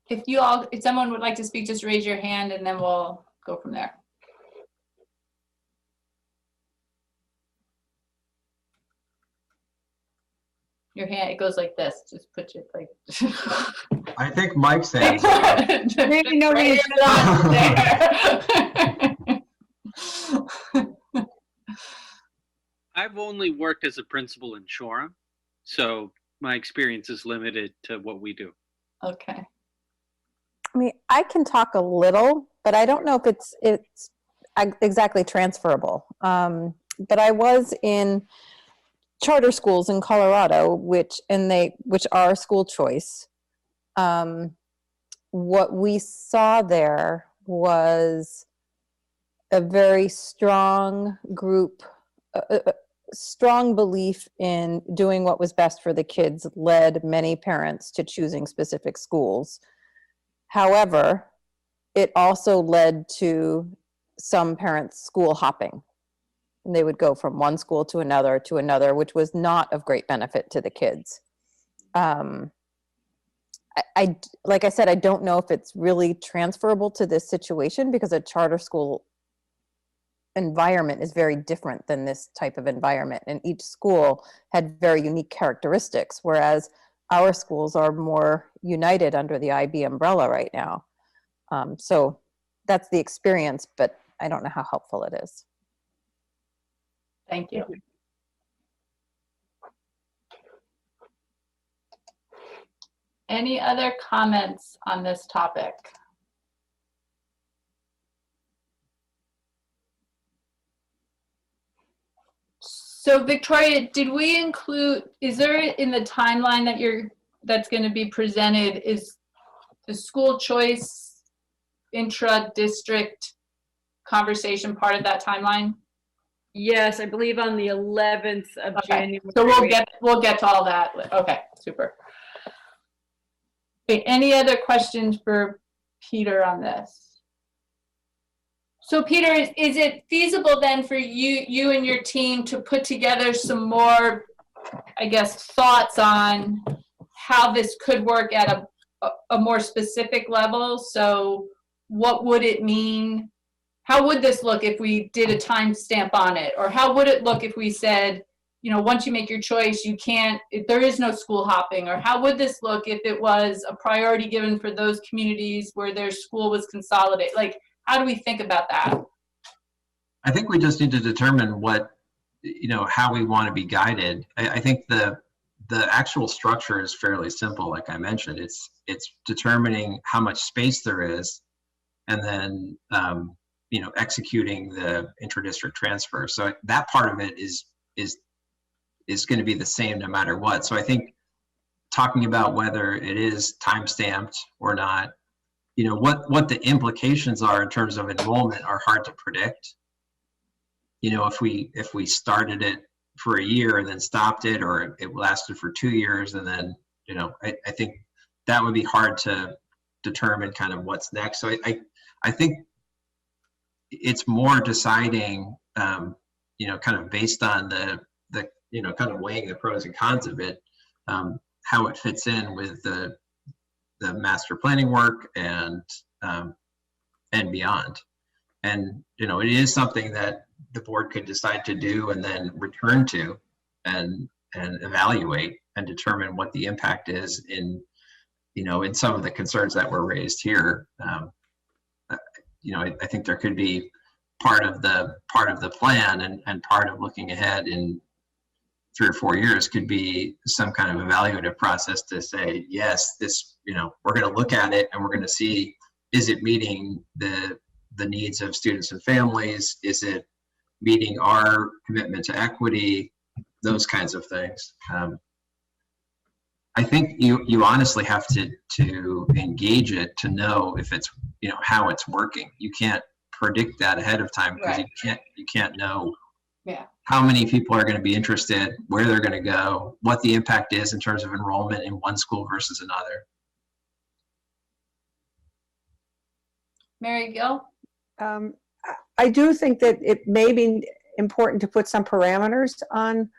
If someone would like to speak, just raise your hand and then we'll go from there. Your hand, it goes like this. Just put it like. I think Mike's hand. Maybe nobody's I've only worked as a principal in Shoreham, so my experience is limited to what we do. Okay. I mean, I can talk a little, but I don't know if it's exactly transferable. But I was in charter schools in Colorado, which are school choice. What we saw there was a very strong group, strong belief in doing what was best for the kids led many parents to choosing specific schools. However, it also led to some parents school hopping. And they would go from one school to another, which was not of great benefit to the kids. Like I said, I don't know if it's really transferable to this situation because a charter school environment is very different than this type of environment. And each school had very unique characteristics, whereas our schools are more united under the IB umbrella right now. So that's the experience, but I don't know how helpful it is. Thank you. Any other comments on this topic? So Victoria, did we include, is there in the timeline that's going to be presented, is the school choice intra-district conversation part of that timeline? Yes, I believe on the 11th of January. So we'll get to all that. Okay, super. Okay, any other questions for Peter on this? So Peter, is it feasible then for you and your team to put together some more, I guess, thoughts on how this could work at a more specific level? So what would it mean? How would this look if we did a timestamp on it? Or how would it look if we said, you know, once you make your choice, there is no school hopping? Or how would this look if it was a priority given for those communities where their school was consolidated? Like, how do we think about that? I think we just need to determine how we want to be guided. I think the actual structure is fairly simple. Like I mentioned, it's determining how much space there is, and then executing the intra-district transfer. So that part of it is going to be the same no matter what. So I think talking about whether it is time-stamped or not, what the implications are in terms of enrollment are hard to predict. If we started it for a year and then stopped it, or it lasted for 2 years, and then, I think that would be hard to determine kind of what's next. So I think it's more deciding, kind of based on the kind of weighing the pros and cons of it, how it fits in with the master planning work and beyond. And, it is something that the board could decide to do and then return to and evaluate and determine what the impact is in some of the concerns that were raised here. I think there could be part of the plan and part of looking ahead in 3 or 4 years could be some kind of evaluative process to say, yes, this, we're going to look at it and we're going to see, is it meeting the needs of students and families? Is it meeting our commitment to equity? Those kinds of things. I think you honestly have to engage it to know if it's, how it's working. You can't predict that ahead of time because you can't know Yeah. how many people are going to be interested, where they're going to go, what the impact is in terms of enrollment in one school versus another. Mary Gill? I do think that it may be important to put some parameters on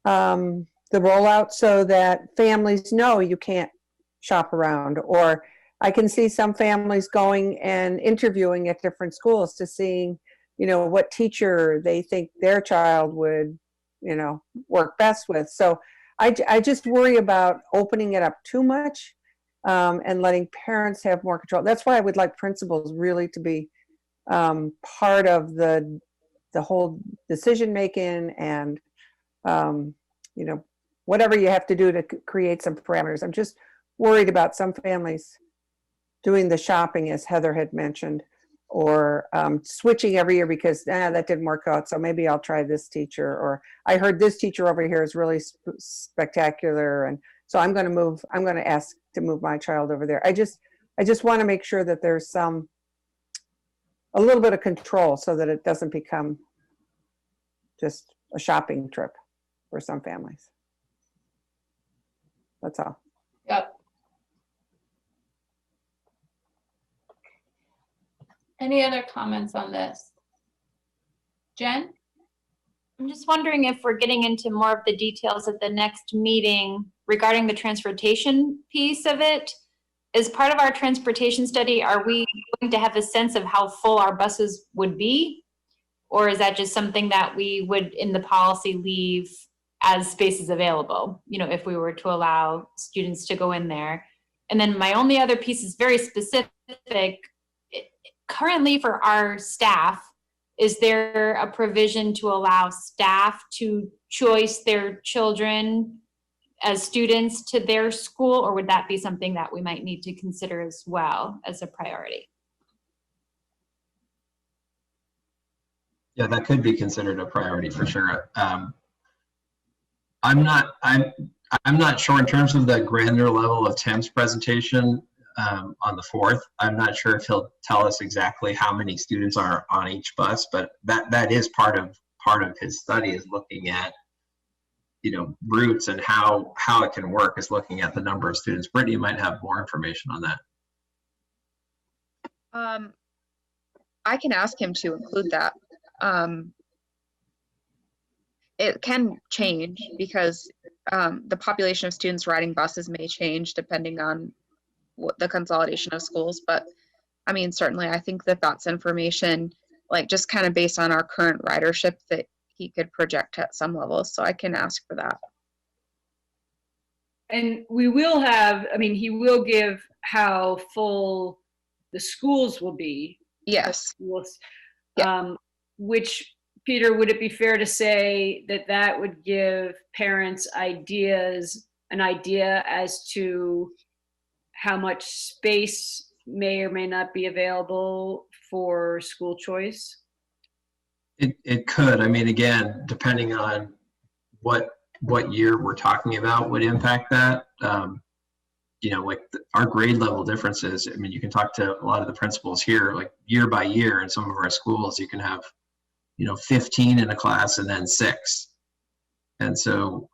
the rollout so that families know you can't shop around. Or I can see some families going and interviewing at different schools to seeing, you know, what teacher they think their child would, you know, work best with. So I just worry about opening it up too much and letting parents have more control. That's why I would like principals really to be part of the whole decision making and you know, whatever you have to do to create some parameters. I'm just worried about some families doing the shopping, as Heather had mentioned, or switching every year because that didn't work out, so maybe I'll try this teacher, or I heard this teacher over here is really spectacular, and so I'm going to ask to move my child over there. I just want to make sure that there's a little bit of control so that it doesn't become just a shopping trip for some families. That's all. Yep. Any other comments on this? Jen? I'm just wondering if we're getting into more of the details at the next meeting regarding the transportation piece of it. As part of our transportation study, are we going to have a sense of how full our buses would be? Or is that just something that we would in the policy leave as spaces available, you know, if we were to allow students to go in there? And then my only other piece is very specific. Currently for our staff, is there a provision to allow staff to choice their children as students to their school, or would that be something that we might need to consider as well as a priority? Yeah, that could be considered a priority for sure. I'm not sure in terms of the granular level of Tim's presentation on the 4th. I'm not sure if he'll tell us exactly how many students are on each bus, but that is part of his study, is looking at, you know, routes and how it can work, is looking at the number of students. Brittany might have more information on that. I can ask him to include that. It can change because the population of students riding buses may change depending on what the consolidation of schools. But I mean, certainly I think that that's information, like just kind of based on our current ridership, that he could project at some level. So I can ask for that. And we will have, I mean, he will give how full the schools will be. Yes. Which, Peter, would it be fair to say that that would give parents an idea as to how much space may or may not be available for school choice? It could. I mean, again, depending on what year we're talking about would impact that. You know, like our grade level differences. I mean, you can talk to a lot of the principals here, like year by year in some of our schools, you can have, you know, 15 in a class and then 6. And so,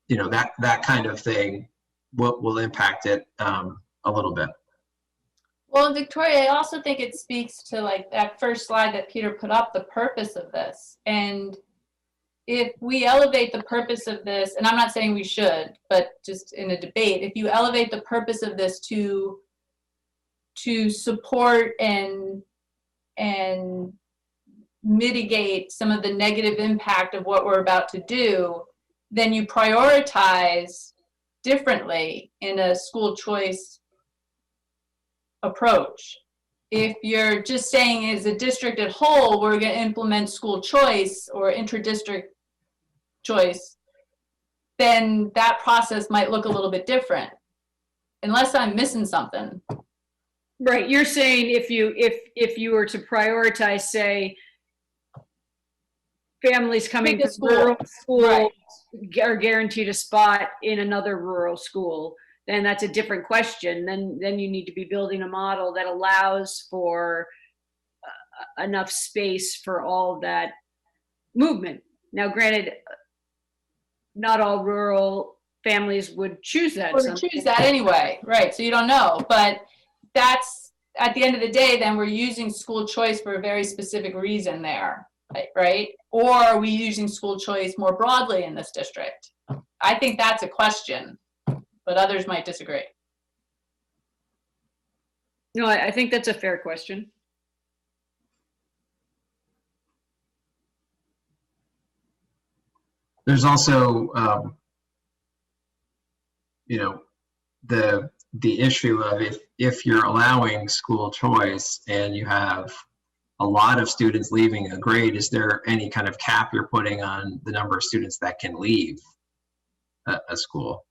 you know, that kind of thing will impact it a little bit. Well, Victoria, I also think it speaks to like that first slide that Peter put up, the purpose of this. And if we elevate the purpose of this, and I'm not saying we should, but just in a debate, if you elevate the purpose of this to support and mitigate some of the negative impact of what we're about to do, then you prioritize differently in a school choice approach. If you're just saying as a district at whole, we're going to implement school choice or inter-district choice, then that process might look a little bit different, unless I'm missing something. Right, you're saying if you were to prioritize, say, families coming to rural school, right, are guaranteed a spot in another rural school, then that's a different question. Then you need to be building a model that allows for enough space for all that movement. Now, granted, not all rural families would choose that. Or choose that anyway, right? So you don't know, but that's, at the end of the day, then we're using school choice for a very specific reason there, right? Or are we using school choice more broadly in this district? I think that's a question, but others might disagree. No, I think that's a fair question. There's also, you know, the issue of if you're allowing school choice and you have a lot of students leaving a grade, is there any kind of cap you're putting on the number of students that can leave a school?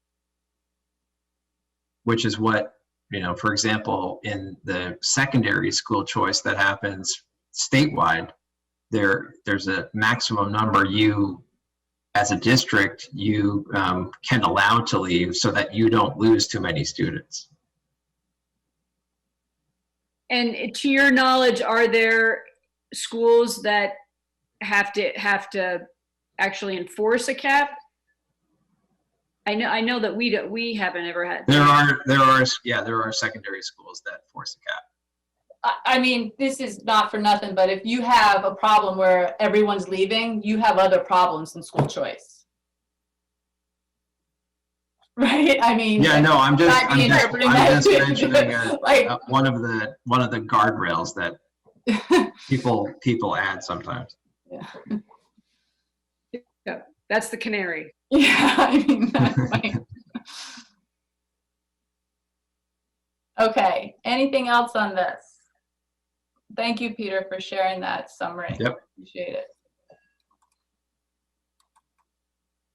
Which is what, you know, for example, in the secondary school choice that happens statewide, there's a maximum number you, as a district, you can allow to leave so that you don't lose too many students. And to your knowledge, are there schools that have to actually enforce a cap? I know that we haven't ever had. There are secondary schools that force a cap. I mean, this is not for nothing, but if you have a problem where everyone's leaving, you have other problems than school choice. Right? I mean, yeah, no, I'm just mentioning like one of the guardrails that people add sometimes. Yeah, that's the canary. Yeah, I mean, that's right. Okay, anything else on this? Thank you, Peter, for sharing that summary. Yep. Appreciate it.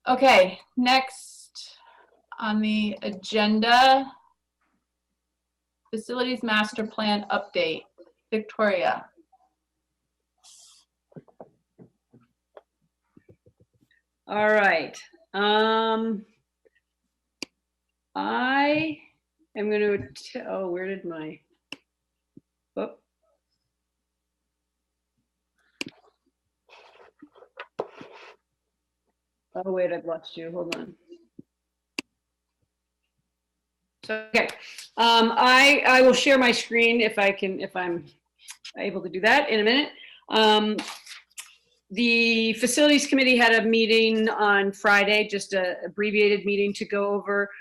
Okay, next on the agenda, Facilities Master Plan update. Victoria. All right. I am going to, oh, where did my, oh. Oh, wait, I've lost you. Hold on. So, okay. I will share my screen if I'm able to do that in a minute. The Facilities Committee had a meeting on Friday, just an abbreviated meeting to go over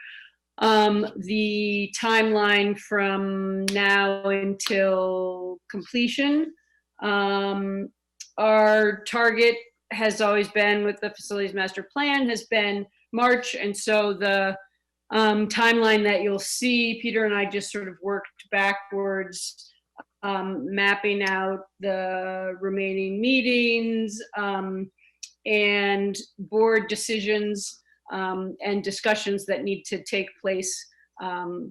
the timeline from now until completion. Our target has always been with the Facilities Master Plan has been March, and so the timeline that you'll see, Peter and I just sort of worked backwards, mapping out the remaining meetings and board decisions and discussions that need to take place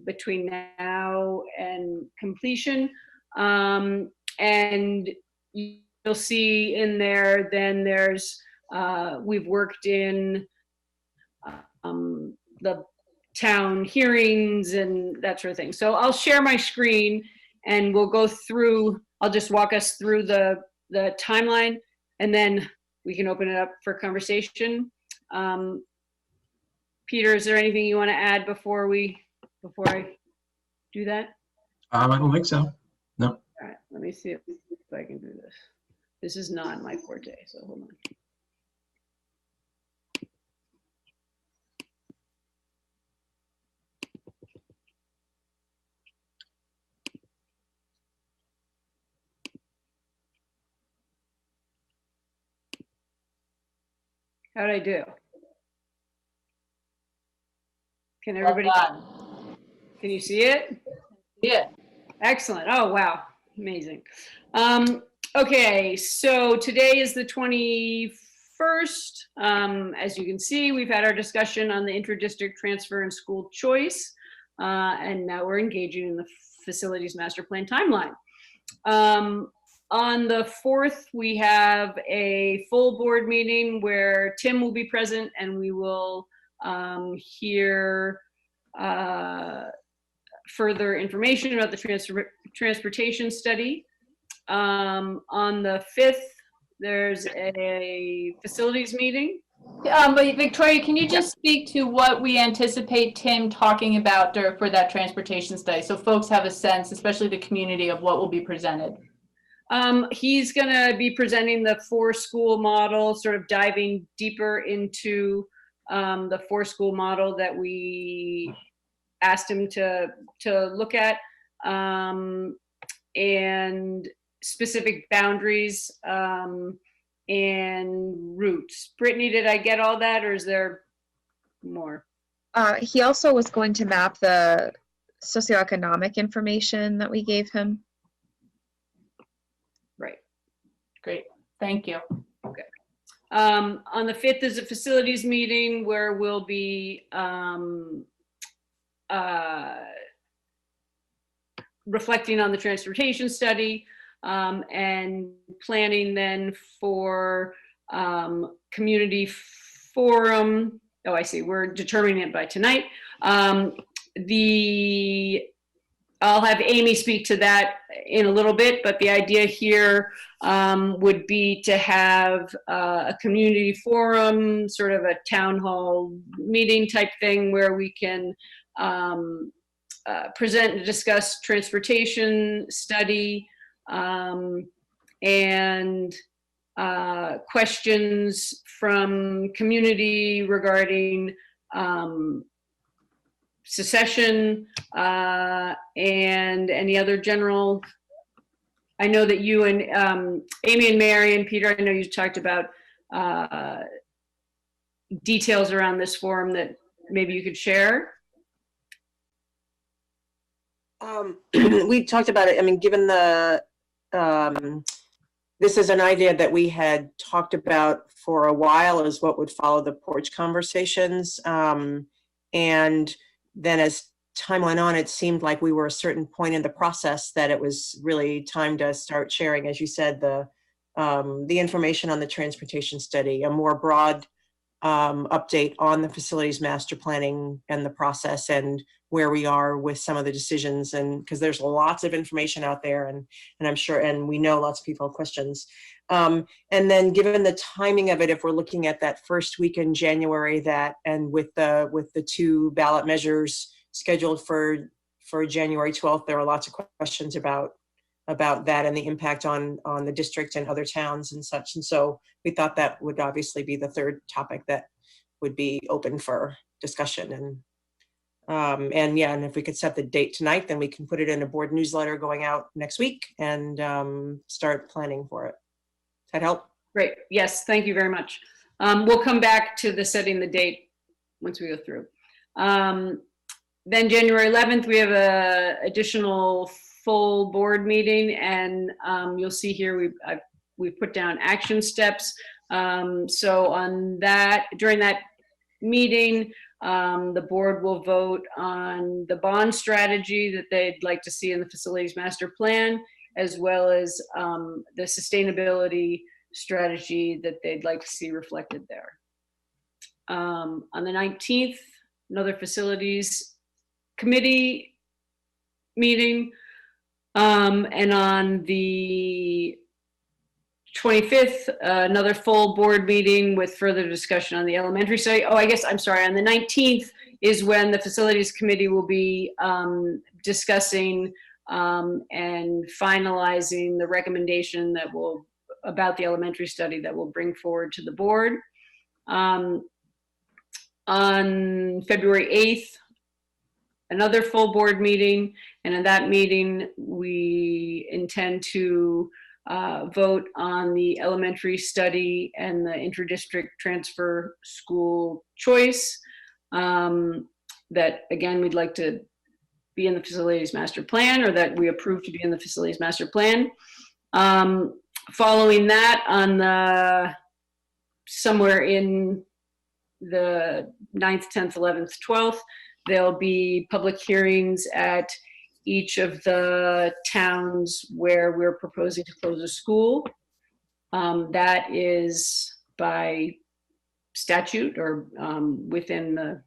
between now and completion. And you'll see in there, then there's, we've worked in the town hearings and that sort of thing. So I'll share my screen and we'll go through, I'll just walk us through the timeline and then we can open it up for conversation. Peter, is there anything you want to add before I do that? I don't think so. No. All right, let me see if I can do this. This is not my forte, so hold on. How'd I do? Can everybody, can you see it? Yeah. Excellent. Oh, wow. Amazing. Okay, so today is the 21st. As you can see, we've had our discussion on the inter-district transfer and school choice, and now we're engaging in the Facilities Master Plan timeline. On the 4th, we have a full board meeting where Tim will be present and we will hear further information about the transportation study. On the 5th, there's a facilities meeting. But Victoria, can you just speak to what we anticipate Tim talking about for that transportation study? So folks have a sense, especially the community, of what will be presented. He's gonna be presenting the 4-school model, sort of diving deeper into the 4-school model that we asked him to look at, and specific boundaries and routes. Brittany, did I get all that, or is there more? He also was going to map the socioeconomic information that we gave him. Right. Great. Thank you. Okay. On the 5th is a facilities meeting where we'll be reflecting on the transportation study and planning then for community forum. Oh, I see. We're determining it by tonight. I'll have Amy speak to that in a little bit, but the idea here would be to have a community forum, sort of a town hall meeting type thing where we can present and discuss transportation study and questions from community regarding secession and any other general. I know that you and Amy and Mary and Peter, I know you talked about details around this forum that maybe you could share. We talked about it. I mean, given the, this is an idea that we had talked about for a while as what would follow the porch conversations. And then as time went on, it seemed like we were a certain point in the process that it was really time to start sharing, as you said, the information on the transportation study, a more broad update on the facilities master planning and the process and where we are with some of the decisions. And because there's lots of information out there, and I'm sure, and we know lots of people have questions. And then given the timing of it, if we're looking at that first week in January, that, and with the 2 ballot measures scheduled for January 12th, there are lots of questions about that and the impact on the district and other towns and such. And so we thought that would obviously be the third topic that would be open for discussion. And yeah, and if we could set the date tonight, then we can put it in a board newsletter going out next week and start planning for it. Does that help? Great. Yes, thank you very much. We'll come back to the setting the date once we go through. Then January 11th, we have a additional full board meeting, and you'll see here we've put down action steps. So on that, during that meeting, the board will vote on the bond strategy that they'd like to see in the facilities master plan, as well as the sustainability strategy that they'd like to see reflected there. On the 19th, another facilities committee meeting. And on the 25th, another full board meeting with further discussion on the elementary study. Oh, I guess, I'm sorry, on the 19th is when the facilities committee will be discussing and finalizing the recommendation that will, about the elementary study that will bring forward to the board. On February 8th, another full board meeting, and in that meeting, we intend to vote on the elementary study and the interdistrict transfer school choice. That, again, we'd like to be in the facilities master plan, or that we approve to be in the facilities master plan. Following that, on the somewhere in the 9th, 10th, 11th, 12th, there'll be public hearings at each of the towns where we're proposing to close a school. That is by statute or within the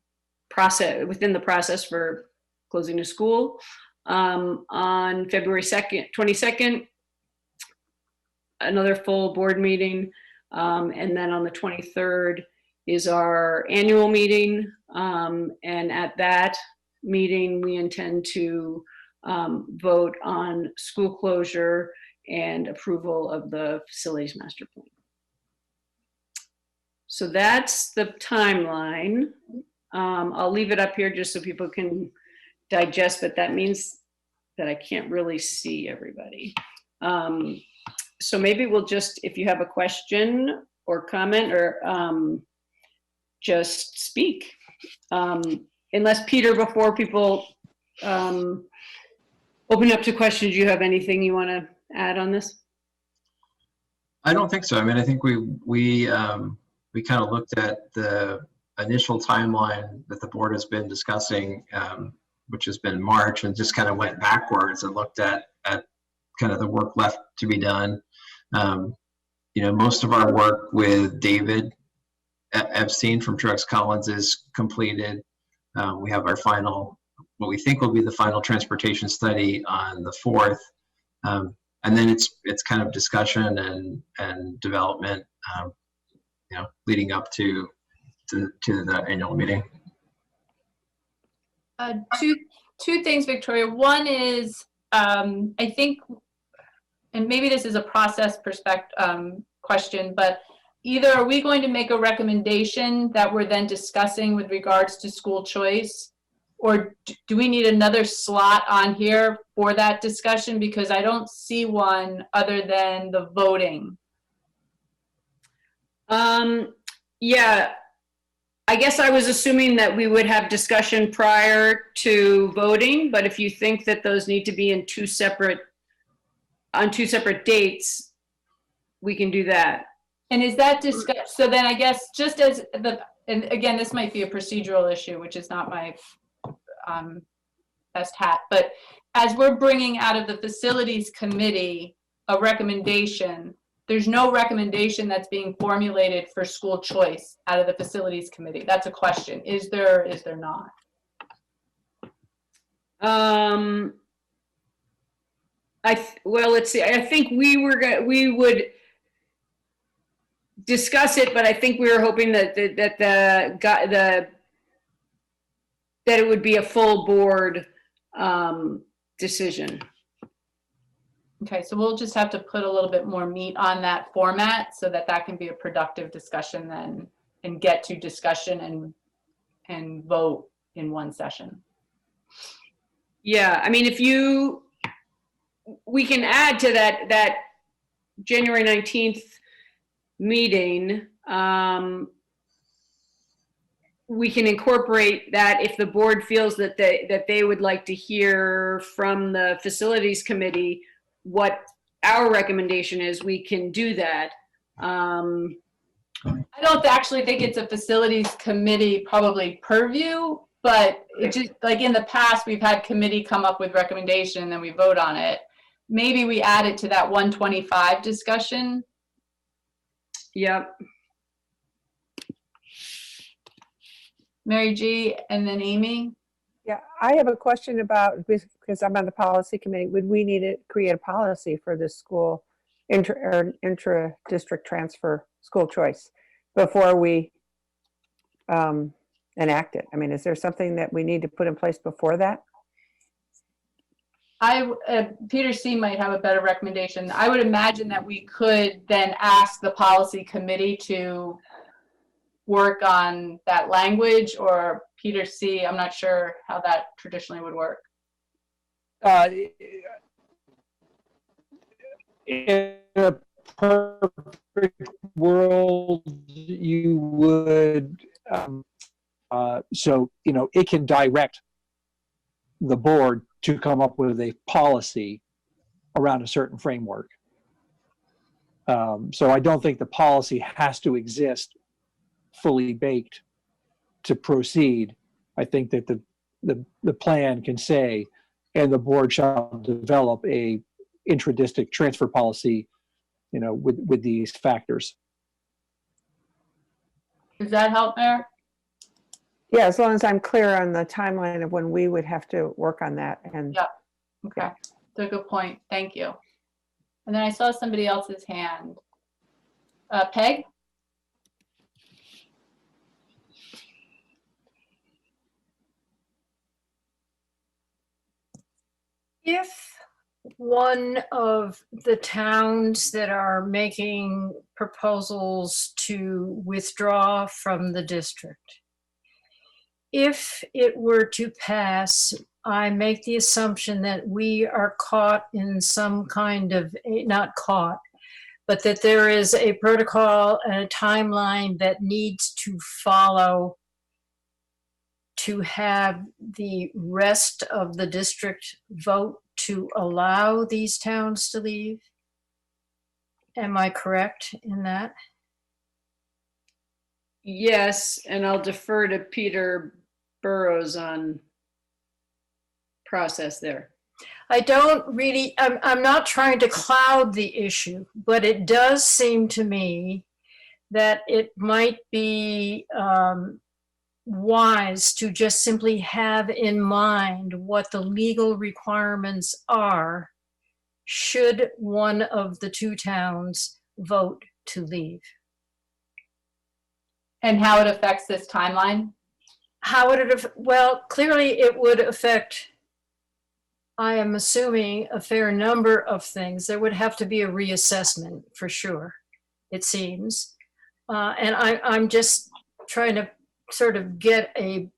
process for closing a school. On February 22nd, another full board meeting. And then on the 23rd is our annual meeting. And at that meeting, we intend to vote on school closure and approval of the facilities master plan. So that's the timeline. I'll leave it up here just so people can digest, but that means that I can't really see everybody. So maybe we'll just, if you have a question or comment, or just speak. Unless Peter, before people open up to questions, you have anything you want to add on this? I don't think so. I mean, I think we kind of looked at the initial timeline that the board has been discussing, which has been March, and just kind of went backwards and looked at kind of the work left to be done. You know, most of our work with David Epstein from Truex Collins is completed. We have our final, what we think will be the final transportation study on the 4th. And then it's kind of discussion and development, you know, leading up to the annual meeting. Two things, Victoria. One is, I think, and maybe this is a process question, but either are we going to make a recommendation that we're then discussing with regards to school choice, or do we need another slot on here for that discussion? Because I don't see one other than the voting. Yeah, I guess I was assuming that we would have discussion prior to voting, but if you think that those need to be in on two separate dates, we can do that. And is that discussed? So then I guess just as and again, this might be a procedural issue, which is not my best hat, but as we're bringing out of the facilities committee a recommendation, there's no recommendation that's being formulated for school choice out of the facilities committee. That's a question. Is there not? Well, let's see. I think we would discuss it, but I think we were hoping that that it would be a full board decision. Okay, so we'll just have to put a little bit more meat on that format so that can be a productive discussion then, and get to discussion and vote in one session. Yeah, I mean, we can add to that January 19th meeting. We can incorporate that if the board feels that they would like to hear from the facilities committee what our recommendation is. We can do that. I don't actually think it's a facilities committee probably purview, but it just, like in the past, we've had committee come up with recommendation and then we vote on it. Maybe we add it to that 125 discussion. Yep. Mary G. and then Amy. Yeah, I have a question about, because I'm on the policy committee, would we need to create a policy for the school intra-district transfer school choice before we enact it? I mean, is there something that we need to put in place before that? Peter C. might have a better recommendation. I would imagine that we could then ask the policy committee to work on that language, or Peter C., I'm not sure how that traditionally would work. In a perfect world, you would, so, you know, it can direct the board to come up with a policy around a certain framework. So I don't think the policy has to exist fully baked to proceed. I think that the plan can say, and the board shall develop a intra-district transfer policy, you know, with these factors. Does that help, Mayor? Yeah, as long as I'm clear on the timeline of when we would have to work on that. And yeah, okay, that's a good point. Thank you. And then I saw somebody else's hand. Peg? If one of the towns that are making proposals to withdraw from the district, if it were to pass, I make the assumption that we are caught in some kind of, not caught, but that there is a protocol and a timeline that needs to follow to have the rest of the district vote to allow these towns to leave. Am I correct in that? Yes, and I'll defer to Peter Burrows on process there. I don't really, I'm not trying to cloud the issue, but it does seem to me that it might be wise to just simply have in mind what the legal requirements are should one of the two towns vote to leave. And how it affects this timeline? How would it, well, clearly it would affect, I am assuming, a fair number of things. There would have to be a reassessment for sure, it seems. And I'm just trying to sort of get a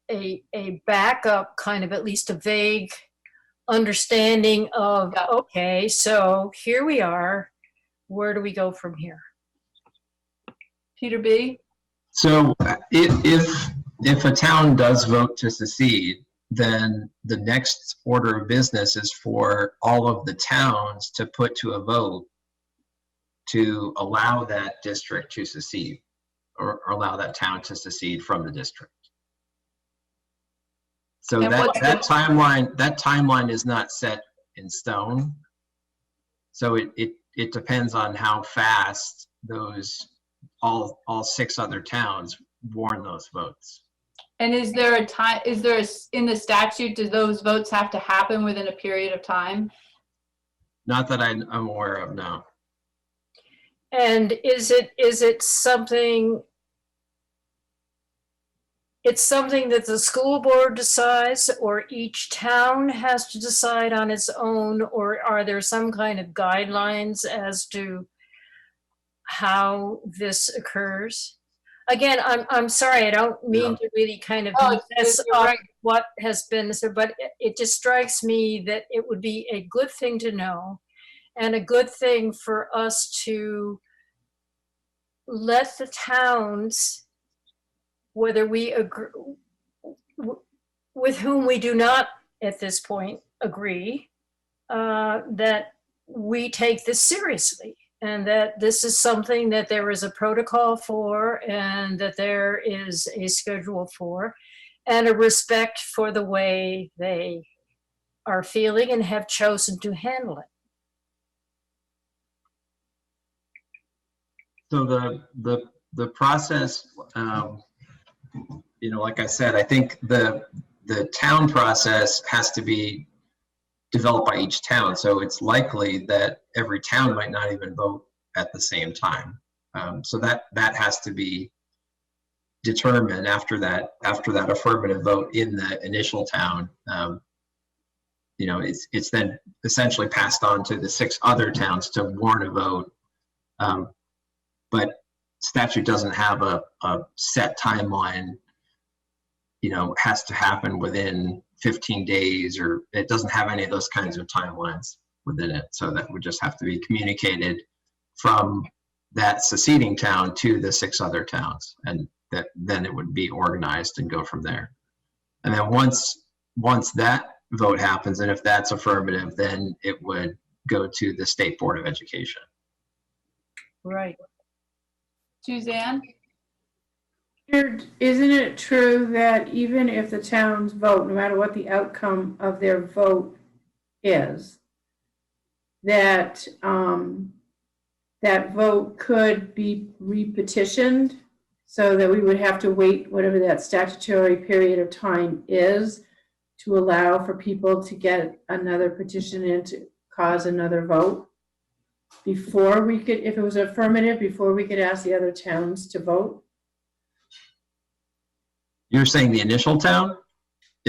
backup, kind of at least a vague understanding of, okay, so here we are, where do we go from here? Peter B? So if a town does vote to secede, then the next order of business is for all of the towns to put to a vote to allow that district to secede, or allow that town to secede from the district. So that timeline is not set in stone. So it depends on how fast those all 6 other towns warn those votes. And is there a time, in the statute, do those votes have to happen within a period of time? Not that I'm aware of, no. And is it something, it's something that the school board decides, or each town has to decide on its own, or are there some kind of guidelines as to how this occurs? Again, I'm sorry, I don't mean to really kind of mess up what has been said, but it just strikes me that it would be a good thing to know, and a good thing for us to let the towns, whether we agree, with whom we do not at this point agree, that we take this seriously, and that this is something that there is a protocol for, and that there is a schedule for, and a respect for the way they are feeling and have chosen to handle it. So the process, like I said, I think the town process has to be developed by each town. So it's likely that every town might not even vote at the same time. So that has to be determined after that affirmative vote in the initial town. It's then essentially passed on to the 6 other towns to warn a vote. But statute doesn't have a set timeline, has to happen within 15 days, or it doesn't have any of those kinds of timelines within it. So that would just have to be communicated from that seceding town to the 6 other towns, and then it would be organized and go from there. And then once that vote happens, and if that's affirmative, then it would go to the State Board of Education. Right. Suzanne? Isn't it true that even if the towns vote, no matter what the outcome of their vote is, that that vote could be repetitioned, so that we would have to wait whatever that statutory period of time is to allow for people to get another petition in to cause another vote? before we could, if it was affirmative, before we could ask the other towns to vote? You're saying the initial town?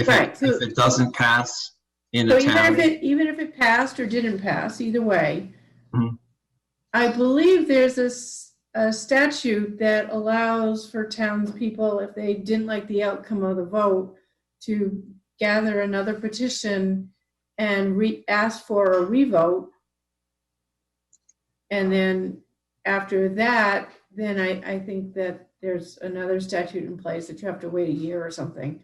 Right. If it doesn't pass in So a town? even if it passed or didn't pass, either way, Mhm. I believe there's a statute that allows for townspeople, if they didn't like the outcome of the vote, to gather another petition and ask for a revote. And then after that, then I think that there's another statute in place that you have to wait a year or something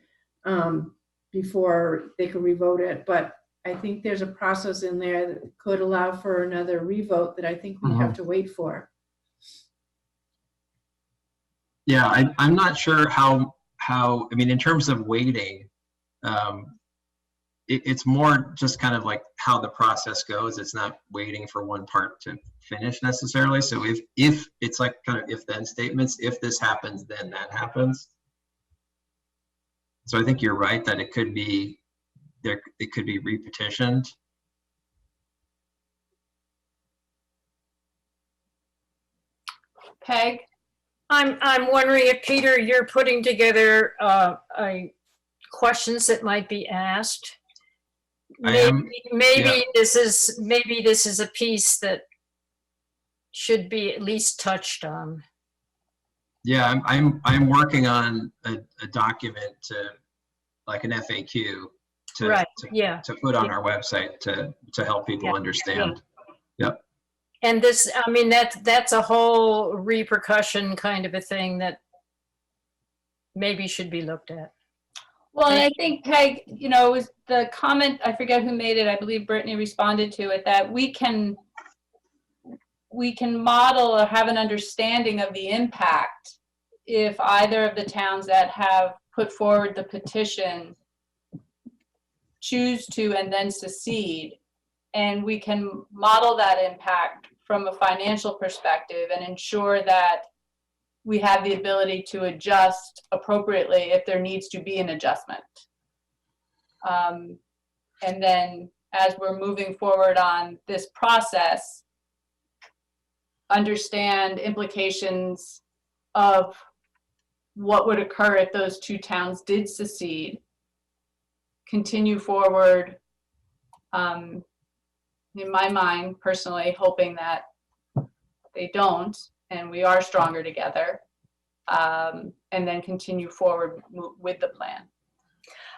before they can revote it. But I think there's a process in there that could allow for another revote that I think we have to wait for. Yeah, I'm not sure how, I mean, in terms of waiting, it's more just kind of like how the process goes. It's not waiting for one part to finish necessarily. So if it's like kind of if then statements, if this happens, then that happens. So I think you're right that it could be it could be repetitioned. Peg? I'm wondering if, Peter, you're putting together questions that might be asked. Maybe this is a piece that should be at least touched on. Yeah, I'm working on a document to like an FAQ to put on our website to help people understand. Yep. And this, I mean, that's a whole repercussion kind of a thing that maybe should be looked at. Well, and I think, Peg, you know, it was the comment, I forget who made it, I believe Brittany responded to it, that we can model or have an understanding of the impact if either of the towns that have put forward the petition choose to and then secede. And we can model that impact from a financial perspective and ensure that we have the ability to adjust appropriately if there needs to be an adjustment. And then as we're moving forward on this process, understand implications of what would occur if those two towns did secede, continue forward, in my mind, personally, hoping that they don't, and we are stronger together, and then continue forward with the plan.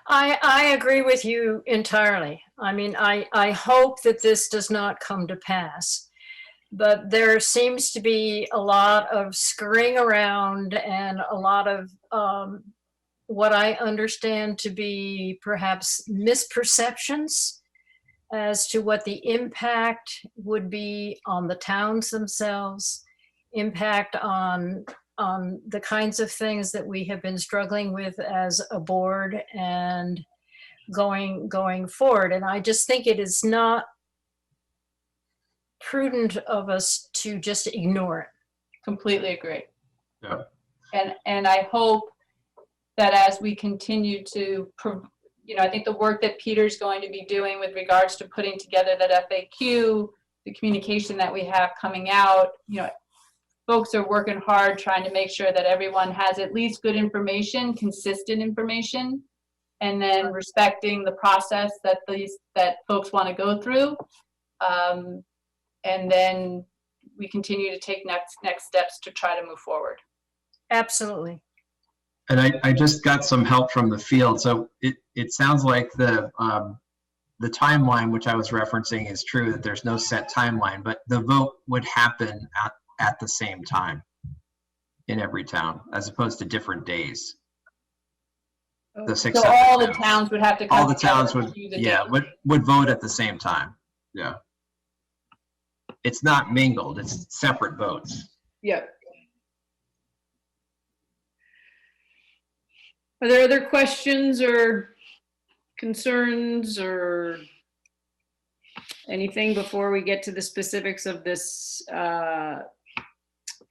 I agree with you entirely. I mean, I hope that this does not come to pass, but there seems to be a lot of scurrying around and a lot of what I understand to be perhaps misperceptions as to what the impact would be on the towns themselves, impact on the kinds of things that we have been struggling with as a board and going forward. And I just think it is not prudent of us to just ignore it. Completely agree. Yeah. And I hope that as we continue to, you know, I think the work that Peter's going to be doing with regards to putting together that FAQ, the communication that we have coming out, you know, folks are working hard trying to make sure that everyone has at least good information, consistent information, and then respecting the process that folks want to go through. And then we continue to take next steps to try to move forward. Absolutely. And I just got some help from the field. So it sounds like the timeline, which I was referencing, is true, that there's no set timeline, but the vote would happen at the same time in every town, as opposed to different days. The six So all the towns would have to come all the together towns to would, do the yeah, date. would vote at the same time. Yeah. It's not mingled, it's separate votes. Yep. Are there other questions or concerns or anything before we get to the specifics of this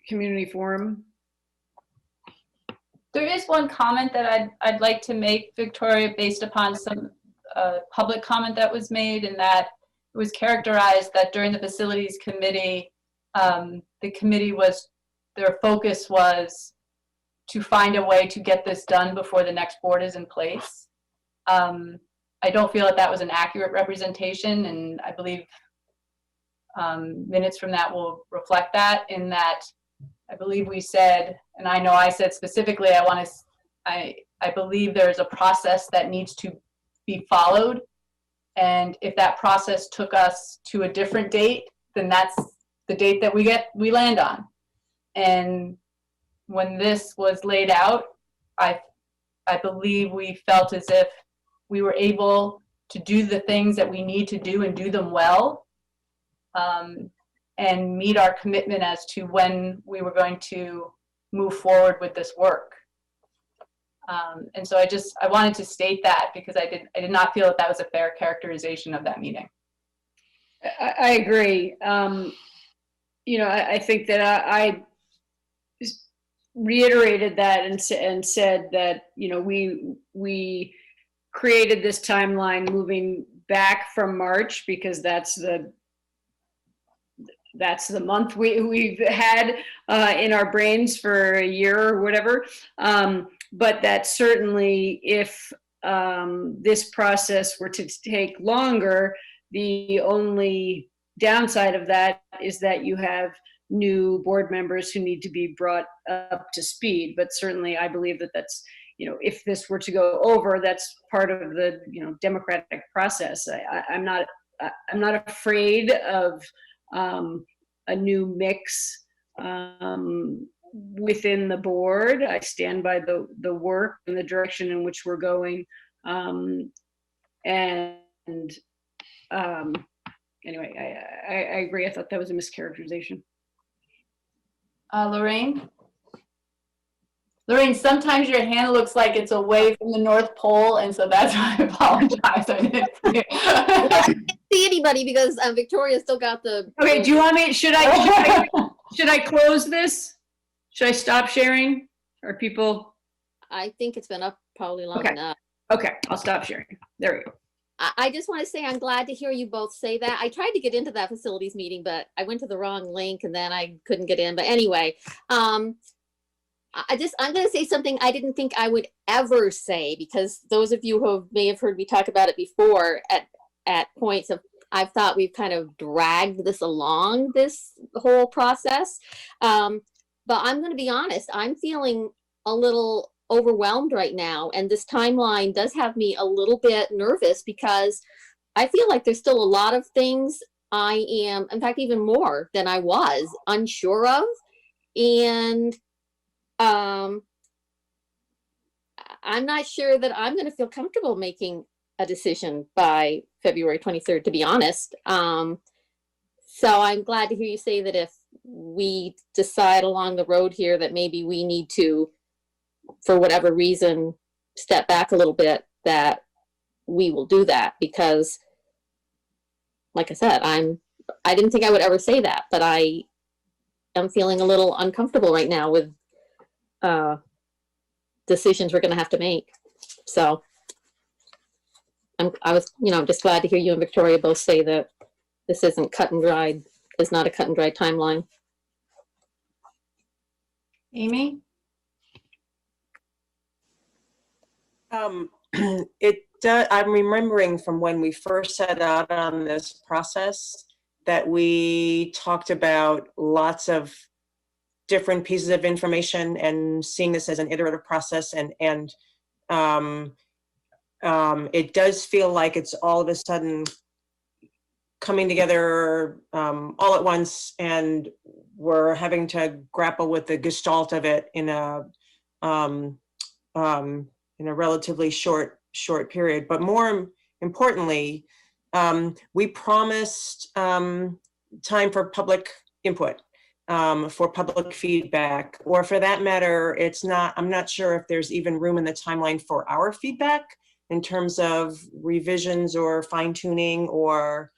community forum? There is one comment that I'd like to make, Victoria, based upon some public comment that was made, and that it was characterized that during the facilities committee, the committee their focus was to find a way to get this done before the next board is in place. I don't feel that was an accurate representation, and I believe minutes from that will reflect that, in that I believe we said, and I know I said specifically, I believe there's a process that needs to be followed. And if that process took us to a different date, then that's the date that we land on. And when this was laid out, I believe we felt as if we were able to do the things that we need to do and do them well, and meet our commitment as to when we were going to move forward with this work. And so I wanted to state that, because I did not feel that was a fair characterization of that meeting. I agree. I think that I reiterated that and said that, we created this timeline moving back from March, because that's the month we've had in our brains for a year or whatever. But that certainly, if this process were to take longer, the only downside of that is that you have new board members who need to be brought up to speed. But certainly, I believe that that's, if this were to go over, that's part of the, democratic process. I'm not afraid of a new mix within the board. I stand by the work and the direction in which we're going. Anyway, I agree. I thought that was a mischaracterization. Lorraine? Lorraine, sometimes your hand looks like it's away from the North Pole, and so that's why I apologize. I didn't see anybody because Victoria still got the. Okay, do you want me? Should I close this? Should I stop sharing? Are people? I think it's been up probably long enough. Okay, I'll stop sharing. There we go. I just want to say I'm glad to hear you both say that. I tried to get into that facilities meeting, but I went to the wrong link and then I couldn't get in. But anyway, I'm going to say something I didn't think I would ever say, because those of you who may have heard me talk about it before at points of, I've thought we've kind of dragged this along, this whole process. But I'm going to be honest, I'm feeling a little overwhelmed right now. And this timeline does have me a little bit nervous, because I feel like there's still a lot of things I am, in fact, even more than I was unsure of. And I'm not sure that I'm going to feel comfortable making a decision by February 23rd, to be honest. So I'm glad to hear you say that if we decide along the road here that maybe we need to, for whatever reason, step back a little bit, that we will do that. Because like I said, I didn't think I would ever say that, but I am feeling a little uncomfortable right now with decisions we're going to have to make. So I was just glad to hear you and Victoria both say that this isn't cut and dried, is not a cut and dried timeline. Amy? I'm remembering from when we first set out on this process that we talked about lots of different pieces of information and seeing this as an iterative process, and it does feel like it's all of a sudden coming together all at once, and we're having to grapple with the gestalt of it in a relatively short period. But more importantly, we promised time for public input, for public feedback, or for that matter, I'm not sure if there's even room in the timeline for our feedback in terms of revisions or fine tuning or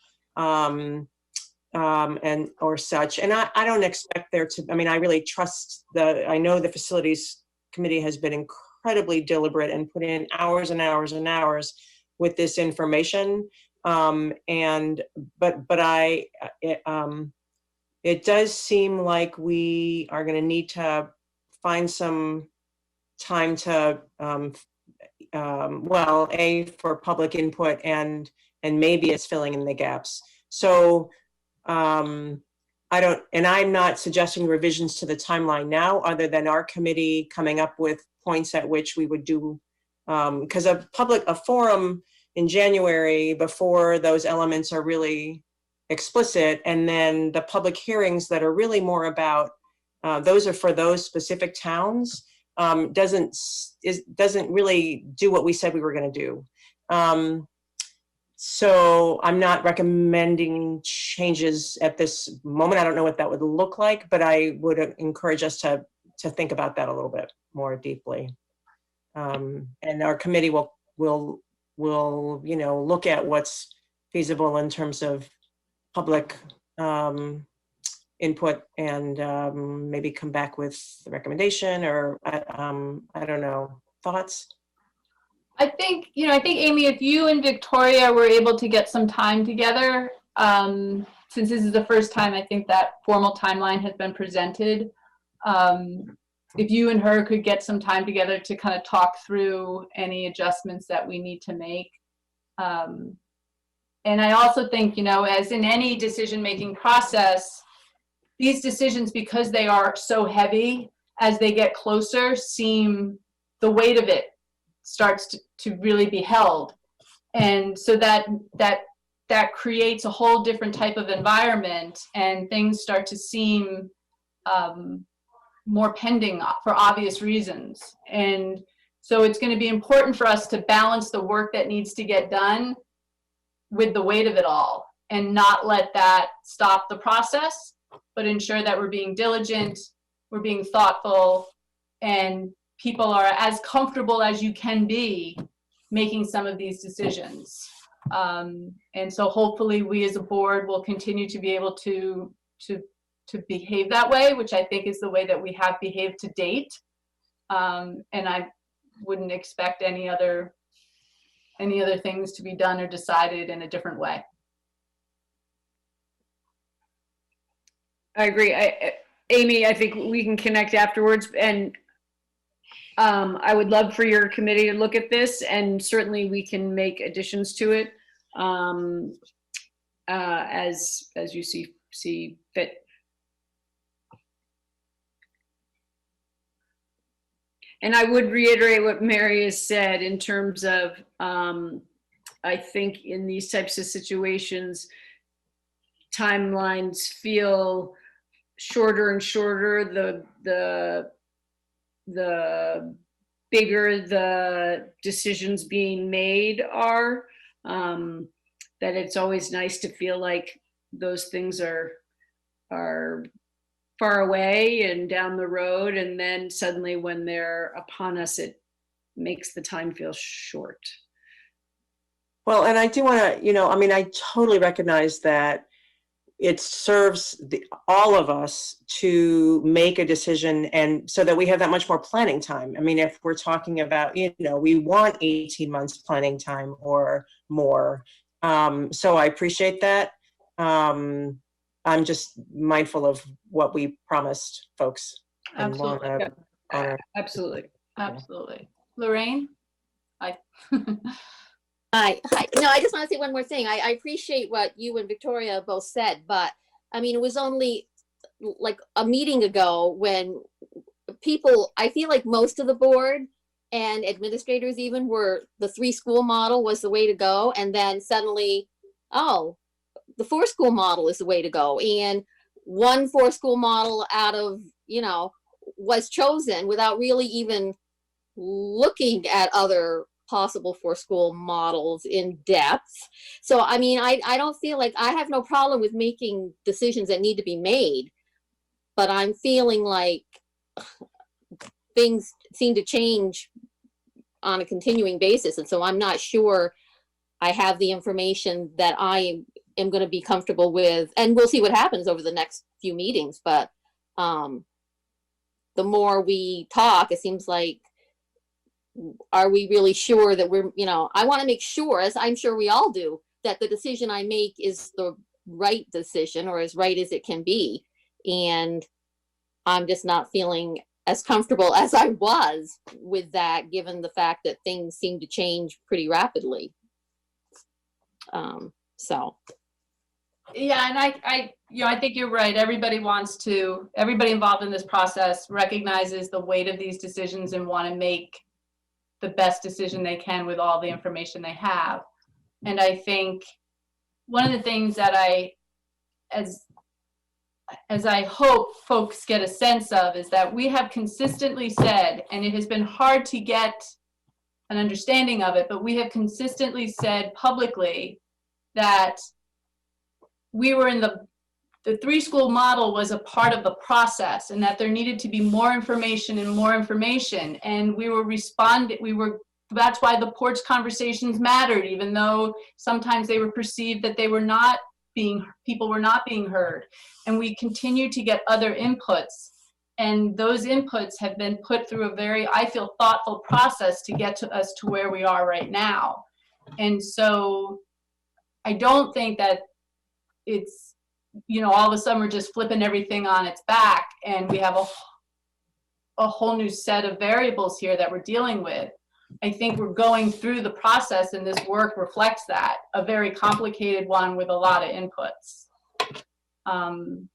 such. And I don't expect there to, I really trust I know the facilities committee has been incredibly deliberate and put in hours and hours and hours with this information. It does seem like we are going to need to find some time to, well, for public input and maybe it's filling in the gaps. So I'm not suggesting revisions to the timeline now, other than our committee coming up with points at which we would do, because a forum in January before those elements are really explicit, and then the public hearings that are really more about, those are for those specific towns, doesn't really do what we said we were going to do. So I'm not recommending changes at this moment. I don't know what that would look like, but I would encourage us to think about that a little bit more deeply. And our committee will look at what's feasible in terms of public input and maybe come back with a recommendation or I don't know, thoughts? I think, Amy, if you and Victoria were able to get some time together, since this is the first time I think that formal timeline has been presented, if you and her could get some time together to kind of talk through any adjustments that we need to make. And I also think, as in any decision-making process, these decisions, because they are so heavy, as they get closer, the weight of it starts to really be held. And so that creates a whole different type of environment, and things start to seem more pending for obvious reasons. And so it's going to be important for us to balance the work that needs to get done with the weight of it all, and not let that stop the process, but ensure that we're being diligent, we're being thoughtful, and people are as comfortable as you can be making some of these decisions. And so hopefully we as a board will continue to be able to behave that way, which I think is the way that we have behaved to date. And I wouldn't expect any other things to be done or decided in a different way. I agree. Amy, I think we can connect afterwards, and I would love for your committee to look at this, and certainly we can make additions to it as you see fit. And I would reiterate what Mary has said in terms of, I think in these types of situations, timelines feel shorter and shorter the bigger the decisions being made are, that it's always nice to feel like those things are far away and down the road, and then suddenly when they're upon us, it makes the time feel short. Well, and I do want to, I totally recognize that it serves all of us to make a decision, and so that we have that much more planning time. If we're talking about, we want 18 months planning time or more. So I appreciate that. I'm just mindful of what we promised folks. Absolutely. Absolutely. Lorraine? Hi. Hi. No, I just want to say one more thing. I appreciate what you and Victoria both said, but it was only like a meeting ago when I feel like most of the board and administrators even the 3-school model was the way to go. And then suddenly, the 4-school model is the way to go. And one 4-school model out of, was chosen without really even looking at other possible 4-school models in depth. So, I don't feel like I have no problem with making decisions that need to be made, but I'm feeling like things seem to change on a continuing basis. And so I'm not sure I have the information that I am going to be comfortable with, and we'll see what happens over the next few meetings. But the more we talk, it seems like, are we really sure that we're, I want to make sure, as I'm sure we all do, that the decision I make is the right decision or as right as it can be. And I'm just not feeling as comfortable as I was with that, given the fact that things seem to change pretty rapidly. So. Yeah, and I think you're right. Everybody involved in this process recognizes the weight of these decisions and want to make the best decision they can with all the information they have. And I think one of the things that as I hope folks get a sense of is that we have consistently said, and it has been hard to get an understanding of it, but we have consistently said publicly that we were in the 3-school model was a part of the process, and that there needed to be more information and more information. And that's why the porch conversations mattered, even though sometimes they were perceived that people were not being heard. And we continue to get other inputs. And those inputs have been put through a very, I feel, thoughtful process to get to us to where we are right now. And so I don't think that it's, all of a sudden we're just flipping everything on its back and we have a whole new set of variables here that we're dealing with. I think we're going through the process, and this work reflects that, a very complicated one with a lot of inputs. And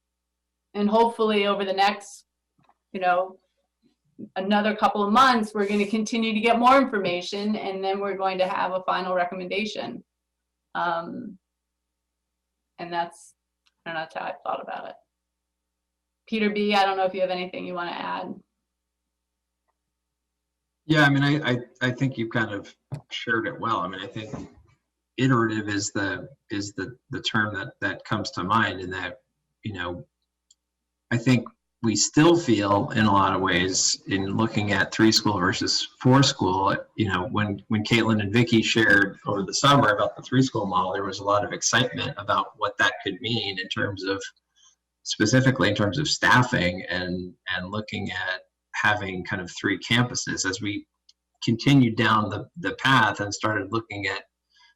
hopefully over the next, another couple of months, we're going to continue to get more information, and then we're going to have a final recommendation. And that's how I thought about it. Peter B., I don't know if you have anything you want to add. Yeah, I mean, I think you kind of shared it well. I mean, I think iterative is the term that comes to mind, in that, I think we still feel in a lot of ways, in looking at 3-school versus 4-school, when Caitlin and Vicky shared over the summer about the 3-school model, there was a lot of excitement about what that could mean specifically in terms of staffing and looking at having kind of 3 campuses. As we continued down the path and started looking at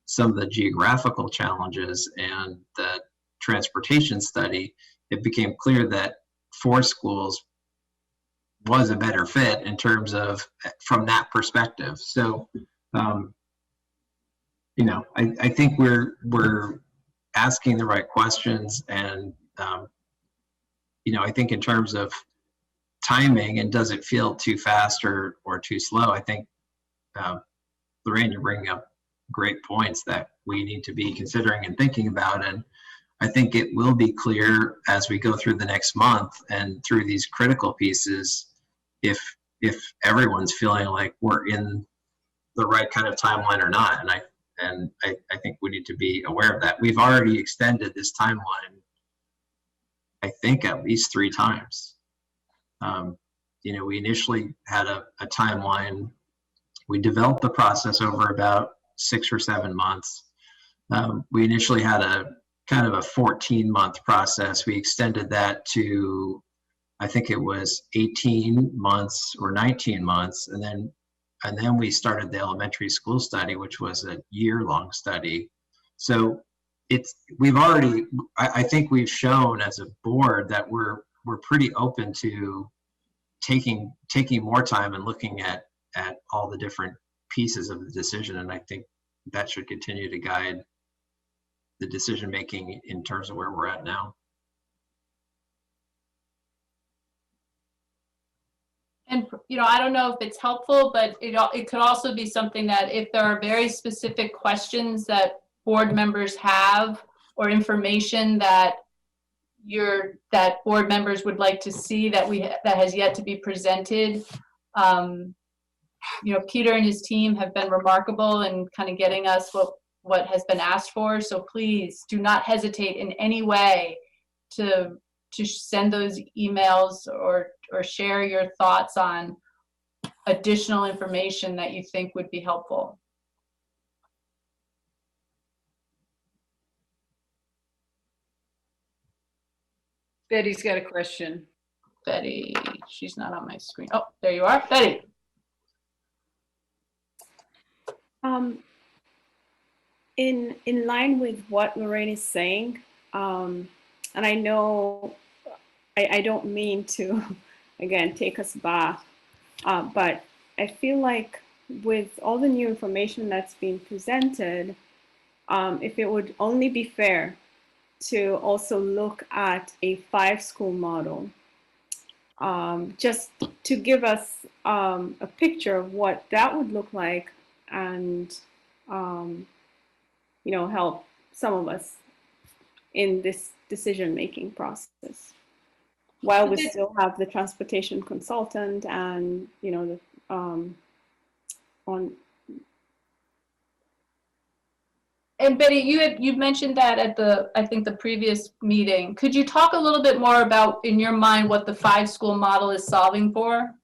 some of the geographical challenges and the transportation study, it became clear that 4 schools was a better fit in terms of, from that perspective. So, I think we're asking the right questions, and, I think in terms of timing and does it feel too fast or too slow, I think, Lorraine, you're bringing up great points that we need to be considering and thinking about. And I think it will be clear as we go through the next month and through these critical pieces, if everyone's feeling like we're in the right kind of timeline or not. And I think we need to be aware of that. We've already extended this timeline, I think, at least 3 times. We initially had a timeline. We developed the process over about 6 or 7 months. We initially had a kind of a 14-month process. We extended that to, I think it was 18 months or 19 months. And then we started the elementary school study, which was a year-long study. So I think we've shown as a board that we're pretty open to taking more time and looking at all the different pieces of the decision. And I think that should continue to guide the decision making in terms of where we're at now. And, I don't know if it's helpful, but it could also be something that if there are very specific questions that board members have, or information that board members would like to see that has yet to be presented, Peter and his team have been remarkable in kind of getting us what has been asked for. So please do not hesitate in any way to send those emails or share your thoughts on additional information that you think would be helpful. Betty's got a question. Betty, she's not on my screen. Oh, there you are, Betty. in line with what Lorraine is saying, and I know I don't mean to, again, take us back, but I feel like with all the new information that's being presented, if it would only be fair to also look at a 5-school model, just to give us a picture of what that would look like, and you know, help some of us in this decision-making process, while we still have the transportation consultant and, you know, the on. And Betty, you mentioned that at I think the previous meeting. Could you talk a little bit more about, in your mind, what the 5-school model is solving for?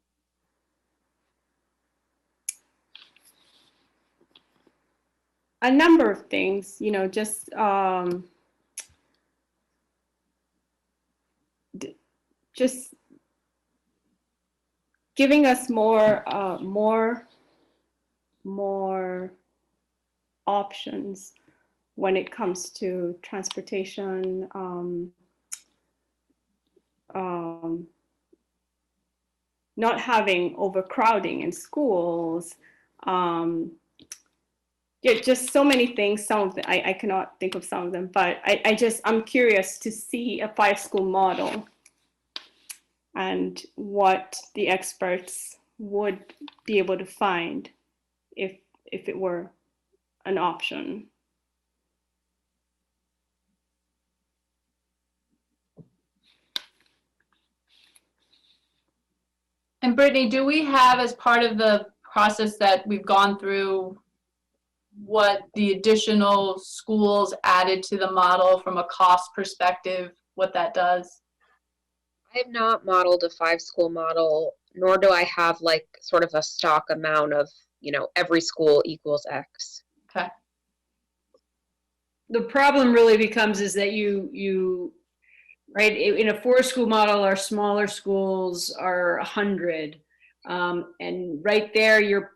A number of things, you know, just giving us more options when it comes to transportation, not having overcrowding in schools, yeah, just so many things. Some of them, I cannot think of some of them, but I'm curious to see a 5-school model and what the experts would be able to find if it were an option. And Brittany, do we have, as part of the process that we've gone through, what the additional schools added to the model from a cost perspective, what that does? I have not modeled a 5-school model, nor do I have like sort of a stock amount of, you know, every school equals X. Okay. The problem really becomes is that you right, in a 4-school model, our smaller schools are 100, and right there you're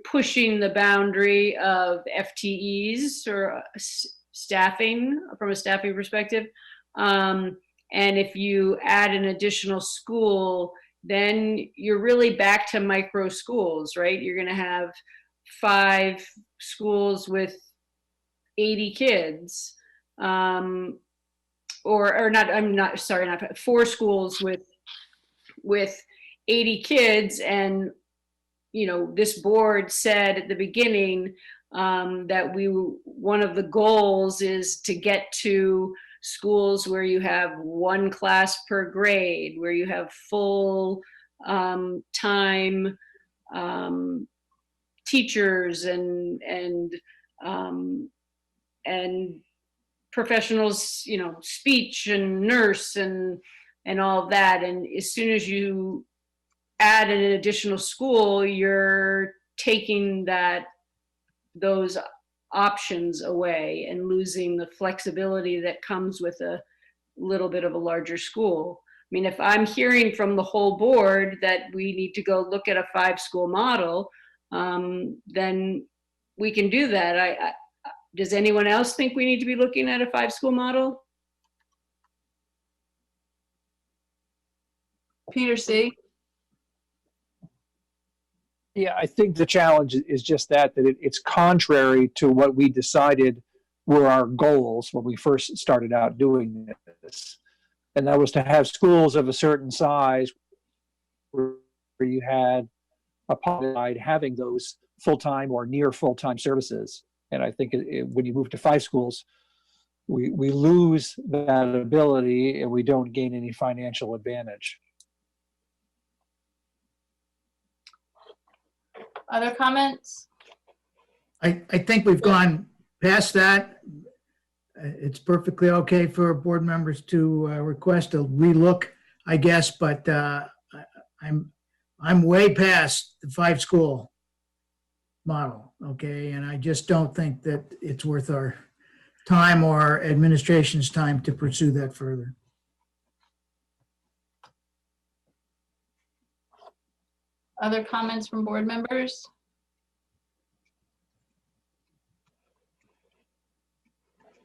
pushing the boundary of FTEs or staffing from a staffing perspective. And if you add an additional school, then you're really back to micro schools, right? You're going to have 5 schools with 80 kids, or not. I'm not sorry, not 4 schools with 80 kids, and you know, this board said at the beginning that one of the goals is to get to schools where you have 1 class per grade, where you have full time teachers and professionals, you know, speech and nurse and all of that. And as soon as you add an additional school, you're taking those options away and losing the flexibility that comes with a little bit of a larger school. I mean, if I'm hearing from the whole board that we need to go look at a 5-school model, then we can do that. Does anyone else think we need to be looking at a 5-school model? Peter C. Yeah, I think the challenge is just that it's contrary to what we decided were our goals when we first started out doing this. And that was to have schools of a certain size where you had a population having those full-time or near full-time services. And I think when you move to 5 schools, we lose that ability and we don't gain any financial advantage. Other comments? I think we've gone past that. It's perfectly okay for board members to request a relook, I guess, but I'm way past the 5-school model, okay? And I just don't think that it's worth our time or administration's time to pursue that further. Other comments from board members?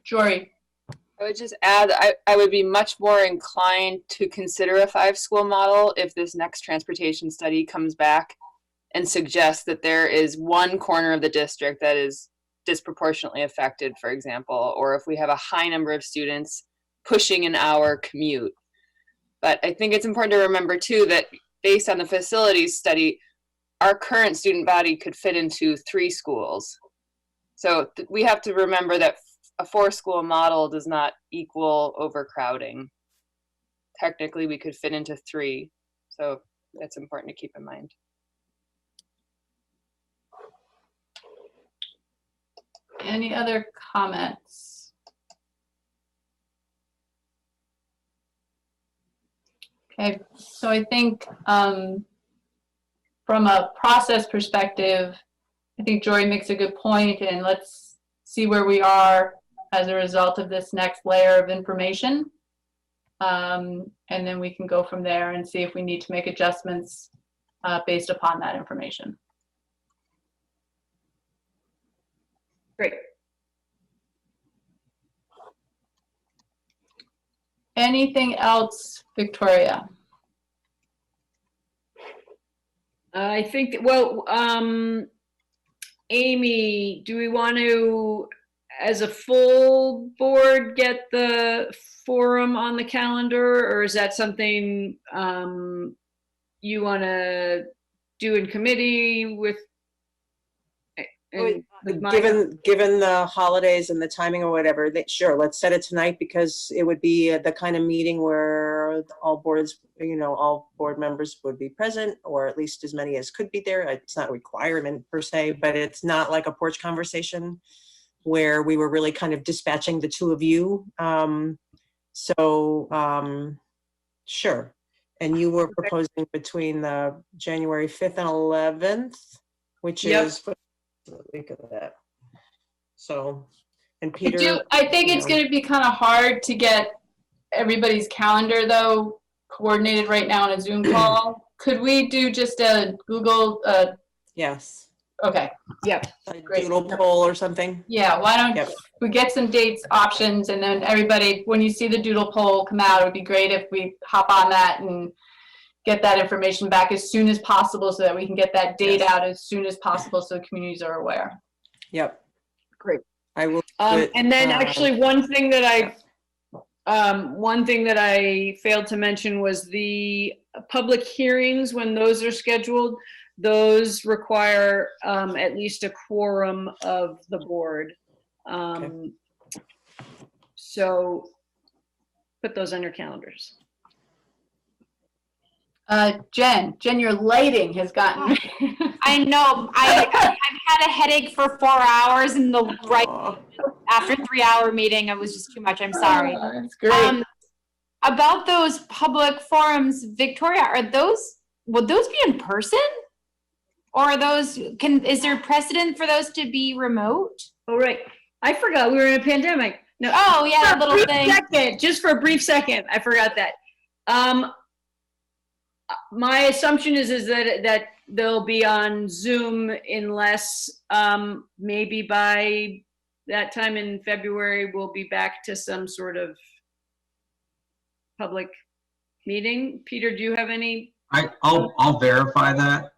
Jory. I would just add, I would be much more inclined to consider a 5-school model if this next transportation study comes back and suggests that there is one corner of the district that is disproportionately affected, for example, or if we have a high number of students pushing an hour commute. But I think it's important to remember too that based on the facilities study, our current student body could fit into 3 schools. So we have to remember that a 4-school model does not equal overcrowding. Technically, we could fit into 3. So that's important to keep in mind. Any other comments? Okay, so I think from a process perspective, I think Jory makes a good point, and let's see where we are as a result of this next layer of information. And then we can go from there and see if we need to make adjustments based upon that information. Great. Anything else, Victoria? I think, well, Amy, do we want to, as a full board, get the forum on the calendar, or is that something you want to do in committee with? Given the holidays and the timing or whatever, sure, let's set it tonight, because it would be the kind of meeting where all boards, all board members would be present, or at least as many as could be there. It's not a requirement per se, but it's not like a porch conversation where we were really kind of dispatching the 2 of you. Sure. And you were proposing between the January 5th and 11th, which is what week of that. So, and Peter, I think it's going to be kind of hard to get everybody's calendar though coordinated right now on a Zoom call. Could we do just a Google? Yes. Okay. Yep. A doodle poll or something. Yeah. Why don't we get some dates, options, and then everybody, when you see the doodle poll come out, it would be great if we hop on that and get that information back as soon as possible so that we can get that date out as soon as possible so the communities are aware. Yep. Great. I will. And then actually one thing that I failed to mention was the public hearings. When those are scheduled, those require at least a quorum of the board. So put those on your calendars. Jen, your lighting has gotten. I know. I've had a headache for 4 hours, and after 3-hour meeting, it was just too much. I'm sorry. That's great. About those public forums, Victoria, would those be in person? Or are those, is there precedent for those to be remote? Oh, right. I forgot we were in a pandemic. No. Oh, yeah, that little thing. Just for a brief second, I forgot that. My assumption is that they'll be on Zoom unless maybe by that time in February, we'll be back to some sort of public meeting. Peter, do you have any? I'll verify that.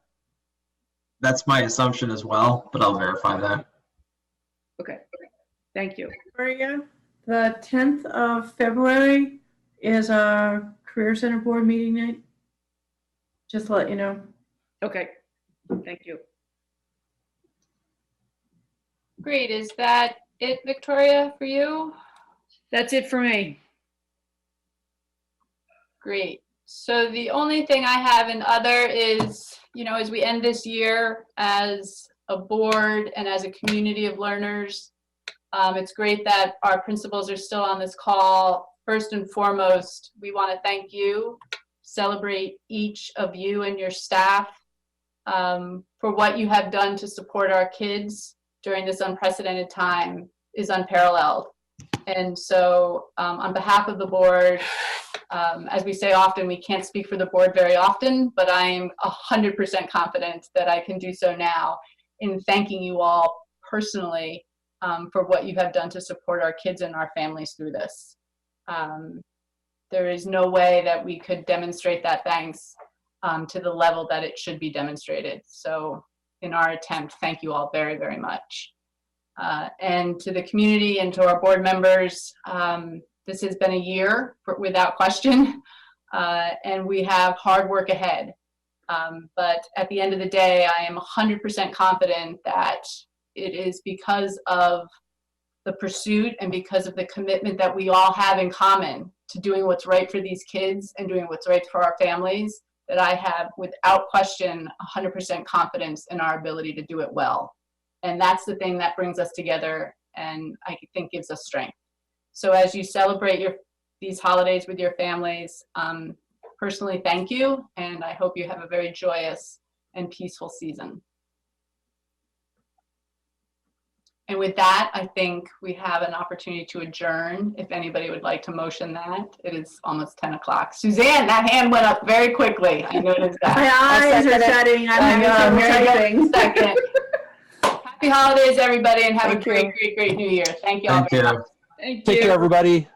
That's my assumption as well, but I'll verify that. Okay, thank you. Victoria, the 10th of February is our Career Center Board meeting night. Just to let you know. Okay, thank you. Great. Is that it, Victoria, for you? That's it for me. Great. So the only thing I have in other is, as we end this year as a board and as a community of learners, it's great that our principals are still on this call. First and foremost, we want to thank you, celebrate each of you and your staff for what you have done to support our kids during this unprecedented time is unparalleled. And so on behalf of the board, as we say often, we can't speak for the board very often, but I am 100% confident that I can do so now in thanking you all personally for what you have done to support our kids and our families through this. There is no way that we could demonstrate that thanks to the level that it should be demonstrated. So in our attempt, thank you all very, very much. And to the community and to our board members, this has been a year without question, and we have hard work ahead. But at the end of the day, I am 100% confident that it is because of the pursuit and because of the commitment that we all have in common to doing what's right for these kids and doing what's right for our families that I have, without question, 100% confidence in our ability to do it well. And that's the thing that brings us together and I think gives us strength. So as you celebrate these holidays with your families, personally, thank you. And I hope you have a very joyous and peaceful season. And with that, I think we have an opportunity to adjourn. If anybody would like to motion that, it is almost 10 o'clock. Suzanne, that hand went up very quickly. I noticed that. My eyes are shutting. I'm having trouble typing. Second. Happy holidays, everybody, and have a great, great, great new year. Thank you all Thank very you. much. Take care, everybody.